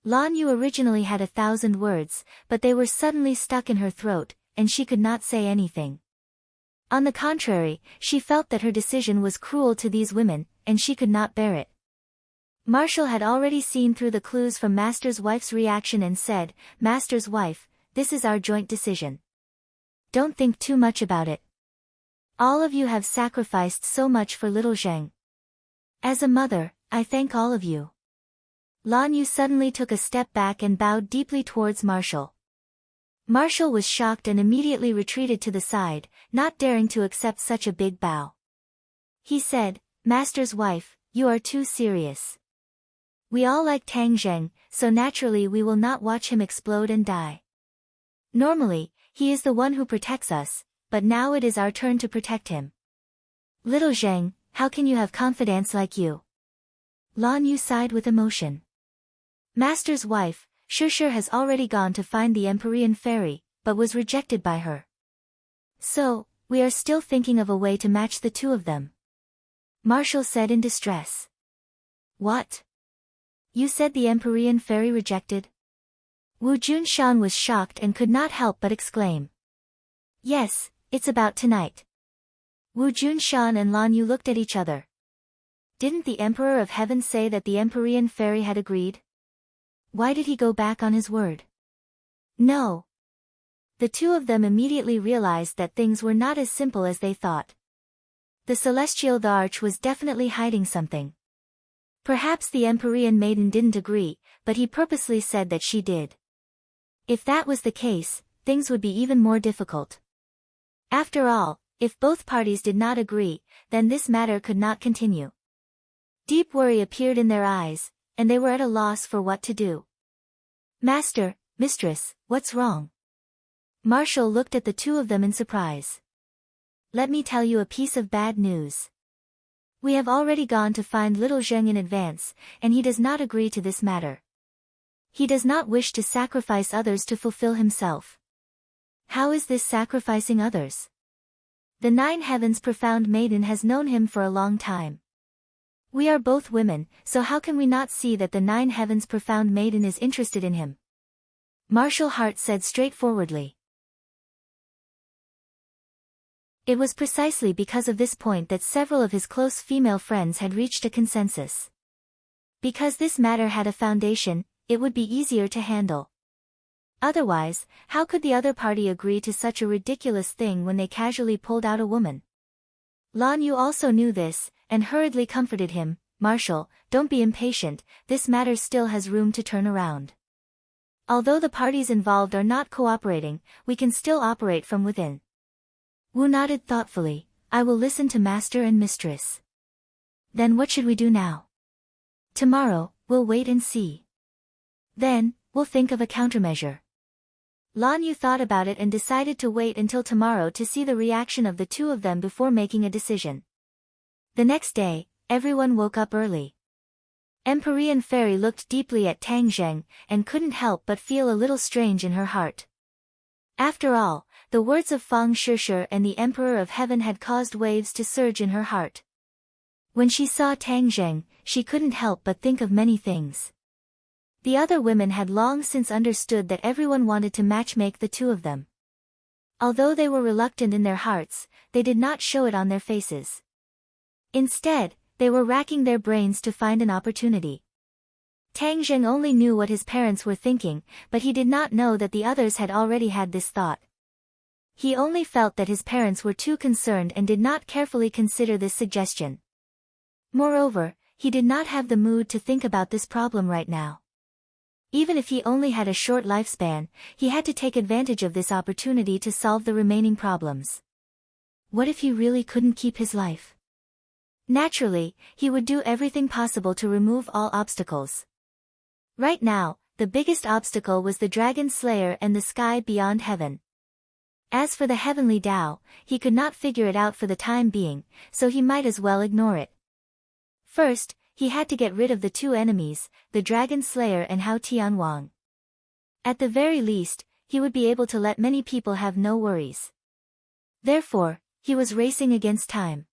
Lan Yu originally had 1,000 words, but they were suddenly stuck in her throat, and she could not say anything. On the contrary, she felt that her decision was cruel to these women, and she could not bear it. Marshall had already seen through the clues from Master's wife's reaction and said, "Master's wife, this is our joint decision. Don't think too much about it. All of you have sacrificed so much for little Zheng. As a mother, I thank all of you." Lan Yu suddenly took a step back and bowed deeply towards Marshall. Marshall was shocked and immediately retreated to the side, not daring to accept such a big bow. He said, "Master's wife, you are too serious. We all like Tang Zheng, so naturally we will not watch him explode and die. Normally, he is the one who protects us, but now it is our turn to protect him. Little Zheng, how can you have confidants like you?" Lan Yu sighed with emotion. Master's wife, Shusher has already gone to find the Empyrean fairy, but was rejected by her. So, we are still thinking of a way to match the two of them. Marshall said in distress. What? You said the Empyrean fairy rejected? Wu Junshan was shocked and could not help but exclaim. Yes, it's about tonight. Wu Junshan and Lan Yu looked at each other. Didn't the Emperor of Heaven say that the Empyrean fairy had agreed? Why did he go back on his word? No. The two of them immediately realized that things were not as simple as they thought. The Celestial the Arch was definitely hiding something. Perhaps the Empyrean maiden didn't agree, but he purposely said that she did. If that was the case, things would be even more difficult. After all, if both parties did not agree, then this matter could not continue. Deep worry appeared in their eyes, and they were at a loss for what to do. Master, Mistress, what's wrong? Marshall looked at the two of them in surprise. Let me tell you a piece of bad news. We have already gone to find little Zheng in advance, and he does not agree to this matter. He does not wish to sacrifice others to fulfill himself. How is this sacrificing others? The Nine Heavens Profound Maiden has known him for a long time. We are both women, so how can we not see that the Nine Heavens Profound Maiden is interested in him? Marshall Hart said straightforwardly. It was precisely because of this point that several of his close female friends had reached a consensus. Because this matter had a foundation, it would be easier to handle. Otherwise, how could the other party agree to such a ridiculous thing when they casually pulled out a woman? Lan Yu also knew this, and hurriedly comforted him. Marshal, don't be impatient, this matter still has room to turn around. Although the parties involved are not cooperating, we can still operate from within. Wu nodded thoughtfully. I will listen to master and mistress. Then what should we do now? Tomorrow, we'll wait and see. Then, we'll think of a countermeasure. Lan Yu thought about it and decided to wait until tomorrow to see the reaction of the two of them before making a decision. The next day, everyone woke up early. Empyrean Fairy looked deeply at Tang Zheng, and couldn't help but feel a little strange in her heart. After all, the words of Fang Shishir and the Emperor of Heaven had caused waves to surge in her heart. When she saw Tang Zheng, she couldn't help but think of many things. The other women had long since understood that everyone wanted to matchmake the two of them. Although they were reluctant in their hearts, they did not show it on their faces. Instead, they were racking their brains to find an opportunity. Tang Zheng only knew what his parents were thinking, but he did not know that the others had already had this thought. He only felt that his parents were too concerned and did not carefully consider this suggestion. Moreover, he did not have the mood to think about this problem right now. Even if he only had a short lifespan, he had to take advantage of this opportunity to solve the remaining problems. What if he really couldn't keep his life? Naturally, he would do everything possible to remove all obstacles. Right now, the biggest obstacle was the Dragon Slayer and the sky beyond heaven. As for the heavenly Tao, he could not figure it out for the time being, so he might as well ignore it. First, he had to get rid of the two enemies, the Dragon Slayer and Hao Tianwang. At the very least, he would be able to let many people have no worries. Therefore, he was racing against time.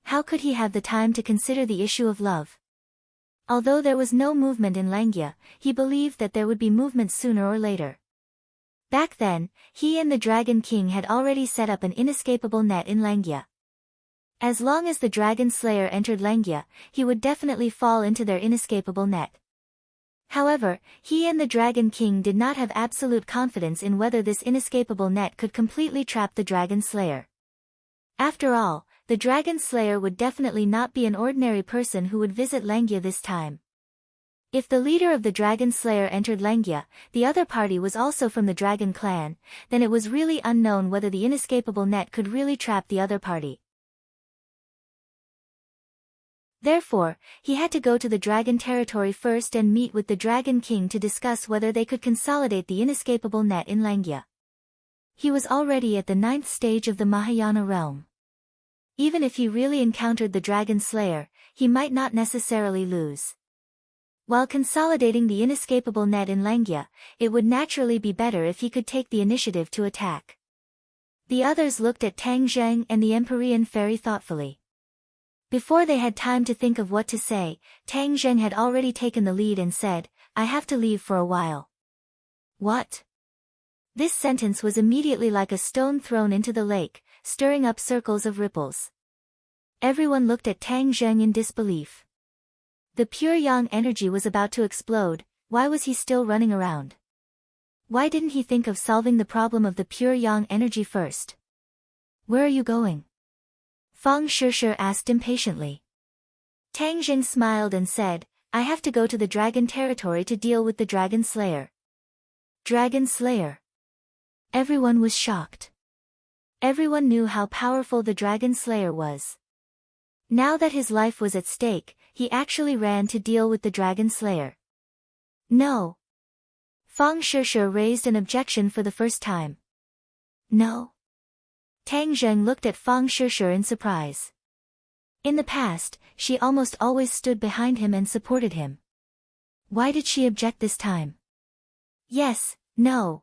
How could he have the time to consider the issue of love? Although there was no movement in Langia, he believed that there would be movement sooner or later. Back then, he and the Dragon King had already set up an inescapable net in Langia. As long as the Dragon Slayer entered Langia, he would definitely fall into their inescapable net. However, he and the Dragon King did not have absolute confidence in whether this inescapable net could completely trap the Dragon Slayer. After all, the Dragon Slayer would definitely not be an ordinary person who would visit Langia this time. If the leader of the Dragon Slayer entered Langia, the other party was also from the Dragon Clan, then it was really unknown whether the inescapable net could really trap the other party. Therefore, he had to go to the Dragon territory first and meet with the Dragon King to discuss whether they could consolidate the inescapable net in Langia. He was already at the 9th stage of the Mahayana realm. Even if he really encountered the Dragon Slayer, he might not necessarily lose. While consolidating the inescapable net in Langia, it would naturally be better if he could take the initiative to attack. The others looked at Tang Zheng and the Empyrean Fairy thoughtfully. Before they had time to think of what to say, Tang Zheng had already taken the lead and said, "I have to leave for a while." What? This sentence was immediately like a stone thrown into the lake, stirring up circles of ripples. Everyone looked at Tang Zheng in disbelief. The pure yang energy was about to explode. Why was he still running around? Why didn't he think of solving the problem of the pure yang energy first? Where are you going? Fang Shishir asked impatiently. Tang Zheng smiled and said, I have to go to the Dragon territory to deal with the Dragon Slayer. Dragon Slayer. Everyone was shocked. Everyone knew how powerful the Dragon Slayer was. Now that his life was at stake, he actually ran to deal with the Dragon Slayer. No. Fang Shishir raised an objection for the first time. No. Tang Zheng looked at Fang Shishir in surprise. In the past, she almost always stood behind him and supported him. Why did she object this time? Yes, no.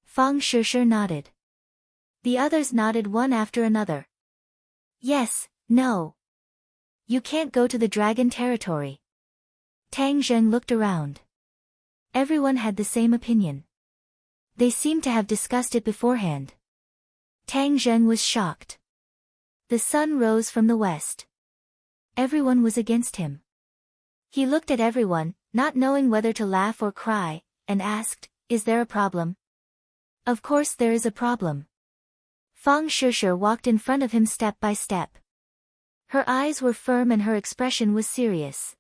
Fang Shishir nodded. The others nodded one after another. Yes, no. You can't go to the Dragon territory. Tang Zheng looked around. Everyone had the same opinion. They seemed to have discussed it beforehand. Tang Zheng was shocked. The sun rose from the west. Everyone was against him. He looked at everyone, not knowing whether to laugh or cry, and asked, "Is there a problem?" "Of course there is a problem." Fang Shishir walked in front of him step by step. Her eyes were firm and her expression was serious.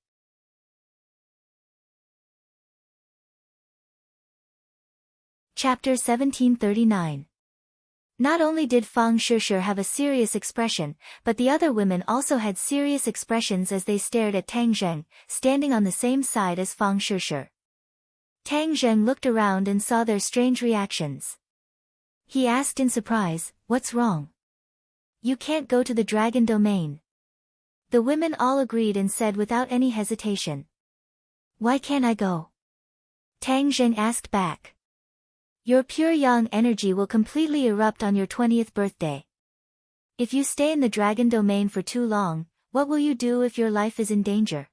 Chapter 1739. Not only did Fang Shishir have a serious expression, but the other women also had serious expressions as they stared at Tang Zheng, standing on the same side as Fang Shishir. Tang Zheng looked around and saw their strange reactions. He asked in surprise, "What's wrong? You can't go to the dragon domain." The women all agreed and said without any hesitation. "Why can't I go?" Tang Zheng asked back. "Your pure yang energy will completely erupt on your 20th birthday. If you stay in the dragon domain for too long, what will you do if your life is in danger?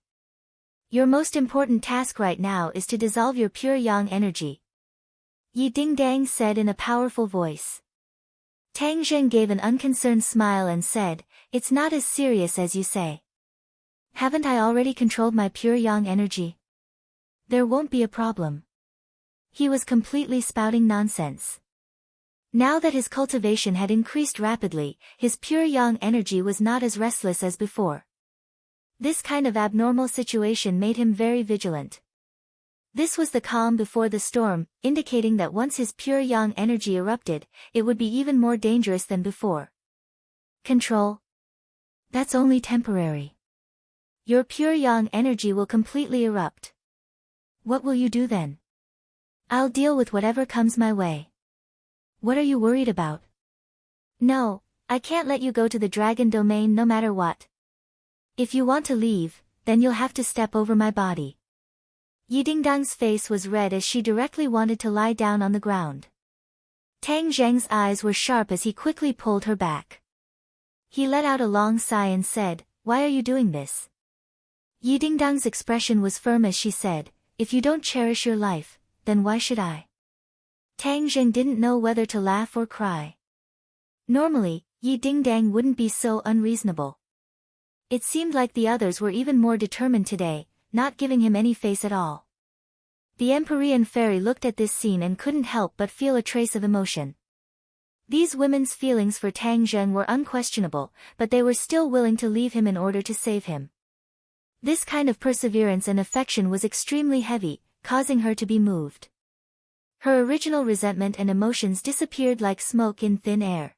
Your most important task right now is to dissolve your pure yang energy," Yi Dingdang said in a powerful voice. Tang Zheng gave an unconcerned smile and said, "It's not as serious as you say. Haven't I already controlled my pure yang energy? There won't be a problem." He was completely spouting nonsense. Now that his cultivation had increased rapidly, his pure yang energy was not as restless as before. This kind of abnormal situation made him very vigilant. This was the calm before the storm, indicating that once his pure yang energy erupted, it would be even more dangerous than before. Control? That's only temporary. Your pure yang energy will completely erupt. What will you do then? I'll deal with whatever comes my way. What are you worried about? No, I can't let you go to the dragon domain no matter what. If you want to leave, then you'll have to step over my body. Yi Dingdang's face was red as she directly wanted to lie down on the ground. Tang Zheng's eyes were sharp as he quickly pulled her back. He let out a long sigh and said, "Why are you doing this?" Yi Dingdang's expression was firm as she said, "If you don't cherish your life, then why should I?" Tang Zheng didn't know whether to laugh or cry. Normally, Yi Dingdang wouldn't be so unreasonable. It seemed like the others were even more determined today, not giving him any face at all. The Empyrean fairy looked at this scene and couldn't help but feel a trace of emotion. These women's feelings for Tang Zheng were unquestionable, but they were still willing to leave him in order to save him. This kind of perseverance and affection was extremely heavy, causing her to be moved. Her original resentment and emotions disappeared like smoke in thin air.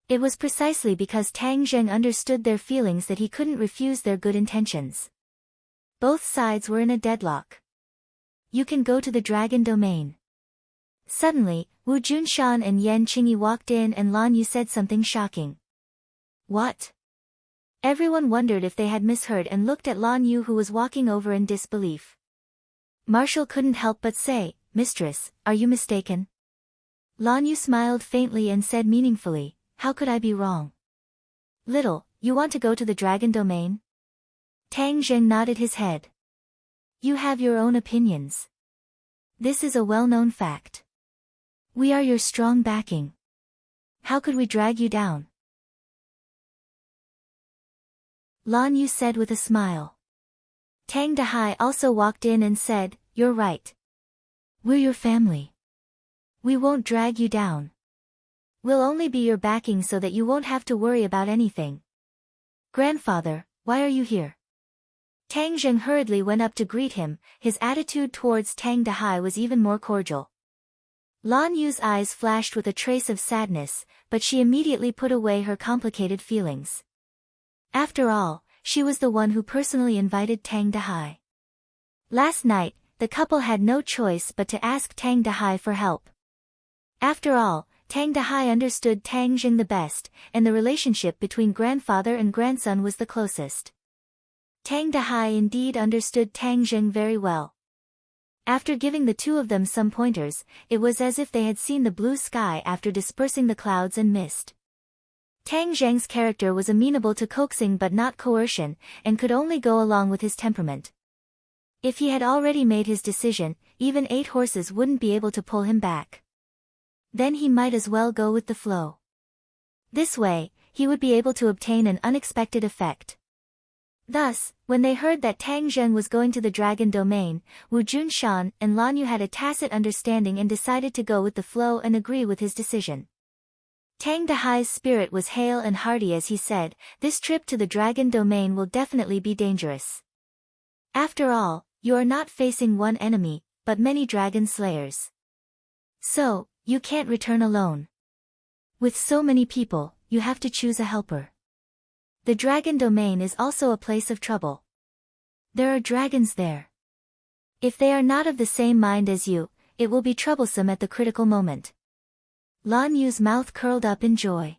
It was precisely because Tang Zheng understood their feelings that he couldn't refuse their good intentions. Both sides were in a deadlock. "You can go to the dragon domain." Suddenly, Wu Junshan and Yan Qingyi walked in and Lan Yu said something shocking. "What?" Everyone wondered if they had misheard and looked at Lan Yu, who was walking over in disbelief. Marshall couldn't help but say, "Mistress, are you mistaken?" Lan Yu smiled faintly and said meaningfully, "How could I be wrong?" "Little, you want to go to the dragon domain?" Tang Zheng nodded his head. "You have your own opinions. This is a well-known fact. We are your strong backing. How could we drag you down?" Lan Yu said with a smile. Tang Dahai also walked in and said, "You're right. We're your family. We won't drag you down. We'll only be your backing so that you won't have to worry about anything." "Grandfather, why are you here?" Tang Zheng hurriedly went up to greet him. His attitude towards Tang Dahai was even more cordial. Lan Yu's eyes flashed with a trace of sadness, but she immediately put away her complicated feelings. After all, she was the one who personally invited Tang Dahai. Last night, the couple had no choice but to ask Tang Dahai for help. After all, Tang Dahai understood Tang Zheng the best, and the relationship between grandfather and grandson was the closest. Tang Dahai indeed understood Tang Zheng very well. After giving the two of them some pointers, it was as if they had seen the blue sky after dispersing the clouds and mist. Tang Zheng's character was amenable to coaxing but not coercion, and could only go along with his temperament. If he had already made his decision, even 8 horses wouldn't be able to pull him back. Then he might as well go with the flow. This way, he would be able to obtain an unexpected effect. Thus, when they heard that Tang Zheng was going to the dragon domain, Wu Junshan and Lan Yu had a tacit understanding and decided to go with the flow and agree with his decision. Tang Dehai's spirit was hale and hearty as he said, "This trip to the dragon domain will definitely be dangerous. After all, you are not facing one enemy, but many dragon slayers. So, you can't return alone. With so many people, you have to choose a helper. The dragon domain is also a place of trouble. There are dragons there. If they are not of the same mind as you, it will be troublesome at the critical moment." Lan Yu's mouth curled up in joy.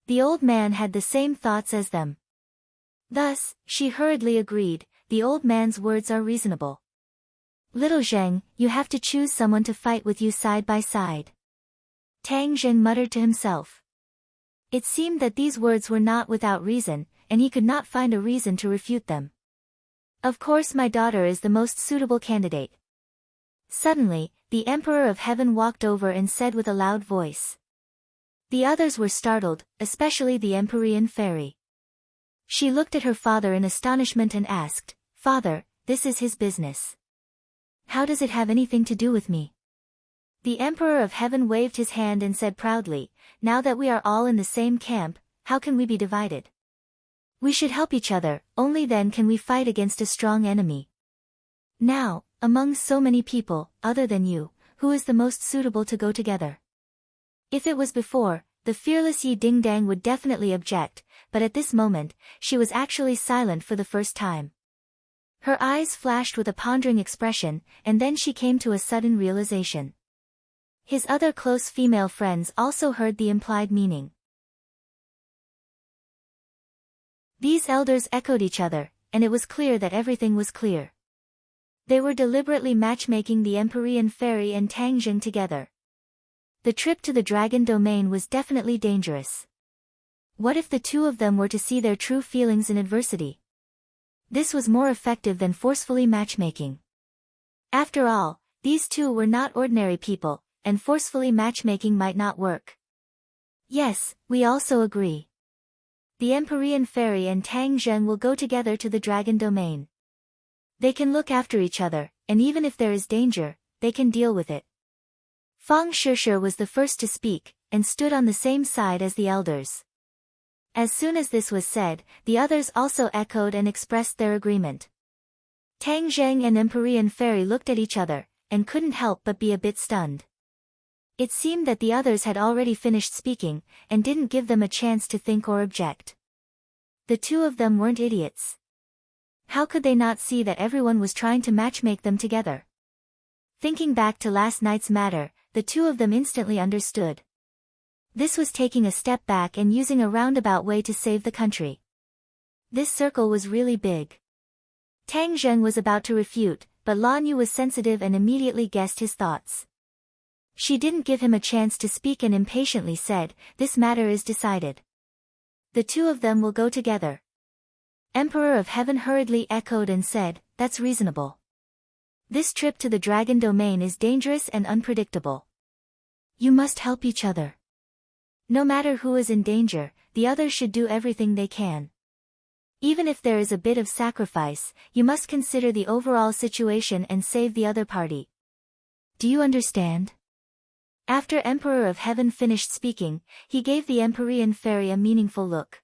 The old man had the same thoughts as them. Thus, she hurriedly agreed, "The old man's words are reasonable. Little Zheng, you have to choose someone to fight with you side by side." Tang Zheng muttered to himself. It seemed that these words were not without reason, and he could not find a reason to refute them. "Of course my daughter is the most suitable candidate." Suddenly, the Emperor of Heaven walked over and said with a loud voice. The others were startled, especially the Empyrean fairy. She looked at her father in astonishment and asked, "Father, this is his business. How does it have anything to do with me?" The Emperor of Heaven waved his hand and said proudly, "Now that we are all in the same camp, how can we be divided? We should help each other, only then can we fight against a strong enemy. Now, among so many people, other than you, who is the most suitable to go together?" If it was before, the fearless Yi Dingdang would definitely object, but at this moment, she was actually silent for the first time. Her eyes flashed with a pondering expression, and then she came to a sudden realization. His other close female friends also heard the implied meaning. These elders echoed each other, and it was clear that everything was clear. They were deliberately matchmaking the Empyrean fairy and Tang Zheng together. The trip to the dragon domain was definitely dangerous. What if the two of them were to see their true feelings in adversity? This was more effective than forcefully matchmaking. After all, these two were not ordinary people, and forcefully matchmaking might not work. "Yes, we also agree. The Empyrean fairy and Tang Zheng will go together to the dragon domain. They can look after each other, and even if there is danger, they can deal with it." Fang Shishir was the first to speak, and stood on the same side as the elders. As soon as this was said, the others also echoed and expressed their agreement. Tang Zheng and Empyrean fairy looked at each other, and couldn't help but be a bit stunned. It seemed that the others had already finished speaking, and didn't give them a chance to think or object. The two of them weren't idiots. How could they not see that everyone was trying to matchmake them together? Thinking back to last night's matter, the two of them instantly understood. This was taking a step back and using a roundabout way to save the country. This circle was really big. Tang Zheng was about to refute, but Lan Yu was sensitive and immediately guessed his thoughts. She didn't give him a chance to speak and impatiently said, "This matter is decided. The two of them will go together." Emperor of Heaven hurriedly echoed and said, "That's reasonable. This trip to the dragon domain is dangerous and unpredictable. You must help each other. No matter who is in danger, the others should do everything they can. Even if there is a bit of sacrifice, you must consider the overall situation and save the other party. Do you understand?" After Emperor of Heaven finished speaking, he gave the Empyrean fairy a meaningful look.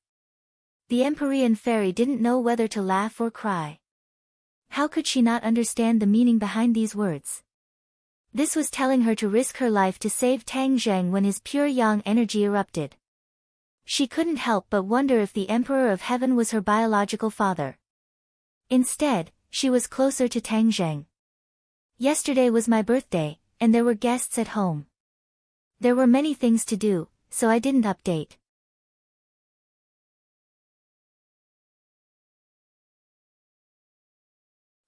The Empyrean fairy didn't know whether to laugh or cry. How could she not understand the meaning behind these words? This was telling her to risk her life to save Tang Zheng when his pure yang energy erupted. She couldn't help but wonder if the Emperor of Heaven was her biological father. Instead, she was closer to Tang Zheng. "Yesterday was my birthday, and there were guests at home. There were many things to do, so I didn't update."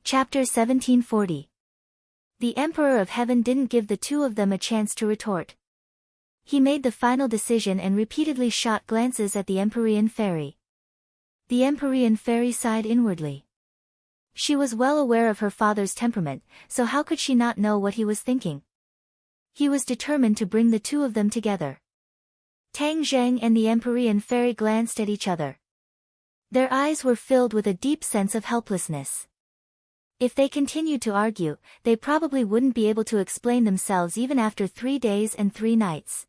Chapter 1740. The Emperor of Heaven didn't give the two of them a chance to retort. He made the final decision and repeatedly shot glances at the Empyrean fairy. The Empyrean fairy sighed inwardly. She was well aware of her father's temperament, so how could she not know what he was thinking? He was determined to bring the two of them together. Tang Zheng and the Empyrean fairy glanced at each other. Their eyes were filled with a deep sense of helplessness. If they continued to argue, they probably wouldn't be able to explain themselves even after 3 days and 3 nights.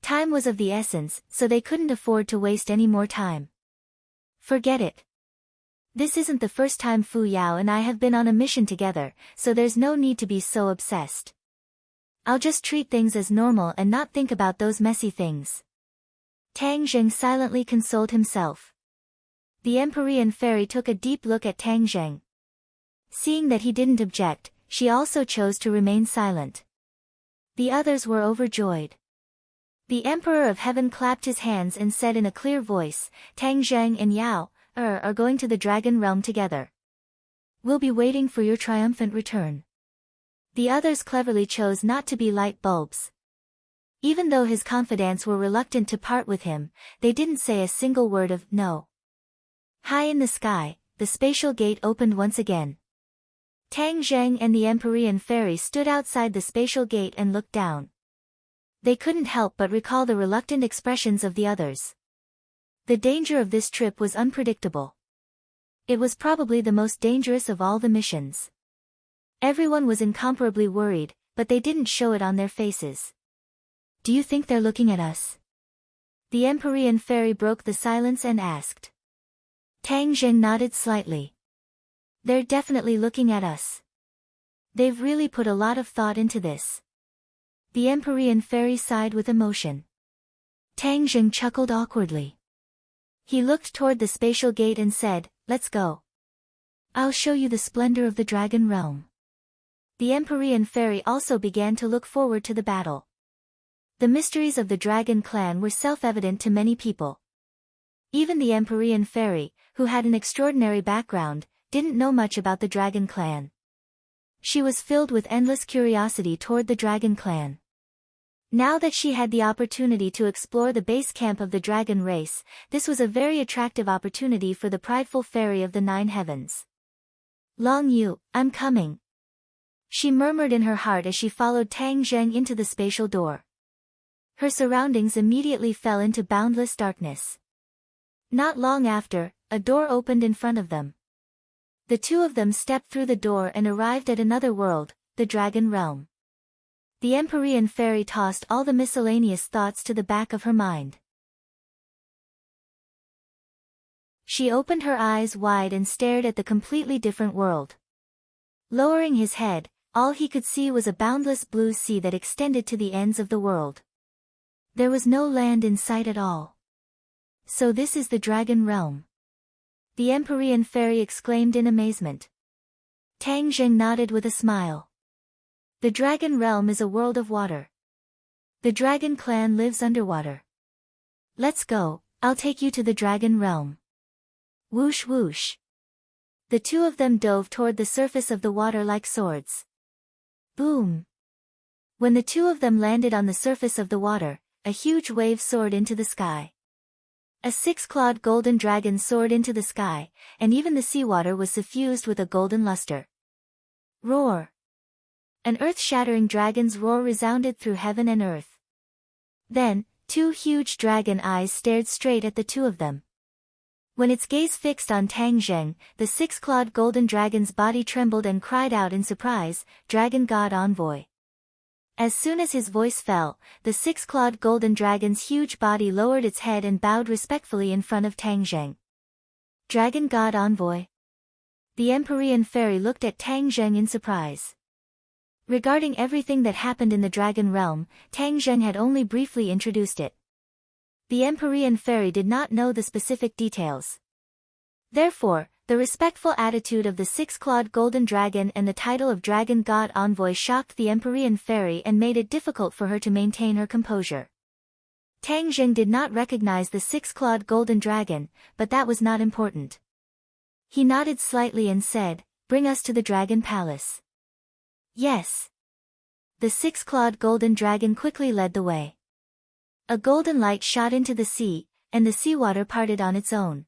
Time was of the essence, so they couldn't afford to waste any more time. Forget it. This isn't the first time Fu Yao and I have been on a mission together, so there's no need to be so obsessed. I'll just treat things as normal and not think about those messy things. Tang Zheng silently consoled himself. The Empyrean fairy took a deep look at Tang Zheng. Seeing that he didn't object, she also chose to remain silent. The others were overjoyed. The Emperor of Heaven clapped his hands and said in a clear voice, Tang Zheng and Yao are going to the Dragon Realm together. We'll be waiting for your triumphant return. The others cleverly chose not to be light bulbs. Even though his confidants were reluctant to part with him, they didn't say a single word of no. High in the sky, the spatial gate opened once again. Tang Zheng and the Empyrean fairy stood outside the spatial gate and looked down. They couldn't help but recall the reluctant expressions of the others. The danger of this trip was unpredictable. It was probably the most dangerous of all the missions. Everyone was incomparably worried, but they didn't show it on their faces. Do you think they're looking at us? The Empyrean fairy broke the silence and asked. Tang Zheng nodded slightly. They're definitely looking at us. They've really put a lot of thought into this. The Empyrean fairy sighed with emotion. Tang Zheng chuckled awkwardly. He looked toward the spatial gate and said, Let's go. I'll show you the splendor of the Dragon Realm. The Empyrean fairy also began to look forward to the battle. The mysteries of the Dragon clan were self-evident to many people. Even the Empyrean fairy, who had an extraordinary background, didn't know much about the Dragon clan. She was filled with endless curiosity toward the Dragon clan. Now that she had the opportunity to explore the base camp of the dragon race, this was a very attractive opportunity for the prideful fairy of the 9 heavens. Long Yu, I'm coming. She murmured in her heart as she followed Tang Zheng into the spatial door. Her surroundings immediately fell into boundless darkness. Not long after, a door opened in front of them. The two of them stepped through the door and arrived at another world, the Dragon Realm. The Empyrean fairy tossed all the miscellaneous thoughts to the back of her mind. She opened her eyes wide and stared at the completely different world. Lowering his head, all he could see was a boundless blue sea that extended to the ends of the world. There was no land in sight at all. So this is the Dragon Realm. The Empyrean fairy exclaimed in amazement. Tang Zheng nodded with a smile. The Dragon Realm is a world of water. The Dragon clan lives underwater. Let's go, I'll take you to the Dragon Realm. Whoosh whoosh. The two of them dove toward the surface of the water like swords. Boom. When the two of them landed on the surface of the water, a huge wave soared into the sky. A 6-clawed golden dragon soared into the sky, and even the seawater was suffused with a golden luster. Roar. An earth-shattering dragon's roar resounded through heaven and earth. Then, 2 huge dragon eyes stared straight at the two of them. When its gaze fixed on Tang Zheng, the 6-clawed golden dragon's body trembled and cried out in surprise, Dragon God Envoy. As soon as his voice fell, the 6-clawed golden dragon's huge body lowered its head and bowed respectfully in front of Tang Zheng. Dragon God Envoy. The Empyrean fairy looked at Tang Zheng in surprise. Regarding everything that happened in the Dragon Realm, Tang Zheng had only briefly introduced it. The Empyrean fairy did not know the specific details. Therefore, the respectful attitude of the 6-clawed golden dragon and the title of Dragon God Envoy shocked the Empyrean fairy and made it difficult for her to maintain her composure. Tang Zheng did not recognize the 6-clawed golden dragon, but that was not important. He nodded slightly and said, Bring us to the Dragon Palace. Yes. The 6-clawed golden dragon quickly led the way. A golden light shot into the sea, and the seawater parted on its own.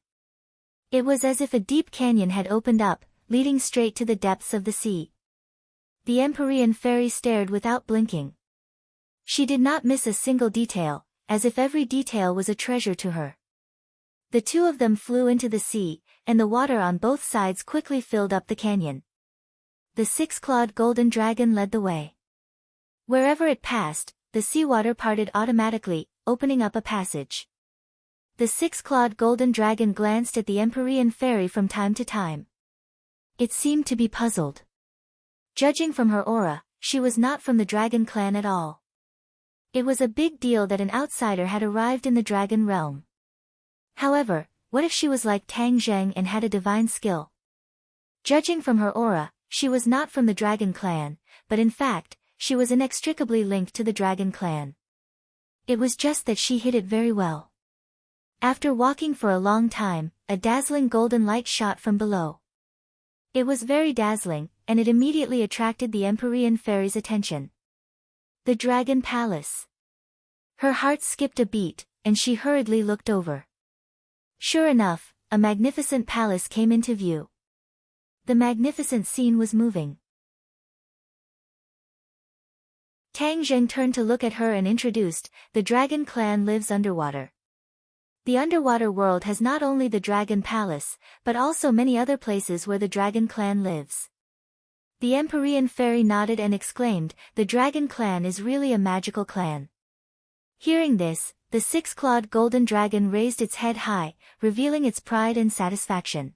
It was as if a deep canyon had opened up, leading straight to the depths of the sea. The Empyrean fairy stared without blinking. She did not miss a single detail, as if every detail was a treasure to her. The two of them flew into the sea, and the water on both sides quickly filled up the canyon. The six-clawed golden dragon led the way. Wherever it passed, the seawater parted automatically, opening up a passage. The six-clawed golden dragon glanced at the Empyrean fairy from time to time. It seemed to be puzzled. Judging from her aura, she was not from the dragon clan at all. It was a big deal that an outsider had arrived in the dragon realm. However, what if she was like Tang Zheng and had a divine skill? Judging from her aura, she was not from the dragon clan, but in fact, she was inextricably linked to the dragon clan. It was just that she hid it very well. After walking for a long time, a dazzling golden light shot from below. It was very dazzling, and it immediately attracted the Empyrean fairy's attention. The Dragon Palace. Her heart skipped a beat, and she hurriedly looked over. Sure enough, a magnificent palace came into view. The magnificent scene was moving. Tang Zheng turned to look at her and introduced, the dragon clan lives underwater. The underwater world has not only the dragon palace, but also many other places where the dragon clan lives. The Empyrean fairy nodded and exclaimed, the dragon clan is really a magical clan. Hearing this, the six-clawed golden dragon raised its head high, revealing its pride and satisfaction.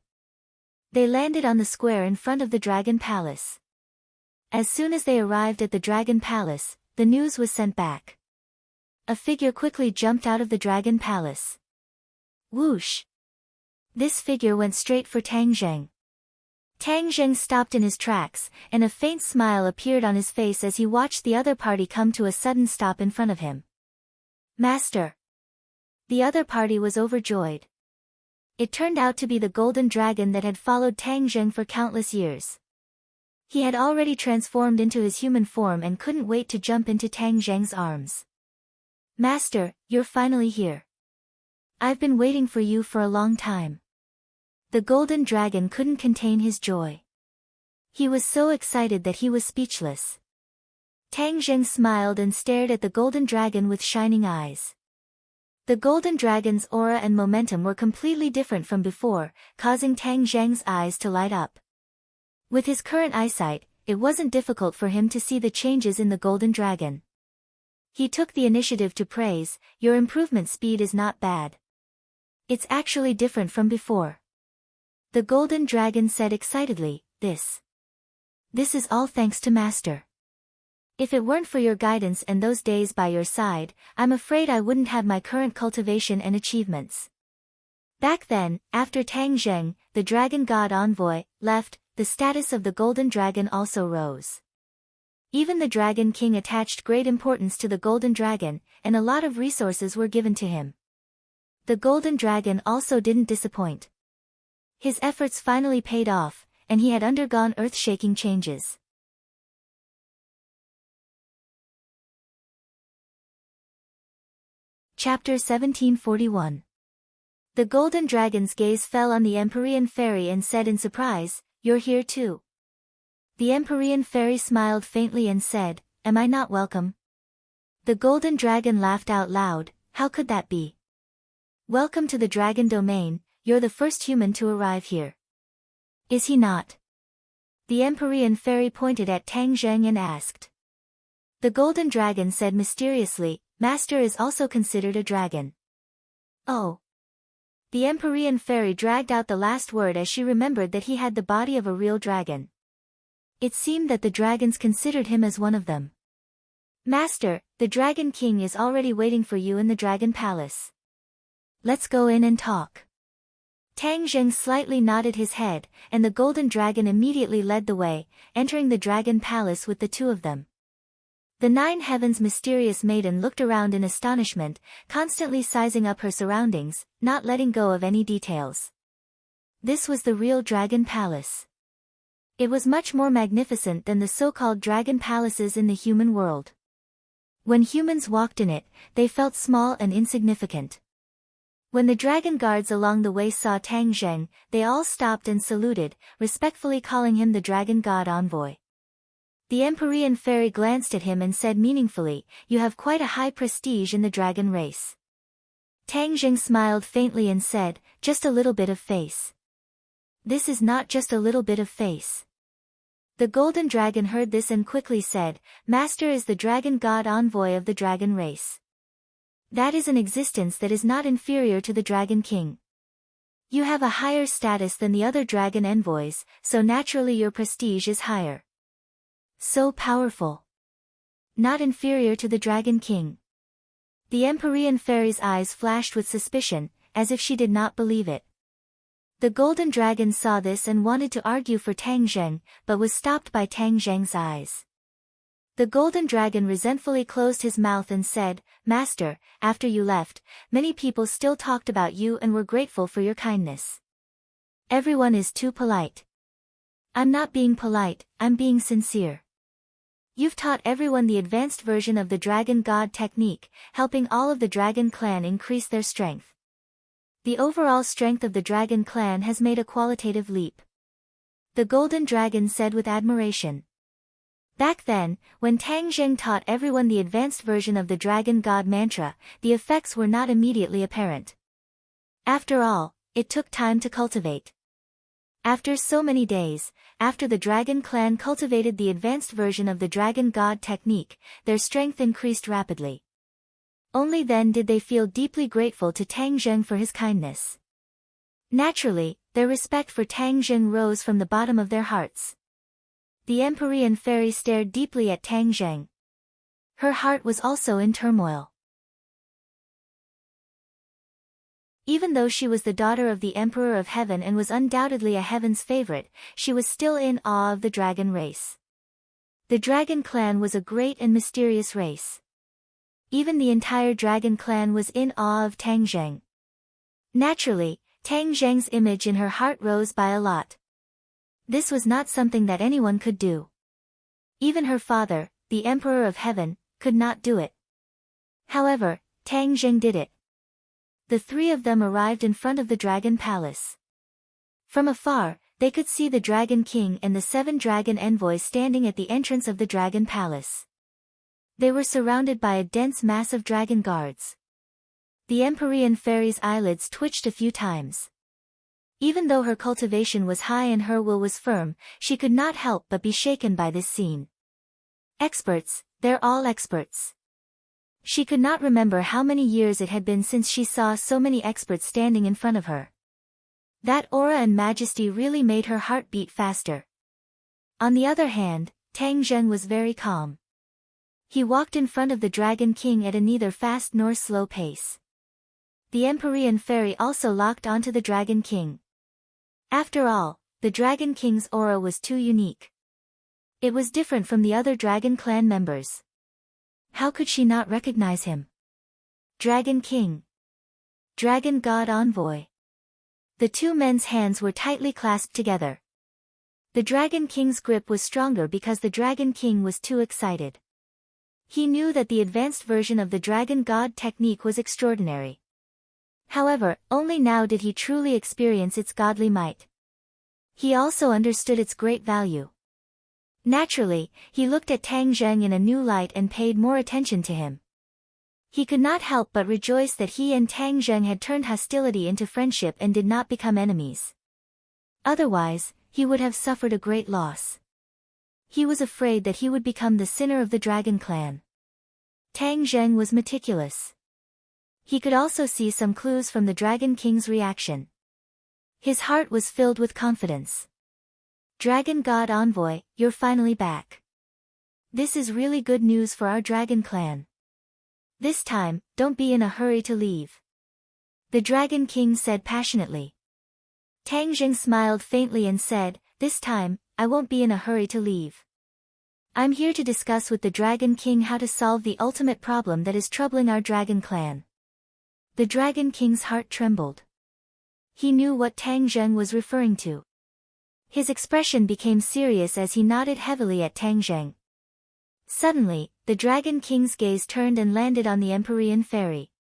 They landed on the square in front of the dragon palace. As soon as they arrived at the dragon palace, the news was sent back. A figure quickly jumped out of the dragon palace. Whoosh! This figure went straight for Tang Zheng. Tang Zheng stopped in his tracks, and a faint smile appeared on his face as he watched the other party come to a sudden stop in front of him. Master! The other party was overjoyed. It turned out to be the golden dragon that had followed Tang Zheng for countless years. He had already transformed into his human form and couldn't wait to jump into Tang Zheng's arms. Master, you're finally here. I've been waiting for you for a long time. The golden dragon couldn't contain his joy. He was so excited that he was speechless. Tang Zheng smiled and stared at the golden dragon with shining eyes. The golden dragon's aura and momentum were completely different from before, causing Tang Zheng's eyes to light up. With his current eyesight, it wasn't difficult for him to see the changes in the golden dragon. He took the initiative to praise, your improvement speed is not bad. It's actually different from before. The golden dragon said excitedly, This is all thanks to Master. If it weren't for your guidance and those days by your side, I'm afraid I wouldn't have my current cultivation and achievements. Back then, after Tang Zheng, the dragon god envoy, left, the status of the golden dragon also rose. Even the dragon king attached great importance to the golden dragon, and a lot of resources were given to him. The golden dragon also didn't disappoint. His efforts finally paid off, and he had undergone earth-shaking changes. Chapter 1741. The golden dragon's gaze fell on the Empyrean fairy and said in surprise, You're here too. The Empyrean fairy smiled faintly and said, Am I not welcome? The golden dragon laughed out loud, How could that be? Welcome to the dragon domain, you're the first human to arrive here. Is he not? The Empyrean fairy pointed at Tang Zheng and asked. The golden dragon said mysteriously, Master is also considered a dragon. Oh. The Empyrean fairy dragged out the last word as she remembered that he had the body of a real dragon. It seemed that the dragons considered him as one of them. Master, the Dragon King is already waiting for you in the Dragon Palace. Let's go in and talk. Tang Zheng slightly nodded his head, and the golden dragon immediately led the way, entering the Dragon Palace with the two of them. The Nine Heavens mysterious maiden looked around in astonishment, constantly sizing up her surroundings, not letting go of any details. This was the real Dragon Palace. It was much more magnificent than the so-called dragon palaces in the human world. When humans walked in it, they felt small and insignificant. When the dragon guards along the way saw Tang Zheng, they all stopped and saluted, respectfully calling him the dragon god envoy. The Empyrean fairy glanced at him and said meaningfully, You have quite a high prestige in the dragon race. Tang Jing smiled faintly and said, "Just a little bit of face." "This is not just a little bit of face." The golden dragon heard this and quickly said, "Master is the dragon god envoy of the dragon race. That is an existence that is not inferior to the dragon king. You have a higher status than the other dragon envoys, so naturally your prestige is higher." "So powerful. Not inferior to the dragon king." The Empyrean fairy's eyes flashed with suspicion, as if she did not believe it. The golden dragon saw this and wanted to argue for Tang Zheng, but was stopped by Tang Zheng's eyes. The golden dragon resentfully closed his mouth and said, "Master, after you left, many people still talked about you and were grateful for your kindness. Everyone is too polite." "I'm not being polite, I'm being sincere. You've taught everyone the advanced version of the Dragon God technique, helping all of the Dragon Clan increase their strength. The overall strength of the Dragon Clan has made a qualitative leap." The Golden Dragon said with admiration. Back then, when Tang Zheng taught everyone the advanced version of the Dragon God mantra, the effects were not immediately apparent. After all, it took time to cultivate. After so many days, after the Dragon Clan cultivated the advanced version of the Dragon God technique, their strength increased rapidly. Only then did they feel deeply grateful to Tang Zheng for his kindness. Naturally, their respect for Tang Zheng rose from the bottom of their hearts. The Empyrean fairy stared deeply at Tang Zheng. Her heart was also in turmoil. Even though she was the daughter of the Emperor of Heaven and was undoubtedly a heaven's favorite, she was still in awe of the dragon race. The Dragon Clan was a great and mysterious race. Even the entire Dragon Clan was in awe of Tang Zheng. Naturally, Tang Zheng's image in her heart rose by a lot. This was not something that anyone could do. Even her father, the Emperor of Heaven, could not do it. However, Tang Zheng did it. The three of them arrived in front of the Dragon Palace. From afar, they could see the Dragon King and the 7 dragon envoys standing at the entrance of the Dragon Palace. They were surrounded by a dense mass of dragon guards. The Empyrean fairy's eyelids twitched a few times. Even though her cultivation was high and her will was firm, she could not help but be shaken by this scene. Experts, they're all experts. She could not remember how many years it had been since she saw so many experts standing in front of her. That aura and majesty really made her heart beat faster. On the other hand, Tang Zheng was very calm. He walked in front of the Dragon King at a neither fast nor slow pace. The Empyrean fairy also locked onto the Dragon King. After all, the Dragon King's aura was too unique. It was different from the other Dragon Clan members. How could she not recognize him? Dragon King. Dragon God Envoy. The two men's hands were tightly clasped together. The Dragon King's grip was stronger because the Dragon King was too excited. He knew that the advanced version of the Dragon God technique was extraordinary. However, only now did he truly experience its godly might. He also understood its great value. Naturally, he looked at Tang Zheng in a new light and paid more attention to him. He could not help but rejoice that he and Tang Zheng had turned hostility into friendship and did not become enemies. Otherwise, he would have suffered a great loss. He was afraid that he would become the sinner of the Dragon Clan. Tang Zheng was meticulous. He could also see some clues from the Dragon King's reaction. His heart was filled with confidence. Dragon God Envoy, you're finally back. This is really good news for our Dragon Clan. This time, don't be in a hurry to leave. The Dragon King said passionately. Tang Zheng smiled faintly and said, "This time, I won't be in a hurry to leave. I'm here to discuss with the Dragon King how to solve the ultimate problem that is troubling our Dragon Clan." The Dragon King's heart trembled. He knew what Tang Zheng was referring to. His expression became serious as he nodded heavily at Tang Zheng. Suddenly, the Dragon King's gaze turned and landed on the Empyrean fairy.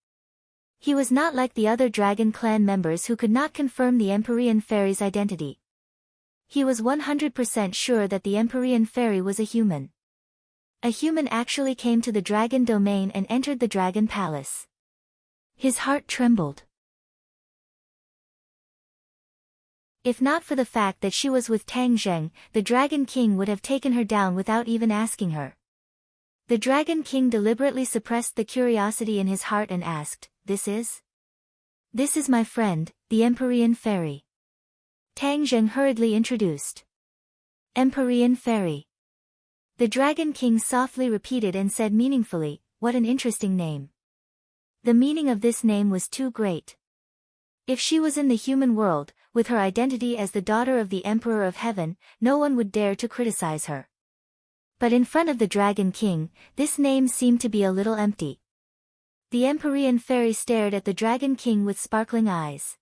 He was not like the other Dragon Clan members who could not confirm the Empyrean fairy's identity. He was 100% sure that the Empyrean fairy was a human. A human actually came to the Dragon Domain and entered the Dragon Palace. His heart trembled. If not for the fact that she was with Tang Zheng, the Dragon King would have taken her down without even asking her. The Dragon King deliberately suppressed the curiosity in his heart and asked, This is my friend, the Empyrean Fairy. Tang Zheng hurriedly introduced. Empyrean Fairy. The Dragon King softly repeated and said meaningfully, What an interesting name. The meaning of this name was too great. If she was in the human world, with her identity as the daughter of the Emperor of Heaven, no one would dare to criticize her. But in front of the Dragon King, this name seemed to be a little empty. The Empyrean Fairy stared at the Dragon King with sparkling eyes.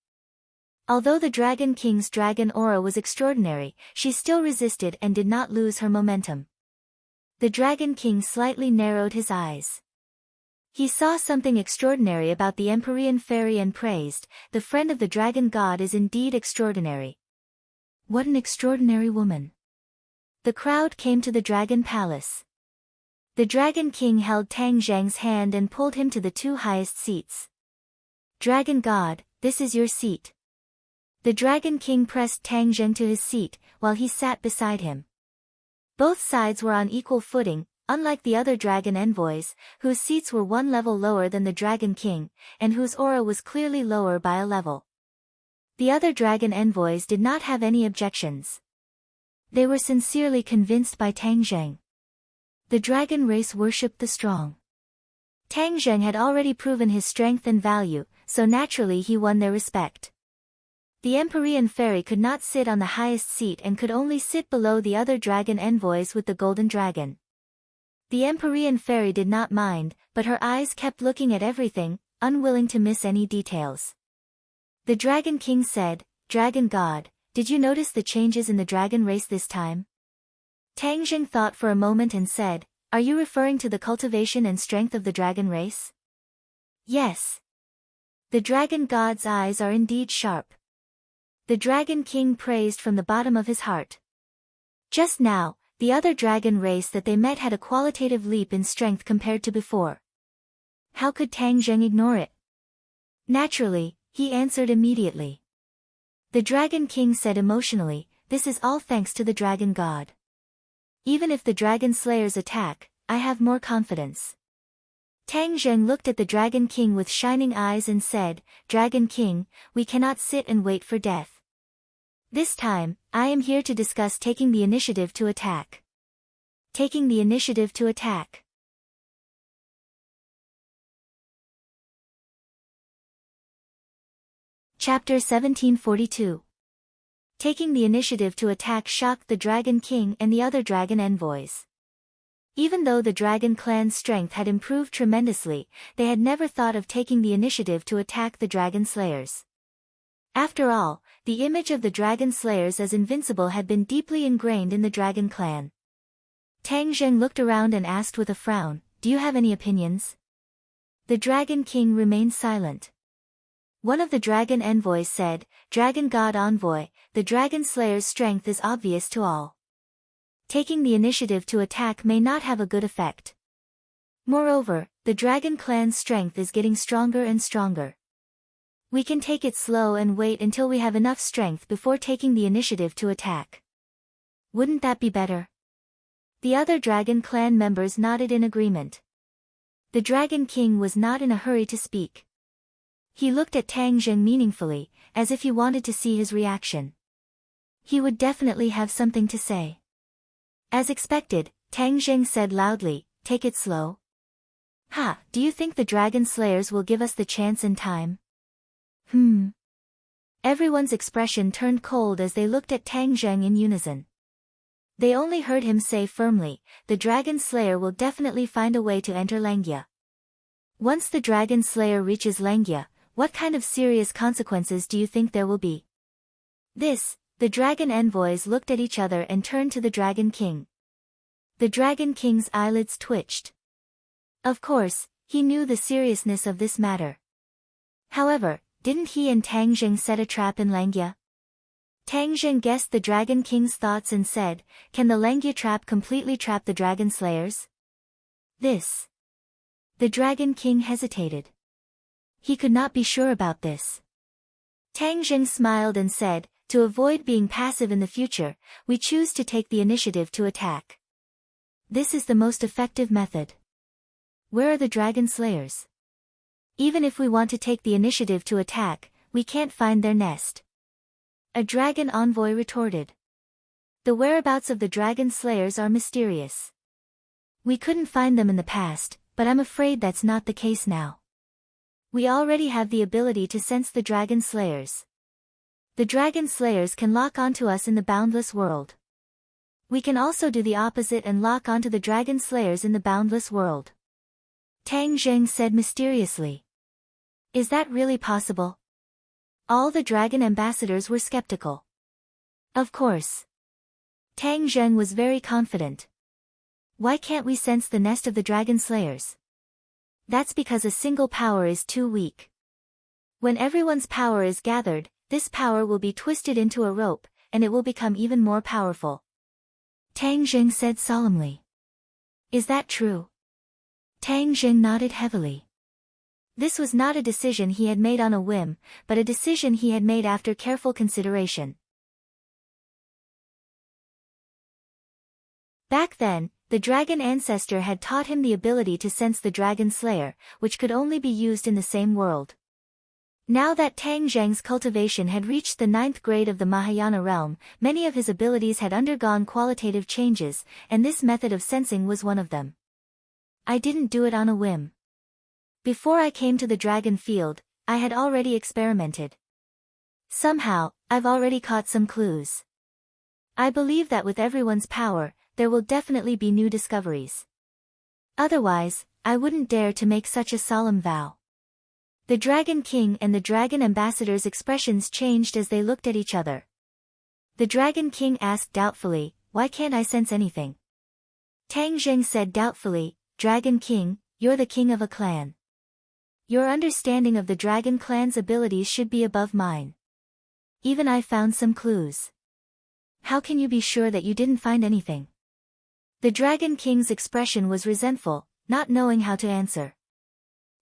Although the Dragon King's dragon aura was extraordinary, she still resisted and did not lose her momentum. The Dragon King slightly narrowed his eyes. He saw something extraordinary about the Empyrean Fairy and praised, The friend of the Dragon God is indeed extraordinary. What an extraordinary woman. The crowd came to the Dragon Palace. The Dragon King held Tang Zheng's hand and pulled him to the two highest seats. Dragon God, this is your seat. The Dragon King pressed Tang Zheng to his seat, while he sat beside him. Both sides were on equal footing, unlike the other dragon envoys, whose seats were one level lower than the Dragon King, and whose aura was clearly lower by a level. The other dragon envoys did not have any objections. They were sincerely convinced by Tang Zheng. The dragon race worshipped the strong. Tang Zheng had already proven his strength and value, so naturally he won their respect. The Empyrean Fairy could not sit on the highest seat and could only sit below the other dragon envoys with the golden dragon. The Empyrean Fairy did not mind, but her eyes kept looking at everything, unwilling to miss any details. The Dragon King said, Dragon God, did you notice the changes in the dragon race this time? Tang Zheng thought for a moment and said, Are you referring to the cultivation and strength of the dragon race? Yes. The Dragon God's eyes are indeed sharp. The Dragon King praised from the bottom of his heart. Just now, the other dragon race that they met had a qualitative leap in strength compared to before. How could Tang Zheng ignore it? Naturally, he answered immediately. The Dragon King said emotionally, This is all thanks to the Dragon God. Even if the Dragon Slayers attack, I have more confidence. Tang Zheng looked at the Dragon King with shining eyes and said, Dragon King, we cannot sit and wait for death. This time, I am here to discuss taking the initiative to attack. Taking the initiative to attack. Chapter 1742. Taking the initiative to attack shocked the Dragon King and the other dragon envoys. Even though the Dragon Clan's strength had improved tremendously, they had never thought of taking the initiative to attack the Dragon Slayers. After all, the image of the Dragon Slayers as invincible had been deeply ingrained in the Dragon Clan. Tang Zheng looked around and asked with a frown, Do you have any opinions? The Dragon King remained silent. One of the dragon envoys said, Dragon God Envoy, the Dragon Slayer's strength is obvious to all. Taking the initiative to attack may not have a good effect. Moreover, the Dragon Clan's strength is getting stronger and stronger. We can take it slow and wait until we have enough strength before taking the initiative to attack. Wouldn't that be better? The other Dragon Clan members nodded in agreement. The Dragon King was not in a hurry to speak. He looked at Tang Zheng meaningfully, as if he wanted to see his reaction. He would definitely have something to say. As expected, Tang Zheng said loudly, Take it slow. Ha, do you think the Dragon Slayers will give us the chance in time? Everyone's expression turned cold as they looked at Tang Zheng in unison. They only heard him say firmly, The Dragon Slayer will definitely find a way to enter Langia. Once the Dragon Slayer reaches Langia, what kind of serious consequences do you think there will be? The dragon envoys looked at each other and turned to the Dragon King. The Dragon King's eyelids twitched. Of course, he knew the seriousness of this matter. However, didn't he and Tang Zheng set a trap in Langia? Tang Zheng guessed the Dragon King's thoughts and said, Can the Langia trap completely trap the Dragon Slayers? The Dragon King hesitated. He could not be sure about this. Tang Zheng smiled and said, to avoid being passive in the future, we choose to take the initiative to attack. This is the most effective method. Where are the dragon slayers? Even if we want to take the initiative to attack, we can't find their nest. A dragon envoy retorted. The whereabouts of the dragon slayers are mysterious. We couldn't find them in the past, but I'm afraid that's not the case now. We already have the ability to sense the dragon slayers. The dragon slayers can lock onto us in the boundless world. We can also do the opposite and lock onto the dragon slayers in the boundless world. Tang Zheng said mysteriously. Is that really possible? All the dragon ambassadors were skeptical. Of course. Tang Zheng was very confident. Why can't we sense the nest of the dragon slayers? That's because a single power is too weak. When everyone's power is gathered, this power will be twisted into a rope, and it will become even more powerful. Tang Zheng said solemnly. Is that true? Tang Zheng nodded heavily. This was not a decision he had made on a whim, but a decision he had made after careful consideration. Back then, the dragon ancestor had taught him the ability to sense the dragon slayer, which could only be used in the same world. Now that Tang Zheng's cultivation had reached the 9th grade of the Mahayana realm, many of his abilities had undergone qualitative changes, and this method of sensing was one of them. I didn't do it on a whim. Before I came to the dragon field, I had already experimented. Somehow, I've already caught some clues. I believe that with everyone's power, there will definitely be new discoveries. Otherwise, I wouldn't dare to make such a solemn vow. The Dragon King and the Dragon Ambassador's expressions changed as they looked at each other. The Dragon King asked doubtfully, why can't I sense anything? Tang Zheng said doubtfully, Dragon King, you're the king of a clan. Your understanding of the Dragon Clan's abilities should be above mine. Even I found some clues. How can you be sure that you didn't find anything? The Dragon King's expression was resentful, not knowing how to answer.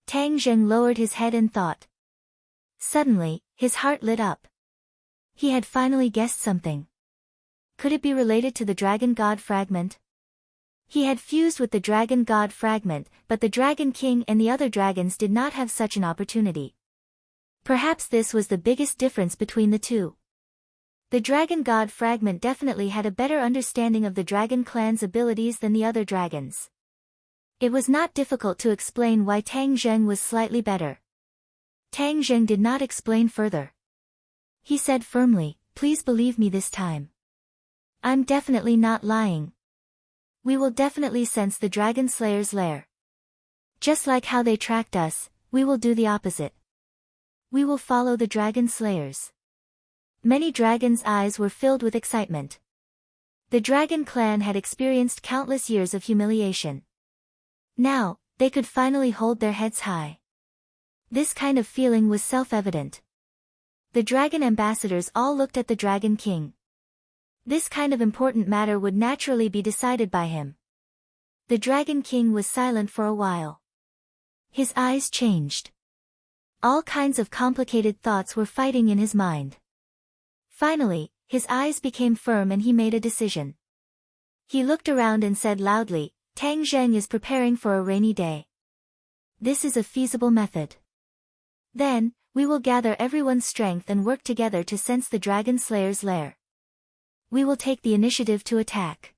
Tang Zheng lowered his head and thought. Suddenly, his heart lit up. He had finally guessed something. Could it be related to the Dragon God fragment? He had fused with the Dragon God fragment, but the Dragon King and the other dragons did not have such an opportunity. Perhaps this was the biggest difference between the two. The Dragon God fragment definitely had a better understanding of the Dragon Clan's abilities than the other dragons. It was not difficult to explain why Tang Zheng was slightly better. Tang Zheng did not explain further. He said firmly, please believe me this time. I'm definitely not lying. We will definitely sense the Dragon Slayer's lair. Just like how they tracked us, we will do the opposite. We will follow the Dragon Slayers. Many dragons' eyes were filled with excitement. The Dragon Clan had experienced countless years of humiliation. Now, they could finally hold their heads high. This kind of feeling was self-evident. The Dragon Ambassadors all looked at the Dragon King. This kind of important matter would naturally be decided by him. The Dragon King was silent for a while. His eyes changed. All kinds of complicated thoughts were fighting in his mind. Finally, his eyes became firm and he made a decision. He looked around and said loudly, Tang Zheng is preparing for a rainy day. This is a feasible method. Then, we will gather everyone's strength and work together to sense the Dragon Slayer's lair. We will take the initiative to attack.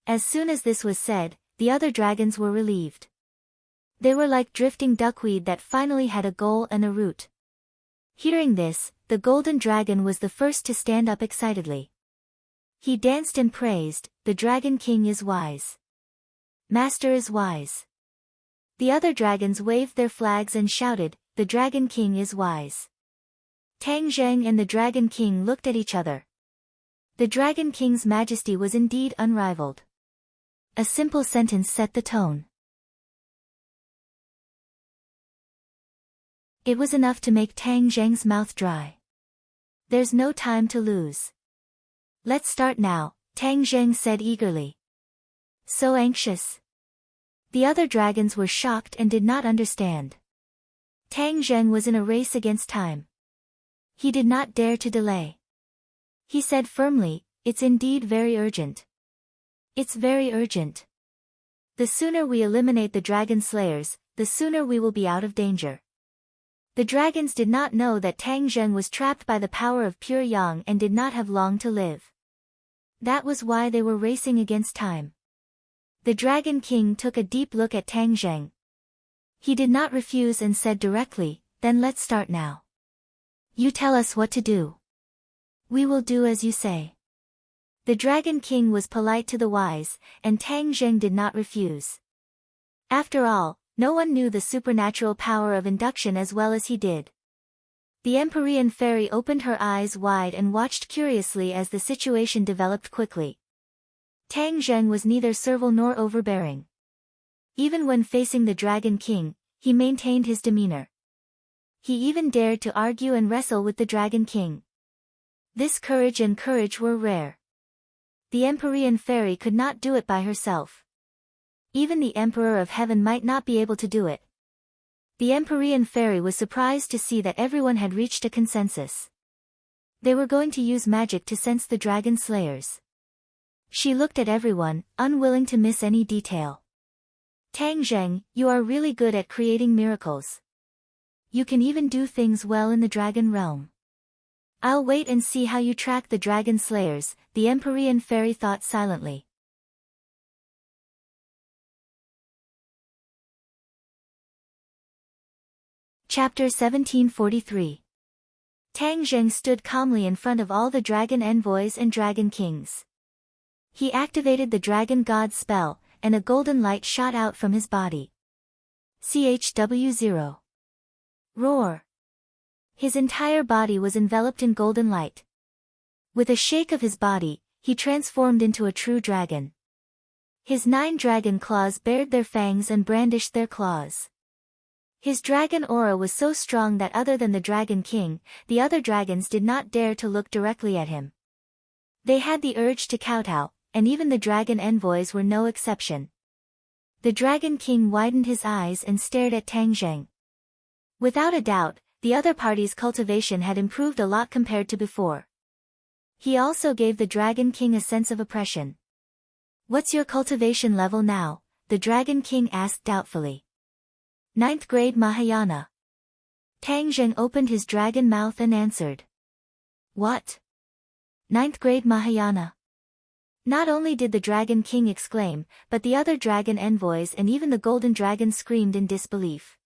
As soon as this was said, the other dragons were relieved. They were like drifting duckweed that finally had a goal and a route. Hearing this, the Golden Dragon was the first to stand up excitedly. He danced and praised, the Dragon King is wise. Master is wise. The other dragons waved their flags and shouted, the Dragon King is wise. Tang Zheng and the Dragon King looked at each other. The Dragon King's majesty was indeed unrivaled. A simple sentence set the tone. It was enough to make Tang Zheng's mouth dry. There's no time to lose. Let's start now, Tang Zheng said eagerly. So anxious. The other dragons were shocked and did not understand. Tang Zheng was in a race against time. He did not dare to delay. He said firmly, "It's indeed very urgent. It's very urgent. The sooner we eliminate the dragon slayers, the sooner we will be out of danger." The dragons did not know that Tang Zheng was trapped by the power of pure yang and did not have long to live. That was why they were racing against time. The Dragon King took a deep look at Tang Zheng. He did not refuse and said directly, "Then let's start now. You tell us what to do. We will do as you say." The Dragon King was polite to the wise, and Tang Zheng did not refuse. After all, no one knew the supernatural power of induction as well as he did. The Empyrean fairy opened her eyes wide and watched curiously as the situation developed quickly. Tang Zheng was neither servile nor overbearing. Even when facing the Dragon King, he maintained his demeanor. He even dared to argue and wrestle with the Dragon King. This courage were rare. The Empyrean fairy could not do it by herself. Even the Emperor of Heaven might not be able to do it. The Empyrean fairy was surprised to see that everyone had reached a consensus. They were going to use magic to sense the dragon slayers. She looked at everyone, unwilling to miss any detail. "Tang Zheng, you are really good at creating miracles. You can even do things well in the dragon realm. I'll wait and see how you track the dragon slayers," the Empyrean fairy thought silently. Chapter 1743. Tang Zheng stood calmly in front of all the dragon envoys and dragon kings. He activated the dragon god spell, and a golden light shot out from his body. CHW0. Roar. His entire body was enveloped in golden light. With a shake of his body, he transformed into a true dragon. His 9 dragon claws bared their fangs and brandished their claws. His dragon aura was so strong that other than the Dragon King, the other dragons did not dare to look directly at him. They had the urge to kowtow, and even the dragon envoys were no exception. The Dragon King widened his eyes and stared at Tang Zheng. Without a doubt, the other party's cultivation had improved a lot compared to before. He also gave the Dragon King a sense of oppression. "What's your cultivation level now?" the Dragon King asked doubtfully. 9th grade Mahayana. Tang Zheng opened his dragon mouth and answered. "What? 9th grade Mahayana?" Not only did the Dragon King exclaim, but the other dragon envoys and even the golden dragon screamed in disbelief.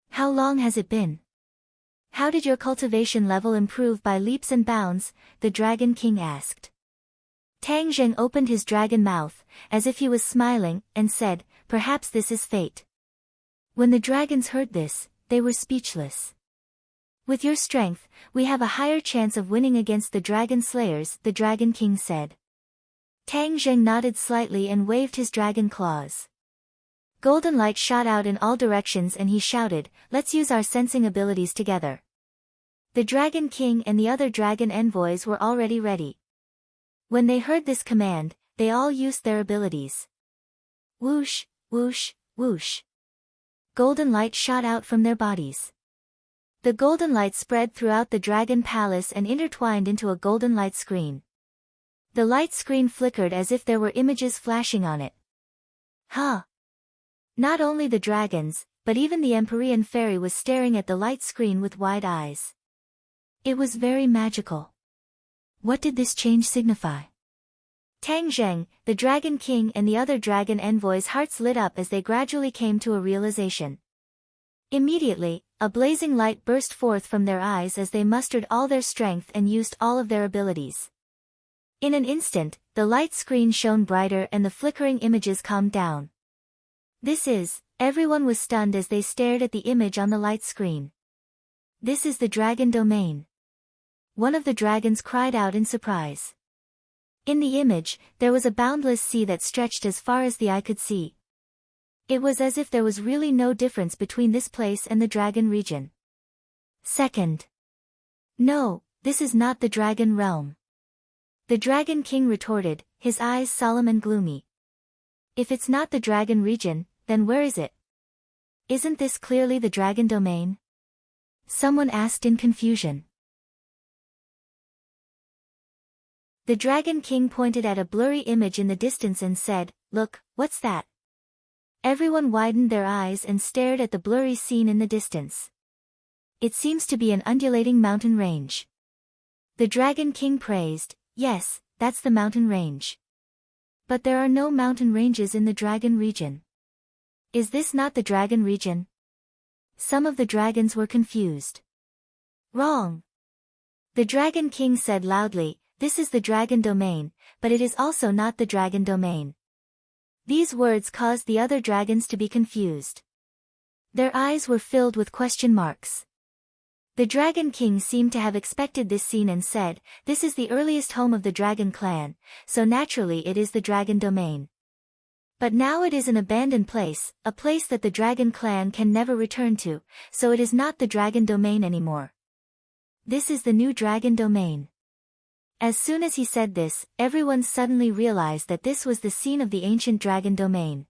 "How long has it been? How did your cultivation level improve by leaps and bounds?" the Dragon King asked. Tang Zheng opened his dragon mouth, as if he was smiling, and said, "Perhaps this is fate." When the dragons heard this, they were speechless. "With your strength, we have a higher chance of winning against the dragon slayers," the Dragon King said. Tang Zheng nodded slightly and waved his dragon claws. Golden light shot out in all directions and he shouted, "Let's use our sensing abilities together." The Dragon King and the other dragon envoys were already ready. When they heard this command, they all used their abilities. Whoosh, whoosh, whoosh. Golden light shot out from their bodies. The golden light spread throughout the dragon palace and intertwined into a golden light screen. The light screen flickered as if there were images flashing on it. Huh! Not only the dragons, but even the Empyrean fairy was staring at the light screen with wide eyes. It was very magical. What did this change signify? Tang Zheng, the Dragon King and the other dragon envoys' hearts lit up as they gradually came to a realization. Immediately, a blazing light burst forth from their eyes as they mustered all their strength and used all of their abilities. In an instant, the light screen shone brighter and the flickering images calmed down. Everyone was stunned as they stared at the image on the light screen. "This is the dragon domain." One of the dragons cried out in surprise. In the image, there was a boundless sea that stretched as far as the eye could see. It was as if there was really no difference between this place and the dragon region. Second. "No, this is not the dragon realm." The Dragon King retorted, his eyes solemn and gloomy. "If it's not the dragon region, then where is it? Isn't this clearly the dragon domain?" Someone asked in confusion. The Dragon King pointed at a blurry image in the distance and said, "Look, what's that?" Everyone widened their eyes and stared at the blurry scene in the distance. It seems to be an undulating mountain range. The Dragon King praised, "Yes, that's the mountain range. But there are no mountain ranges in the Dragon region." "Is this not the Dragon region?" Some of the dragons were confused. "Wrong." The Dragon King said loudly, "This is the Dragon domain, but it is also not the Dragon domain." These words caused the other dragons to be confused. Their eyes were filled with question marks. The Dragon King seemed to have expected this scene and said, "This is the earliest home of the Dragon clan, so naturally it is the Dragon domain. But now it is an abandoned place, a place that the Dragon clan can never return to, so it is not the Dragon domain anymore. This is the new Dragon domain." As soon as he said this, everyone suddenly realized that this was the scene of the ancient Dragon domain.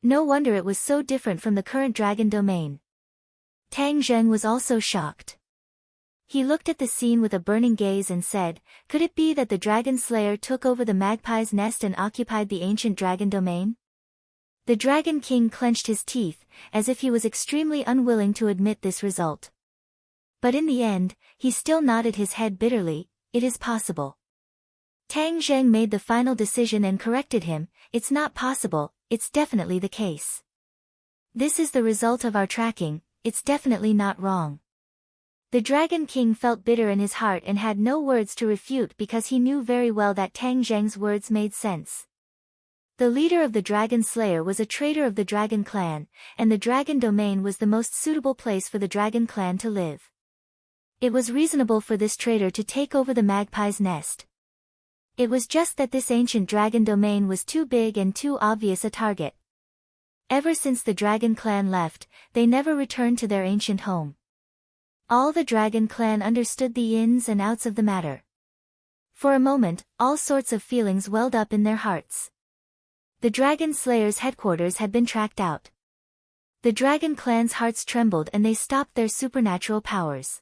No wonder it was so different from the current Dragon domain. Tang Zheng was also shocked. He looked at the scene with a burning gaze and said, "Could it be that the Dragon Slayer took over the magpie's nest and occupied the ancient Dragon domain?" The Dragon King clenched his teeth, as if he was extremely unwilling to admit this result. But in the end, he still nodded his head bitterly. "It is possible." Tang Zheng made the final decision and corrected him, "It's not possible, it's definitely the case. This is the result of our tracking, it's definitely not wrong." The Dragon King felt bitter in his heart and had no words to refute because he knew very well that Tang Zheng's words made sense. The leader of the Dragon Slayer was a traitor of the Dragon clan, and the Dragon domain was the most suitable place for the Dragon clan to live. It was reasonable for this traitor to take over the magpie's nest. It was just that this ancient Dragon domain was too big and too obvious a target. Ever since the Dragon clan left, they never returned to their ancient home. All the Dragon clan understood the ins and outs of the matter. For a moment, all sorts of feelings welled up in their hearts. The Dragon Slayer's headquarters had been tracked out. The Dragon clan's hearts trembled and they stopped their supernatural powers.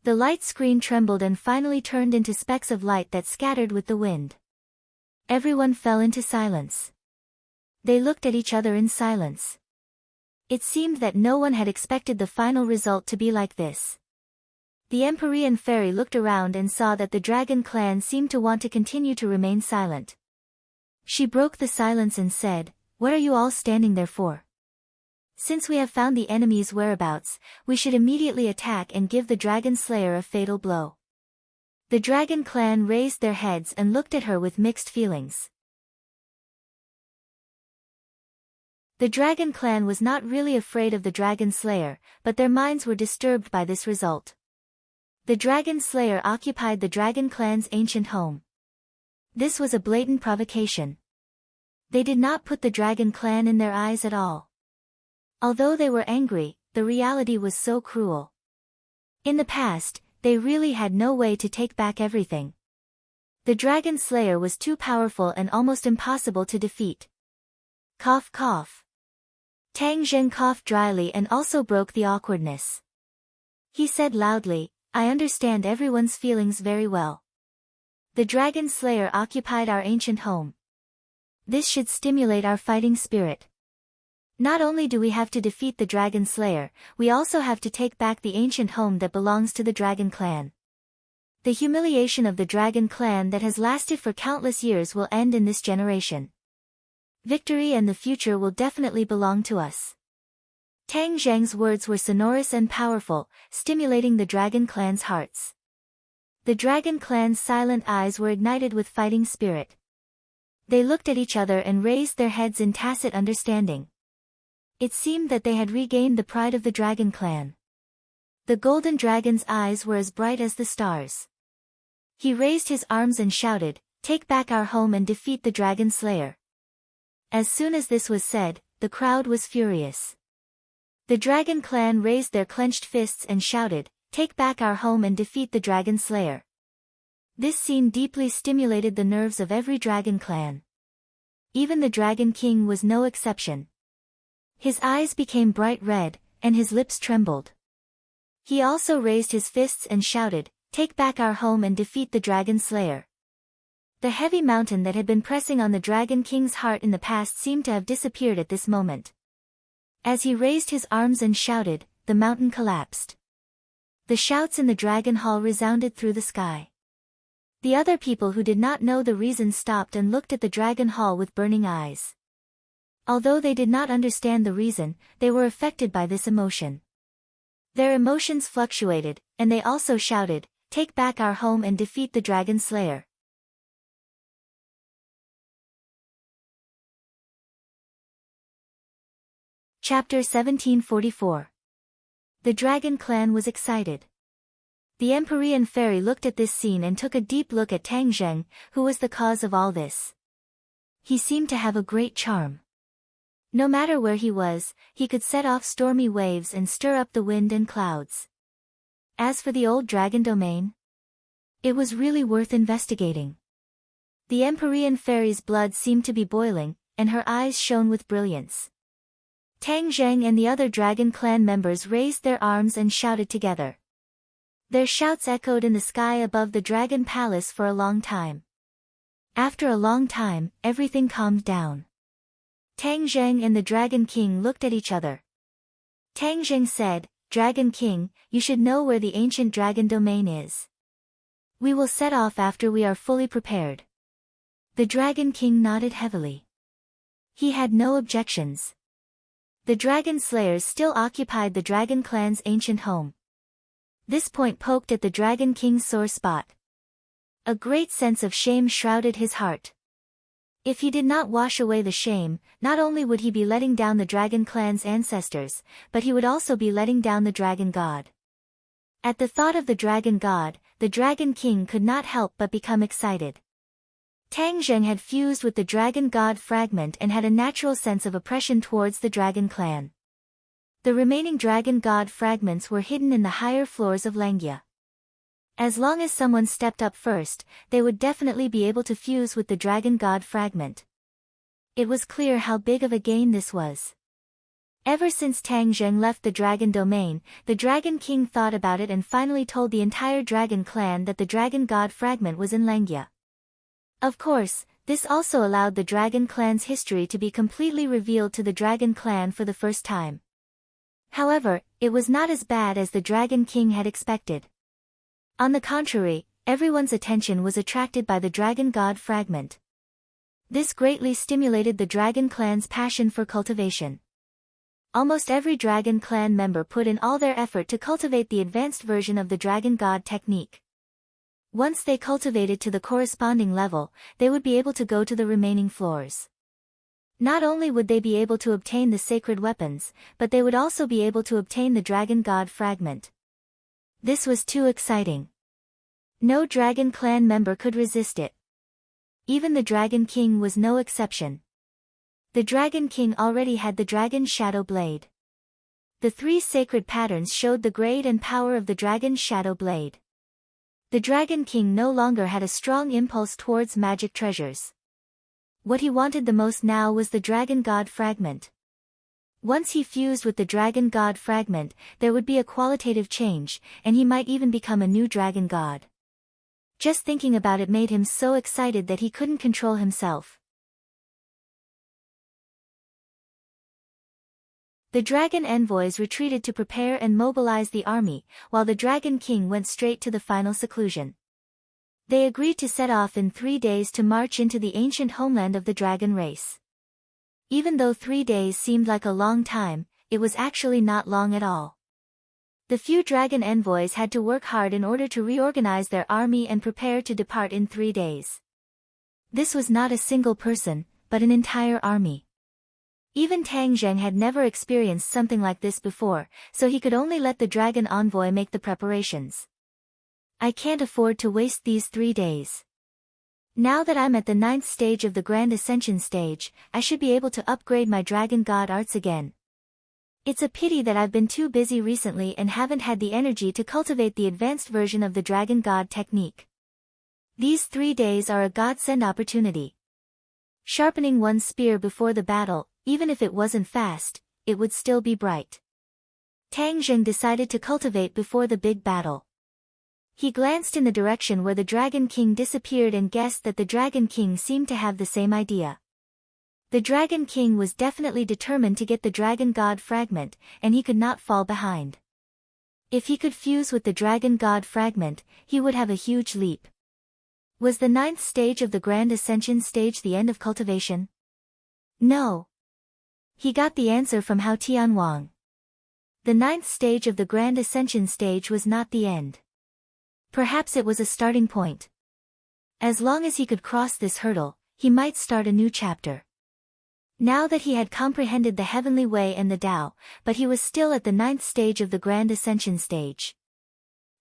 The light screen trembled and finally turned into specks of light that scattered with the wind. Everyone fell into silence. They looked at each other in silence. It seemed that no one had expected the final result to be like this. The Empyrean fairy looked around and saw that the Dragon clan seemed to want to continue to remain silent. She broke the silence and said, "What are you all standing there for? Since we have found the enemy's whereabouts, we should immediately attack and give the Dragon Slayer a fatal blow." The Dragon clan raised their heads and looked at her with mixed feelings. The Dragon clan was not really afraid of the Dragon Slayer, but their minds were disturbed by this result. The Dragon Slayer occupied the Dragon clan's ancient home. This was a blatant provocation. They did not put the Dragon clan in their eyes at all. Although they were angry, the reality was so cruel. In the past, they really had no way to take back everything. The Dragon Slayer was too powerful and almost impossible to defeat. Cough cough. Tang Zheng coughed dryly and also broke the awkwardness. He said loudly, "I understand everyone's feelings very well. The Dragon Slayer occupied our ancient home. This should stimulate our fighting spirit. Not only do we have to defeat the Dragon Slayer, we also have to take back the ancient home that belongs to the Dragon clan. The humiliation of the Dragon clan that has lasted for countless years will end in this generation. Victory and the future will definitely belong to us." Tang Zheng's words were sonorous and powerful, stimulating the Dragon clan's hearts. The Dragon clan's silent eyes were ignited with fighting spirit. They looked at each other and raised their heads in tacit understanding. It seemed that they had regained the pride of the Dragon clan. The golden dragon's eyes were as bright as the stars. He raised his arms and shouted, "Take back our home and defeat the Dragon Slayer." As soon as this was said, the crowd was furious. The Dragon clan raised their clenched fists and shouted, "Take back our home and defeat the Dragon Slayer." This scene deeply stimulated the nerves of every Dragon clan. Even the Dragon King was no exception. His eyes became bright red, and his lips trembled. He also raised his fists and shouted, "Take back our home and defeat the Dragon Slayer." The heavy mountain that had been pressing on the Dragon King's heart in the past seemed to have disappeared at this moment. As he raised his arms and shouted, the mountain collapsed. The shouts in the Dragon Hall resounded through the sky. The other people who did not know the reason stopped and looked at the Dragon Hall with burning eyes. Although they did not understand the reason, they were affected by this emotion. Their emotions fluctuated, and they also shouted, "Take back our home and defeat the Dragon Slayer." Chapter 1744. The Dragon Clan was excited. The Empyrean fairy looked at this scene and took a deep look at Tang Zheng, who was the cause of all this. He seemed to have a great charm. No matter where he was, he could set off stormy waves and stir up the wind and clouds. As for the old dragon domain, it was really worth investigating. The Empyrean fairy's blood seemed to be boiling, and her eyes shone with brilliance. Tang Zheng and the other Dragon Clan members raised their arms and shouted together. Their shouts echoed in the sky above the Dragon Palace for a long time. After a long time, everything calmed down. Tang Zheng and the Dragon King looked at each other. Tang Zheng said, "Dragon King, you should know where the ancient dragon domain is. We will set off after we are fully prepared." The Dragon King nodded heavily. He had no objections. The Dragon Slayers still occupied the Dragon Clan's ancient home. This point poked at the Dragon King's sore spot. A great sense of shame shrouded his heart. If he did not wash away the shame, not only would he be letting down the Dragon Clan's ancestors, but he would also be letting down the Dragon God. At the thought of the Dragon God, the Dragon King could not help but become excited. Tang Zheng had fused with the Dragon God fragment and had a natural sense of oppression towards the Dragon Clan. The remaining Dragon God fragments were hidden in the higher floors of Langia. As long as someone stepped up first, they would definitely be able to fuse with the Dragon God fragment. It was clear how big of a gain this was. Ever since Tang Zheng left the Dragon Domain, the Dragon King thought about it and finally told the entire Dragon Clan that the Dragon God fragment was in Langia. Of course, this also allowed the Dragon Clan's history to be completely revealed to the Dragon Clan for the first time. However, it was not as bad as the Dragon King had expected. On the contrary, everyone's attention was attracted by the Dragon God fragment. This greatly stimulated the Dragon Clan's passion for cultivation. Almost every Dragon Clan member put in all their effort to cultivate the advanced version of the Dragon God technique. Once they cultivated to the corresponding level, they would be able to go to the remaining floors. Not only would they be able to obtain the sacred weapons, but they would also be able to obtain the Dragon God fragment. This was too exciting. No Dragon Clan member could resist it. Even the Dragon King was no exception. The Dragon King already had the Dragon Shadow Blade. The 3 sacred patterns showed the grade and power of the Dragon Shadow Blade. The Dragon King no longer had a strong impulse towards magic treasures. What he wanted the most now was the Dragon God fragment. Once he fused with the Dragon God fragment, there would be a qualitative change, and he might even become a new Dragon God. Just thinking about it made him so excited that he couldn't control himself. The Dragon Envoys retreated to prepare and mobilize the army, while the Dragon King went straight to the final seclusion. They agreed to set off in 3 days to march into the ancient homeland of the dragon race. Even though 3 days seemed like a long time, it was actually not long at all. The few Dragon Envoys had to work hard in order to reorganize their army and prepare to depart in 3 days. This was not a single person, but an entire army. Even Tang Zheng had never experienced something like this before, so he could only let the Dragon Envoy make the preparations. I can't afford to waste these 3 days. Now that I'm at the 9th stage of the Grand Ascension stage, I should be able to upgrade my Dragon God arts again. It's a pity that I've been too busy recently and haven't had the energy to cultivate the advanced version of the Dragon God technique. These 3 days are a godsend opportunity. Sharpening one's spear before the battle, even if it wasn't fast, it would still be bright. Tang Zheng decided to cultivate before the big battle. He glanced in the direction where the Dragon King disappeared and guessed that the Dragon King seemed to have the same idea. The Dragon King was definitely determined to get the Dragon God fragment, and he could not fall behind. If he could fuse with the Dragon God fragment, he would have a huge leap. Was the 9th stage of the Grand Ascension stage the end of cultivation? No. He got the answer from Hao Tianwang. The 9th stage of the Grand Ascension stage was not the end. Perhaps it was a starting point. As long as he could cross this hurdle, he might start a new chapter. Now that he had comprehended the heavenly way and the Tao, but he was still at the 9th stage of the Grand Ascension stage.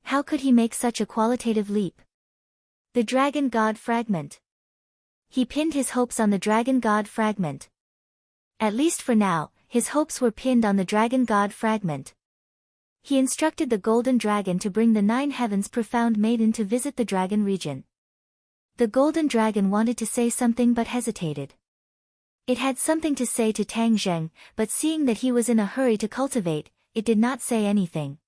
How could he make such a qualitative leap? The Dragon God fragment. He pinned his hopes on the Dragon God fragment. At least for now, his hopes were pinned on the Dragon God fragment. He instructed the Golden Dragon to bring the 9 Heavens Profound Maiden to visit the Dragon region. The Golden Dragon wanted to say something but hesitated. It had something to say to Tang Zheng, but seeing that he was in a hurry to cultivate, it did not say anything.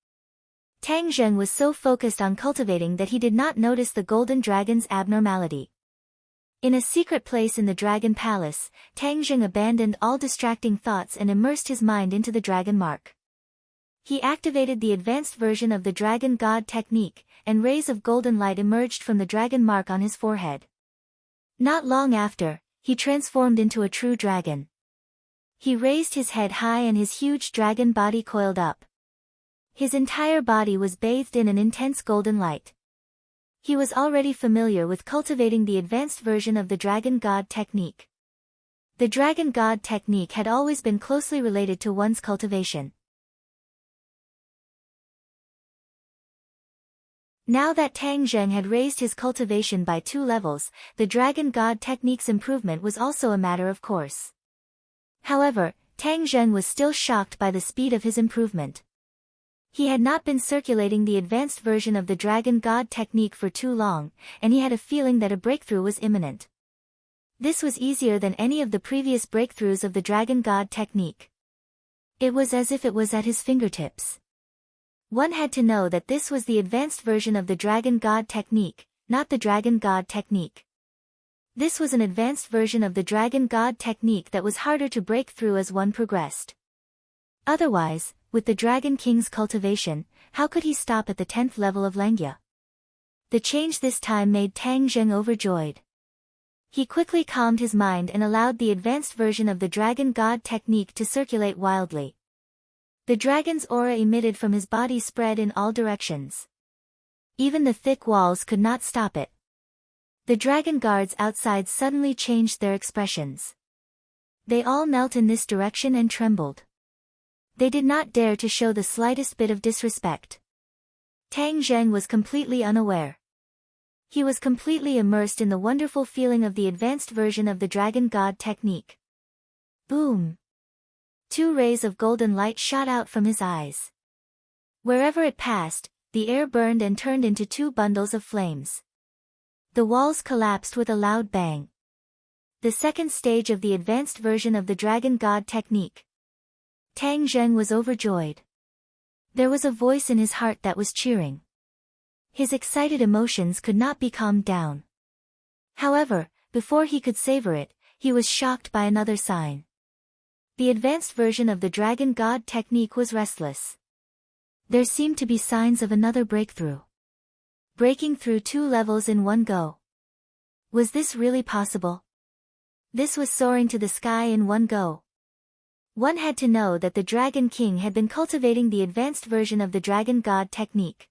Tang Zheng was so focused on cultivating that he did not notice the Golden Dragon's abnormality. In a secret place in the Dragon Palace, Tang Zheng abandoned all distracting thoughts and immersed his mind into the Dragon Mark. He activated the advanced version of the Dragon God technique, and rays of golden light emerged from the Dragon Mark on his forehead. Not long after, he transformed into a true dragon. He raised his head high and his huge dragon body coiled up. His entire body was bathed in an intense golden light. He was already familiar with cultivating the advanced version of the Dragon God technique. The Dragon God technique had always been closely related to one's cultivation. Now that Tang Zheng had raised his cultivation by 2 levels, the Dragon God technique's improvement was also a matter of course. However, Tang Zheng was still shocked by the speed of his improvement. He had not been circulating the advanced version of the Dragon God technique for too long, and he had a feeling that a breakthrough was imminent. This was easier than any of the previous breakthroughs of the Dragon God technique. It was as if it was at his fingertips. One had to know that this was the advanced version of the Dragon God technique, not the Dragon God technique. This was an advanced version of the Dragon God technique that was harder to break through as one progressed. Otherwise, with the Dragon King's cultivation, how could he stop at the 10th level of Langya? The change this time made Tang Zheng overjoyed. He quickly calmed his mind and allowed the advanced version of the Dragon God technique to circulate wildly. The dragon's aura emitted from his body spread in all directions. Even the thick walls could not stop it. The dragon guards outside suddenly changed their expressions. They all knelt in this direction and trembled. They did not dare to show the slightest bit of disrespect. Tang Zheng was completely unaware. He was completely immersed in the wonderful feeling of the advanced version of the Dragon God technique. Boom! 2 rays of golden light shot out from his eyes. Wherever it passed, the air burned and turned into 2 bundles of flames. The walls collapsed with a loud bang. The 2nd stage of the advanced version of the Dragon God technique. Tang Zheng was overjoyed. There was a voice in his heart that was cheering. His excited emotions could not be calmed down. However, before he could savor it, he was shocked by another sign. The advanced version of the Dragon God technique was restless. There seemed to be signs of another breakthrough. Breaking through 2 levels in one go. Was this really possible? This was soaring to the sky in one go. One had to know that the Dragon King had been cultivating the advanced version of the Dragon God technique.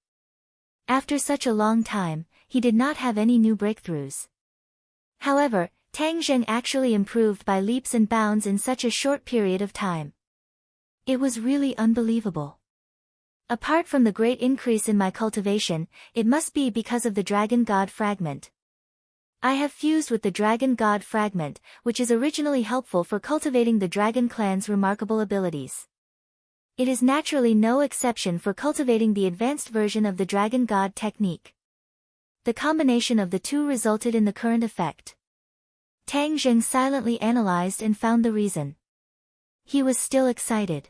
After such a long time, he did not have any new breakthroughs. However, Tang Zheng actually improved by leaps and bounds in such a short period of time. It was really unbelievable. Apart from the great increase in my cultivation, it must be because of the Dragon God fragment. I have fused with the Dragon God fragment, which is originally helpful for cultivating the Dragon Clan's remarkable abilities. It is naturally no exception for cultivating the advanced version of the Dragon God technique. The combination of the 2 resulted in the current effect. Tang Zheng silently analyzed and found the reason. He was still excited.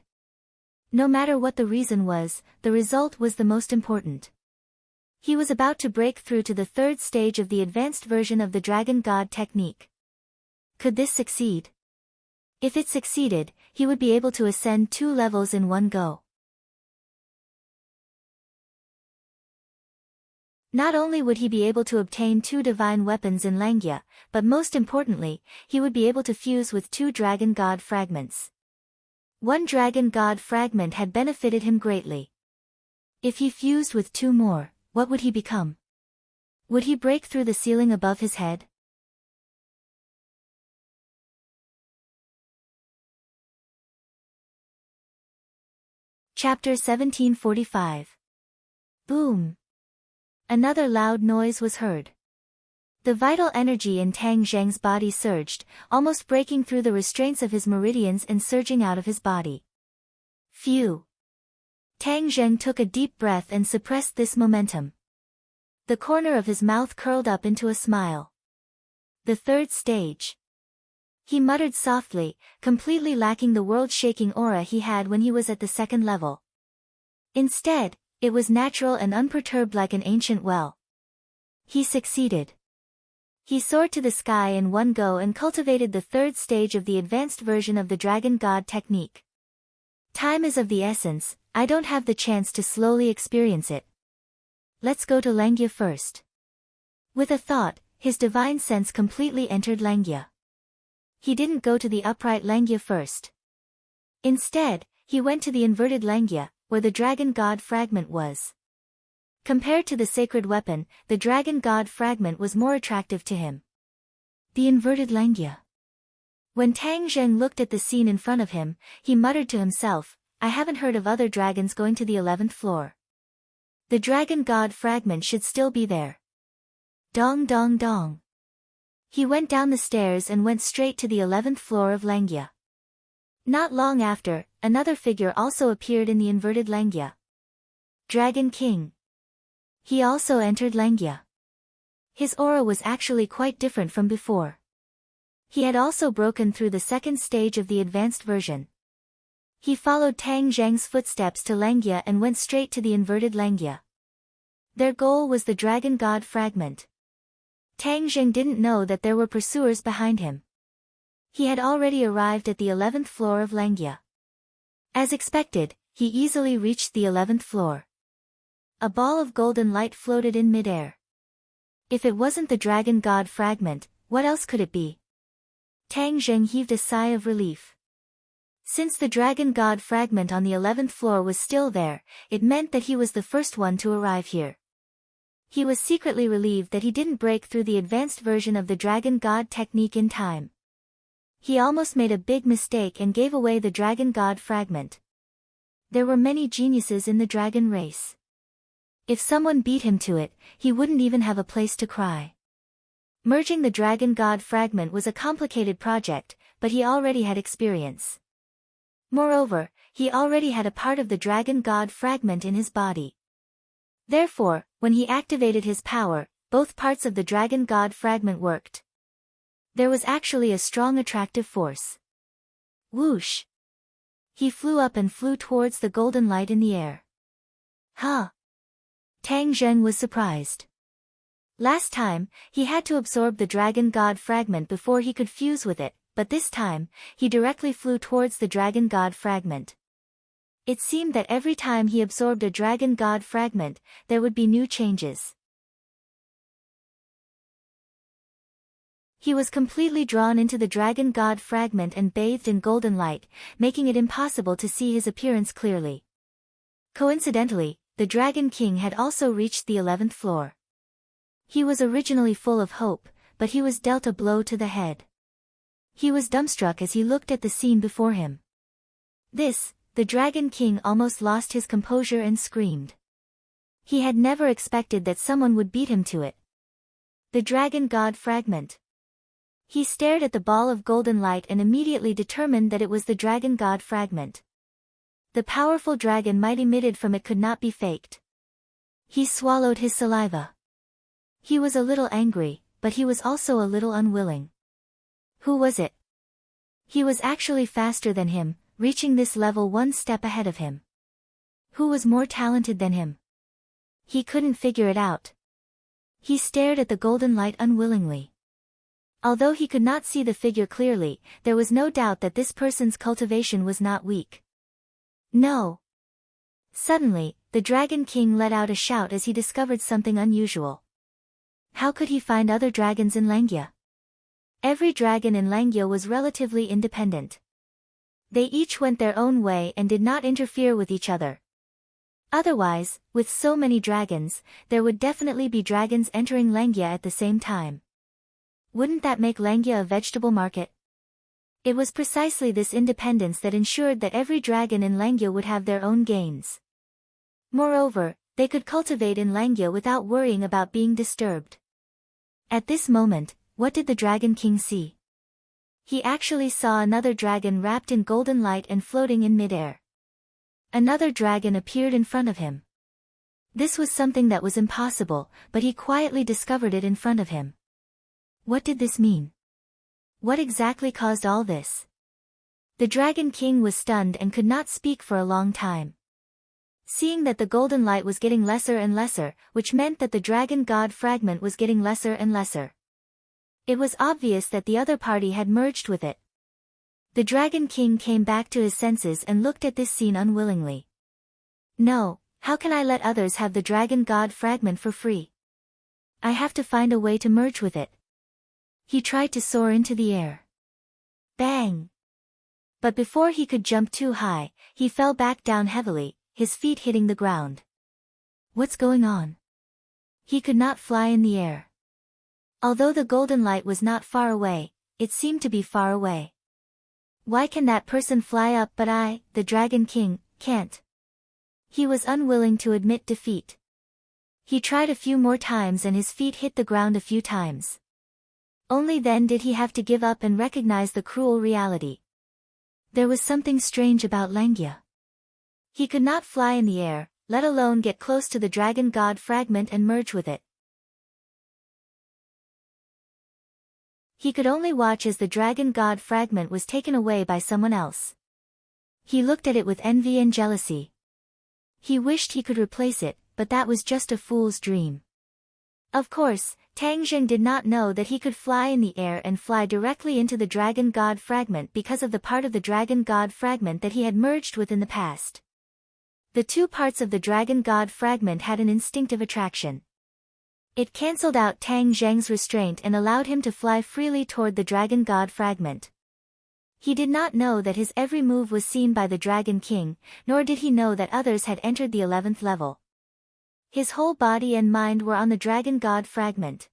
No matter what the reason was, the result was the most important. He was about to break through to the third stage of the advanced version of the Dragon God technique. Could this succeed? If it succeeded, he would be able to ascend 2 levels in one go. Not only would he be able to obtain 2 divine weapons in Langya, but most importantly, he would be able to fuse with 2 Dragon God fragments. 1 Dragon God fragment had benefited him greatly. If he fused with 2 more, what would he become? Would he break through the ceiling above his head? Chapter 1745. Boom! Another loud noise was heard. The vital energy in Tang Zheng's body surged, almost breaking through the restraints of his meridians and surging out of his body. Phew! Tang Zheng took a deep breath and suppressed this momentum. The corner of his mouth curled up into a smile. The third stage. He muttered softly, completely lacking the world-shaking aura he had when he was at the second level. Instead, it was natural and unperturbed like an ancient well. He succeeded. He soared to the sky in one go and cultivated the third stage of the advanced version of the Dragon God technique. Time is of the essence, I don't have the chance to slowly experience it. Let's go to Langya first. With a thought, his divine sense completely entered Langya. He didn't go to the upright Langya first. Instead, he went to the inverted Langya, where the Dragon God fragment was. Compared to the sacred weapon, the Dragon God fragment was more attractive to him. The inverted Langya. When Tang Zheng looked at the scene in front of him, he muttered to himself, I haven't heard of other dragons going to the 11th floor. The Dragon God fragment should still be there. Dong dong dong. He went down the stairs and went straight to the 11th floor of Langya. Not long after, another figure also appeared in the inverted Langya. Dragon King. He also entered Langya. His aura was actually quite different from before. He had also broken through the second stage of the advanced version. He followed Tang Zheng's footsteps to Langya and went straight to the inverted Langya. Their goal was the Dragon God fragment. Tang Zheng didn't know that there were pursuers behind him. He had already arrived at the 11th floor of Langya. As expected, he easily reached the 11th floor. A ball of golden light floated in midair. If it wasn't the Dragon God fragment, what else could it be? Tang Zheng heaved a sigh of relief. Since the Dragon God fragment on the 11th floor was still there, it meant that he was the first one to arrive here. He was secretly relieved that he didn't break through the advanced version of the Dragon God technique in time. He almost made a big mistake and gave away the Dragon God fragment. There were many geniuses in the dragon race. If someone beat him to it, he wouldn't even have a place to cry. Merging the Dragon God fragment was a complicated project, but he already had experience. Moreover, he already had a part of the Dragon God fragment in his body. Therefore, when he activated his power, both parts of the Dragon God fragment worked. There was actually a strong attractive force. Whoosh! He flew up and flew towards the golden light in the air. Huh! Tang Zheng was surprised. Last time, he had to absorb the Dragon God fragment before he could fuse with it, but this time, he directly flew towards the Dragon God fragment. It seemed that every time he absorbed a Dragon God fragment, there would be new changes. He was completely drawn into the Dragon God fragment and bathed in golden light, making it impossible to see his appearance clearly. Coincidentally, the Dragon King had also reached the 11th floor. He was originally full of hope, but he was dealt a blow to the head. He was dumbstruck as he looked at the scene before him. The Dragon King almost lost his composure and screamed. He had never expected that someone would beat him to it. The Dragon God fragment. He stared at the ball of golden light and immediately determined that it was the Dragon God fragment. The powerful dragon might emitted from it could not be faked. He swallowed his saliva. He was a little angry, but he was also a little unwilling. Who was it? He was actually faster than him, reaching this level one step ahead of him. Who was more talented than him? He couldn't figure it out. He stared at the golden light unwillingly. Although he could not see the figure clearly, there was no doubt that this person's cultivation was not weak. No. Suddenly, the Dragon King let out a shout as he discovered something unusual. How could he find other dragons in Langia? Every dragon in Langia was relatively independent. They each went their own way and did not interfere with each other. Otherwise, with so many dragons, there would definitely be dragons entering Langia at the same time. Wouldn't that make Langia a vegetable market? It was precisely this independence that ensured that every dragon in Langia would have their own gains. Moreover, they could cultivate in Langia without worrying about being disturbed. At this moment, what did the Dragon King see? He actually saw another dragon wrapped in golden light and floating in midair. Another dragon appeared in front of him. This was something that was impossible, but he quietly discovered it in front of him. What did this mean? What exactly caused all this? The Dragon King was stunned and could not speak for a long time. Seeing that the golden light was getting lesser and lesser, which meant that the Dragon God fragment was getting lesser and lesser. It was obvious that the other party had merged with it. The Dragon King came back to his senses and looked at this scene unwillingly. No, how can I let others have the Dragon God fragment for free? I have to find a way to merge with it. He tried to soar into the air. Bang! But before he could jump too high, he fell back down heavily, his feet hitting the ground. What's going on? He could not fly in the air. Although the golden light was not far away, it seemed to be far away. Why can that person fly up but I, the Dragon King, can't? He was unwilling to admit defeat. He tried a few more times and his feet hit the ground a few times. Only then did he have to give up and recognize the cruel reality. There was something strange about Langia. He could not fly in the air, let alone get close to the Dragon God fragment and merge with it. He could only watch as the Dragon God fragment was taken away by someone else. He looked at it with envy and jealousy. He wished he could replace it, but that was just a fool's dream. Of course, Tang Zheng did not know that he could fly in the air and fly directly into the Dragon God fragment because of the part of the Dragon God fragment that he had merged with in the past. The two parts of the Dragon God fragment had an instinctive attraction. It cancelled out Tang Zheng's restraint and allowed him to fly freely toward the Dragon God fragment. He did not know that his every move was seen by the Dragon King, nor did he know that others had entered the 11th level. His whole body and mind were on the Dragon God fragment.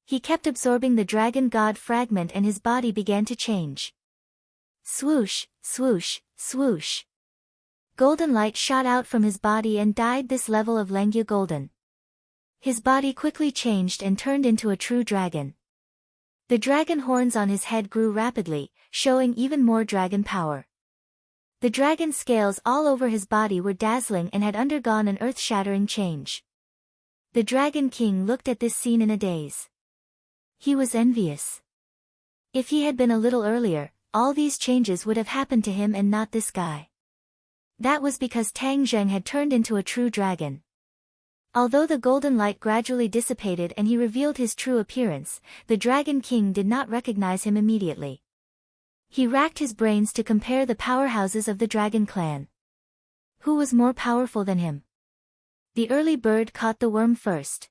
He kept absorbing the Dragon God fragment and his body began to change. Swoosh, swoosh, swoosh. Golden light shot out from his body and dyed this level of Langia golden. His body quickly changed and turned into a true dragon. The dragon horns on his head grew rapidly, showing even more dragon power. The dragon scales all over his body were dazzling and had undergone an earth-shattering change. The Dragon King looked at this scene in a daze. He was envious. If he had been a little earlier, all these changes would have happened to him and not this guy. That was because Tang Zheng had turned into a true dragon. Although the golden light gradually dissipated and he revealed his true appearance, the Dragon King did not recognize him immediately. He racked his brains to compare the powerhouses of the Dragon Clan. Who was more powerful than him? The early bird caught the worm first.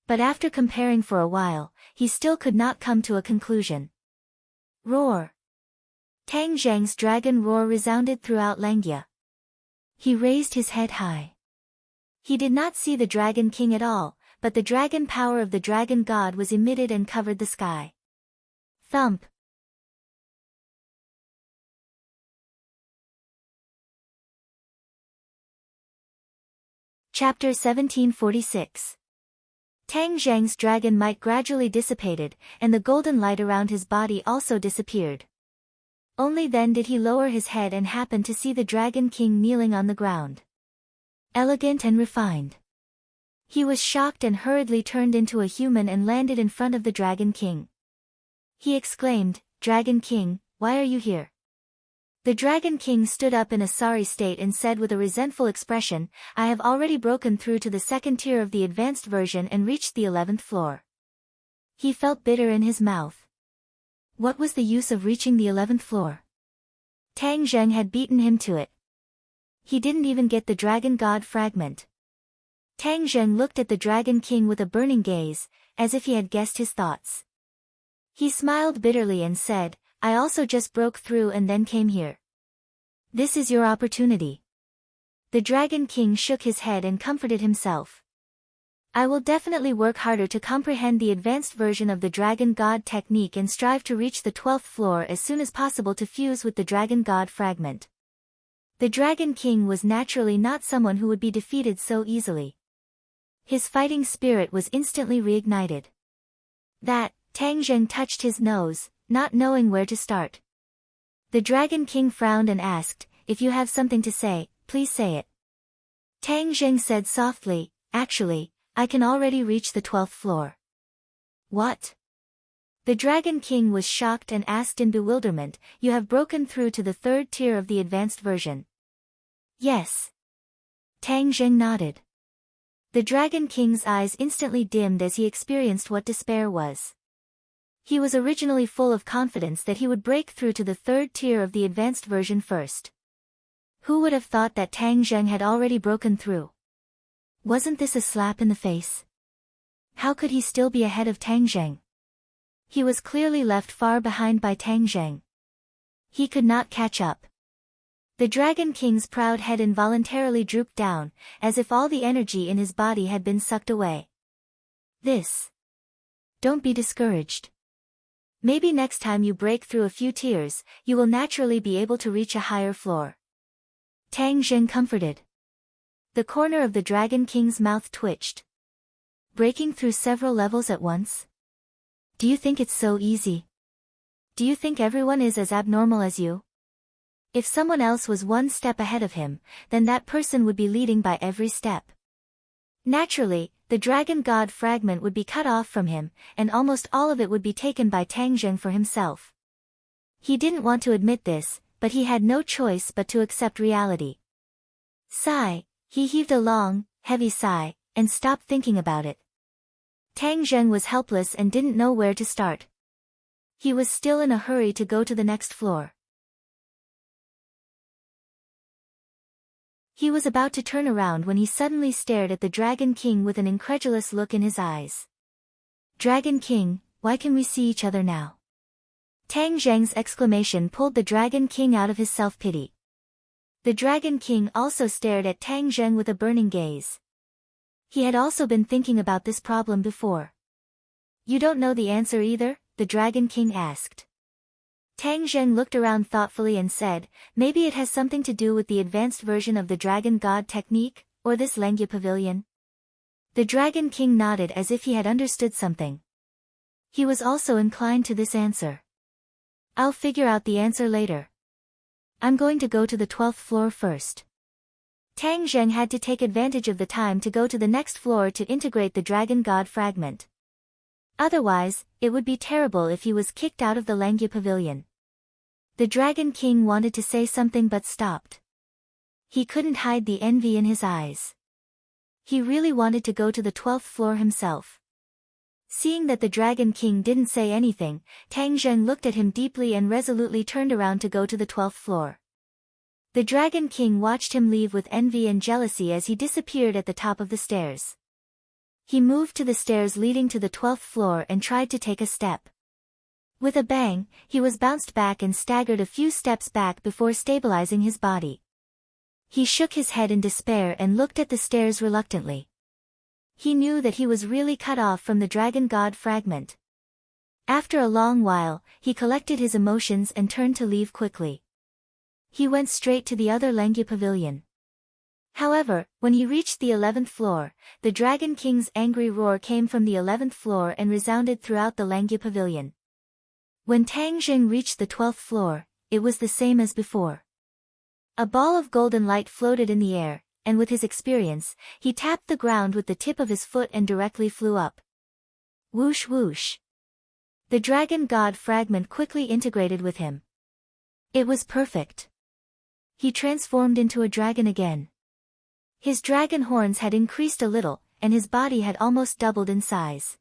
But after comparing for a while, he still could not come to a conclusion. Roar! Tang Zheng's dragon roar resounded throughout Langia. He raised his head high. He did not see the Dragon King at all, but the dragon power of the Dragon God was emitted and covered the sky. Thump! Chapter 1746. Tang Zheng's dragon might gradually dissipated, and the golden light around his body also disappeared. Only then did he lower his head and happen to see the Dragon King kneeling on the ground. Elegant and refined. He was shocked and hurriedly turned into a human and landed in front of the Dragon King. He exclaimed, "Dragon King, why are you here?" The Dragon King stood up in a sorry state and said with a resentful expression, I have already broken through to the second tier of the advanced version and reached the 11th floor. He felt bitter in his mouth. What was the use of reaching the 11th floor? Tang Zheng had beaten him to it. He didn't even get the Dragon God fragment. Tang Zheng looked at the Dragon King with a burning gaze, as if he had guessed his thoughts. He smiled bitterly and said, I also just broke through and then came here. This is your opportunity. The Dragon King shook his head and comforted himself. I will definitely work harder to comprehend the advanced version of the Dragon God technique and strive to reach the 12th floor as soon as possible to fuse with the Dragon God fragment. The Dragon King was naturally not someone who would be defeated so easily. His fighting spirit was instantly reignited. Tang Zheng touched his nose, not knowing where to start. The Dragon King frowned and asked, if you have something to say, please say it. Tang Zheng said softly, actually, I can already reach the 12th floor. What? The Dragon King was shocked and asked in bewilderment, you have broken through to the 3rd tier of the advanced version. Yes. Tang Zheng nodded. The Dragon King's eyes instantly dimmed as he experienced what despair was. He was originally full of confidence that he would break through to the 3rd tier of the advanced version first. Who would have thought that Tang Zheng had already broken through? Wasn't this a slap in the face? How could he still be ahead of Tang Zheng? He was clearly left far behind by Tang Zheng. He could not catch up. The Dragon King's proud head involuntarily drooped down, as if all the energy in his body had been sucked away. Don't be discouraged. Maybe next time you break through a few tiers, you will naturally be able to reach a higher floor. Tang Zheng comforted. The corner of the Dragon King's mouth twitched. Breaking through several levels at once? Do you think it's so easy? Do you think everyone is as abnormal as you? If someone else was one step ahead of him, then that person would be leading by every step. Naturally, the Dragon God fragment would be cut off from him, and almost all of it would be taken by Tang Zheng for himself. He didn't want to admit this, but he had no choice but to accept reality. He heaved a long, heavy sigh, and stopped thinking about it. Tang Zheng was helpless and didn't know where to start. He was still in a hurry to go to the next floor. He was about to turn around when he suddenly stared at the Dragon King with an incredulous look in his eyes. Dragon King, why can we see each other now? Tang Zheng's exclamation pulled the Dragon King out of his self-pity. The Dragon King also stared at Tang Zheng with a burning gaze. He had also been thinking about this problem before. You don't know the answer either? The Dragon King asked. Tang Zheng looked around thoughtfully and said, maybe it has something to do with the advanced version of the Dragon God technique, or this Lengya Pavilion. The Dragon King nodded as if he had understood something. He was also inclined to this answer. I'll figure out the answer later. I'm going to go to the 12th floor first. Tang Zheng had to take advantage of the time to go to the next floor to integrate the Dragon God fragment. Otherwise, it would be terrible if he was kicked out of the Lengya Pavilion. The Dragon King wanted to say something but stopped. He couldn't hide the envy in his eyes. He really wanted to go to the 12th floor himself. Seeing that the Dragon King didn't say anything, Tang Zheng looked at him deeply and resolutely turned around to go to the 12th floor. The Dragon King watched him leave with envy and jealousy as he disappeared at the top of the stairs. He moved to the stairs leading to the 12th floor and tried to take a step. With a bang, he was bounced back and staggered a few steps back before stabilizing his body. He shook his head in despair and looked at the stairs reluctantly. He knew that he was really cut off from the Dragon God fragment. After a long while, he collected his emotions and turned to leave quickly. He went straight to the other Lengya Pavilion. However, when he reached the 11th floor, the Dragon King's angry roar came from the 11th floor and resounded throughout the Lengya Pavilion. When Tang Zheng reached the 12th floor, it was the same as before. A ball of golden light floated in the air, and with his experience, he tapped the ground with the tip of his foot and directly flew up. Whoosh whoosh. The Dragon God fragment quickly integrated with him. It was perfect. he transformed into a dragon again. His dragon horns had increased a little, and his body had almost doubled in size.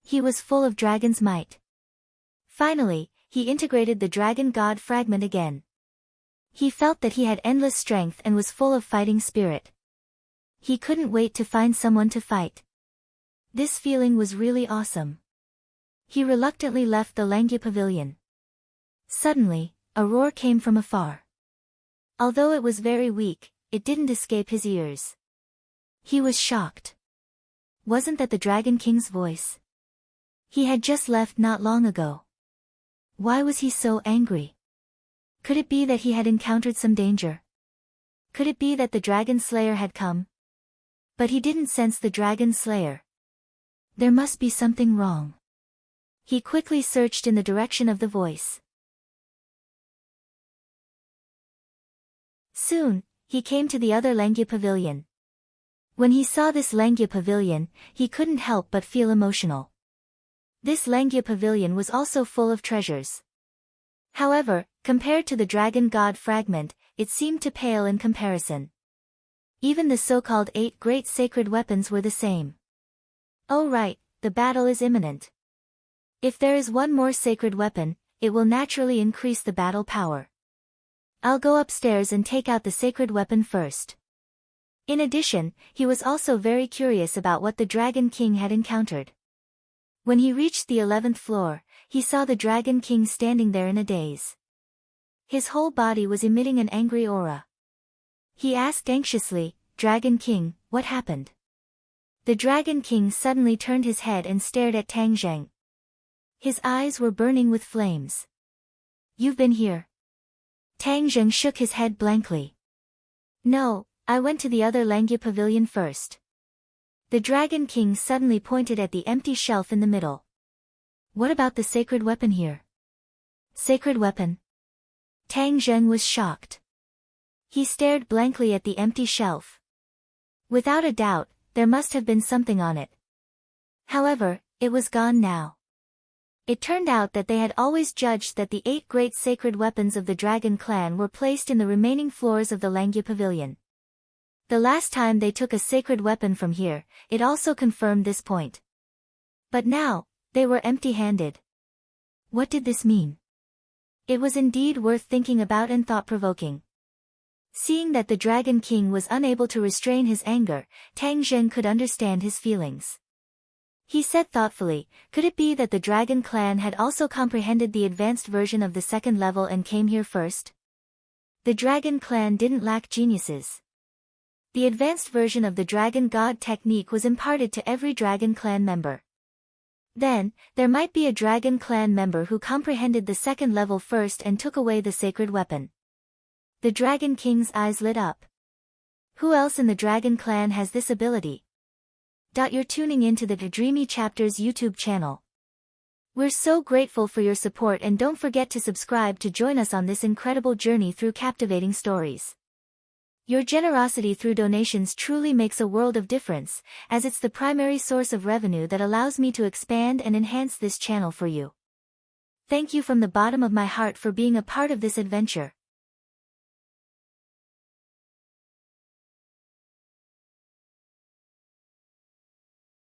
He was full of dragon's might. Finally, he integrated the dragon god fragment again. He felt that he had endless strength and was full of fighting spirit. He couldn't wait to find someone to fight. This feeling was really awesome. He reluctantly left the Langya pavilion. Suddenly, a roar came from afar. Although it was very weak, it didn't escape his ears. He was shocked. Wasn't that the Dragon King's voice? He had just left not long ago. Why was he so angry? Could it be that he had encountered some danger? Could it be that the Dragon Slayer had come? But he didn't sense the Dragon Slayer. There must be something wrong. He quickly searched in the direction of the voice. Soon, he came to the other Langya pavilion. When he saw this Langya pavilion, he couldn't help but feel emotional. This Langya pavilion was also full of treasures. However, compared to the Dragon God fragment, it seemed to pale in comparison. Even the so-called 8 great sacred weapons were the same. Oh right, the battle is imminent. If there is one more sacred weapon, it will naturally increase the battle power. I'll go upstairs and take out the sacred weapon first. In addition, he was also very curious about what the Dragon King had encountered. When he reached the 11th floor, he saw the Dragon King standing there in a daze. His whole body was emitting an angry aura. He asked anxiously, "Dragon King, what happened?" The Dragon King suddenly turned his head and stared at Tang Zheng. His eyes were burning with flames. "You've been here?" Tang Zheng shook his head blankly. "No, I went to the other Langya pavilion first." The Dragon King suddenly pointed at the empty shelf in the middle. "What about the sacred weapon here?" "Sacred weapon?" Tang Zheng was shocked. He stared blankly at the empty shelf. Without a doubt, there must have been something on it. However, it was gone now. It turned out that they had always judged that the 8 great sacred weapons of the Dragon Clan were placed in the remaining floors of the Langya pavilion. The last time they took a sacred weapon from here, it also confirmed this point. But now, they were empty-handed. What did this mean? It was indeed worth thinking about and thought-provoking. Seeing that the Dragon King was unable to restrain his anger, Tang Zheng could understand his feelings. He said thoughtfully, "Could it be that the Dragon Clan had also comprehended the advanced version of the second level and came here first?" The Dragon Clan didn't lack geniuses. The advanced version of the Dragon God technique was imparted to every Dragon Clan member. Then, there might be a Dragon Clan member who comprehended the second level first and took away the sacred weapon. The Dragon King's eyes lit up. Who else in the Dragon Clan has this ability? You're tuning into the Dreamy Chapters YouTube channel. We're so grateful for your support, and don't forget to subscribe to join us on this incredible journey through captivating stories. Your generosity through donations truly makes a world of difference, as it's the primary source of revenue that allows me to expand and enhance this channel for you. Thank you from the bottom of my heart for being a part of this adventure.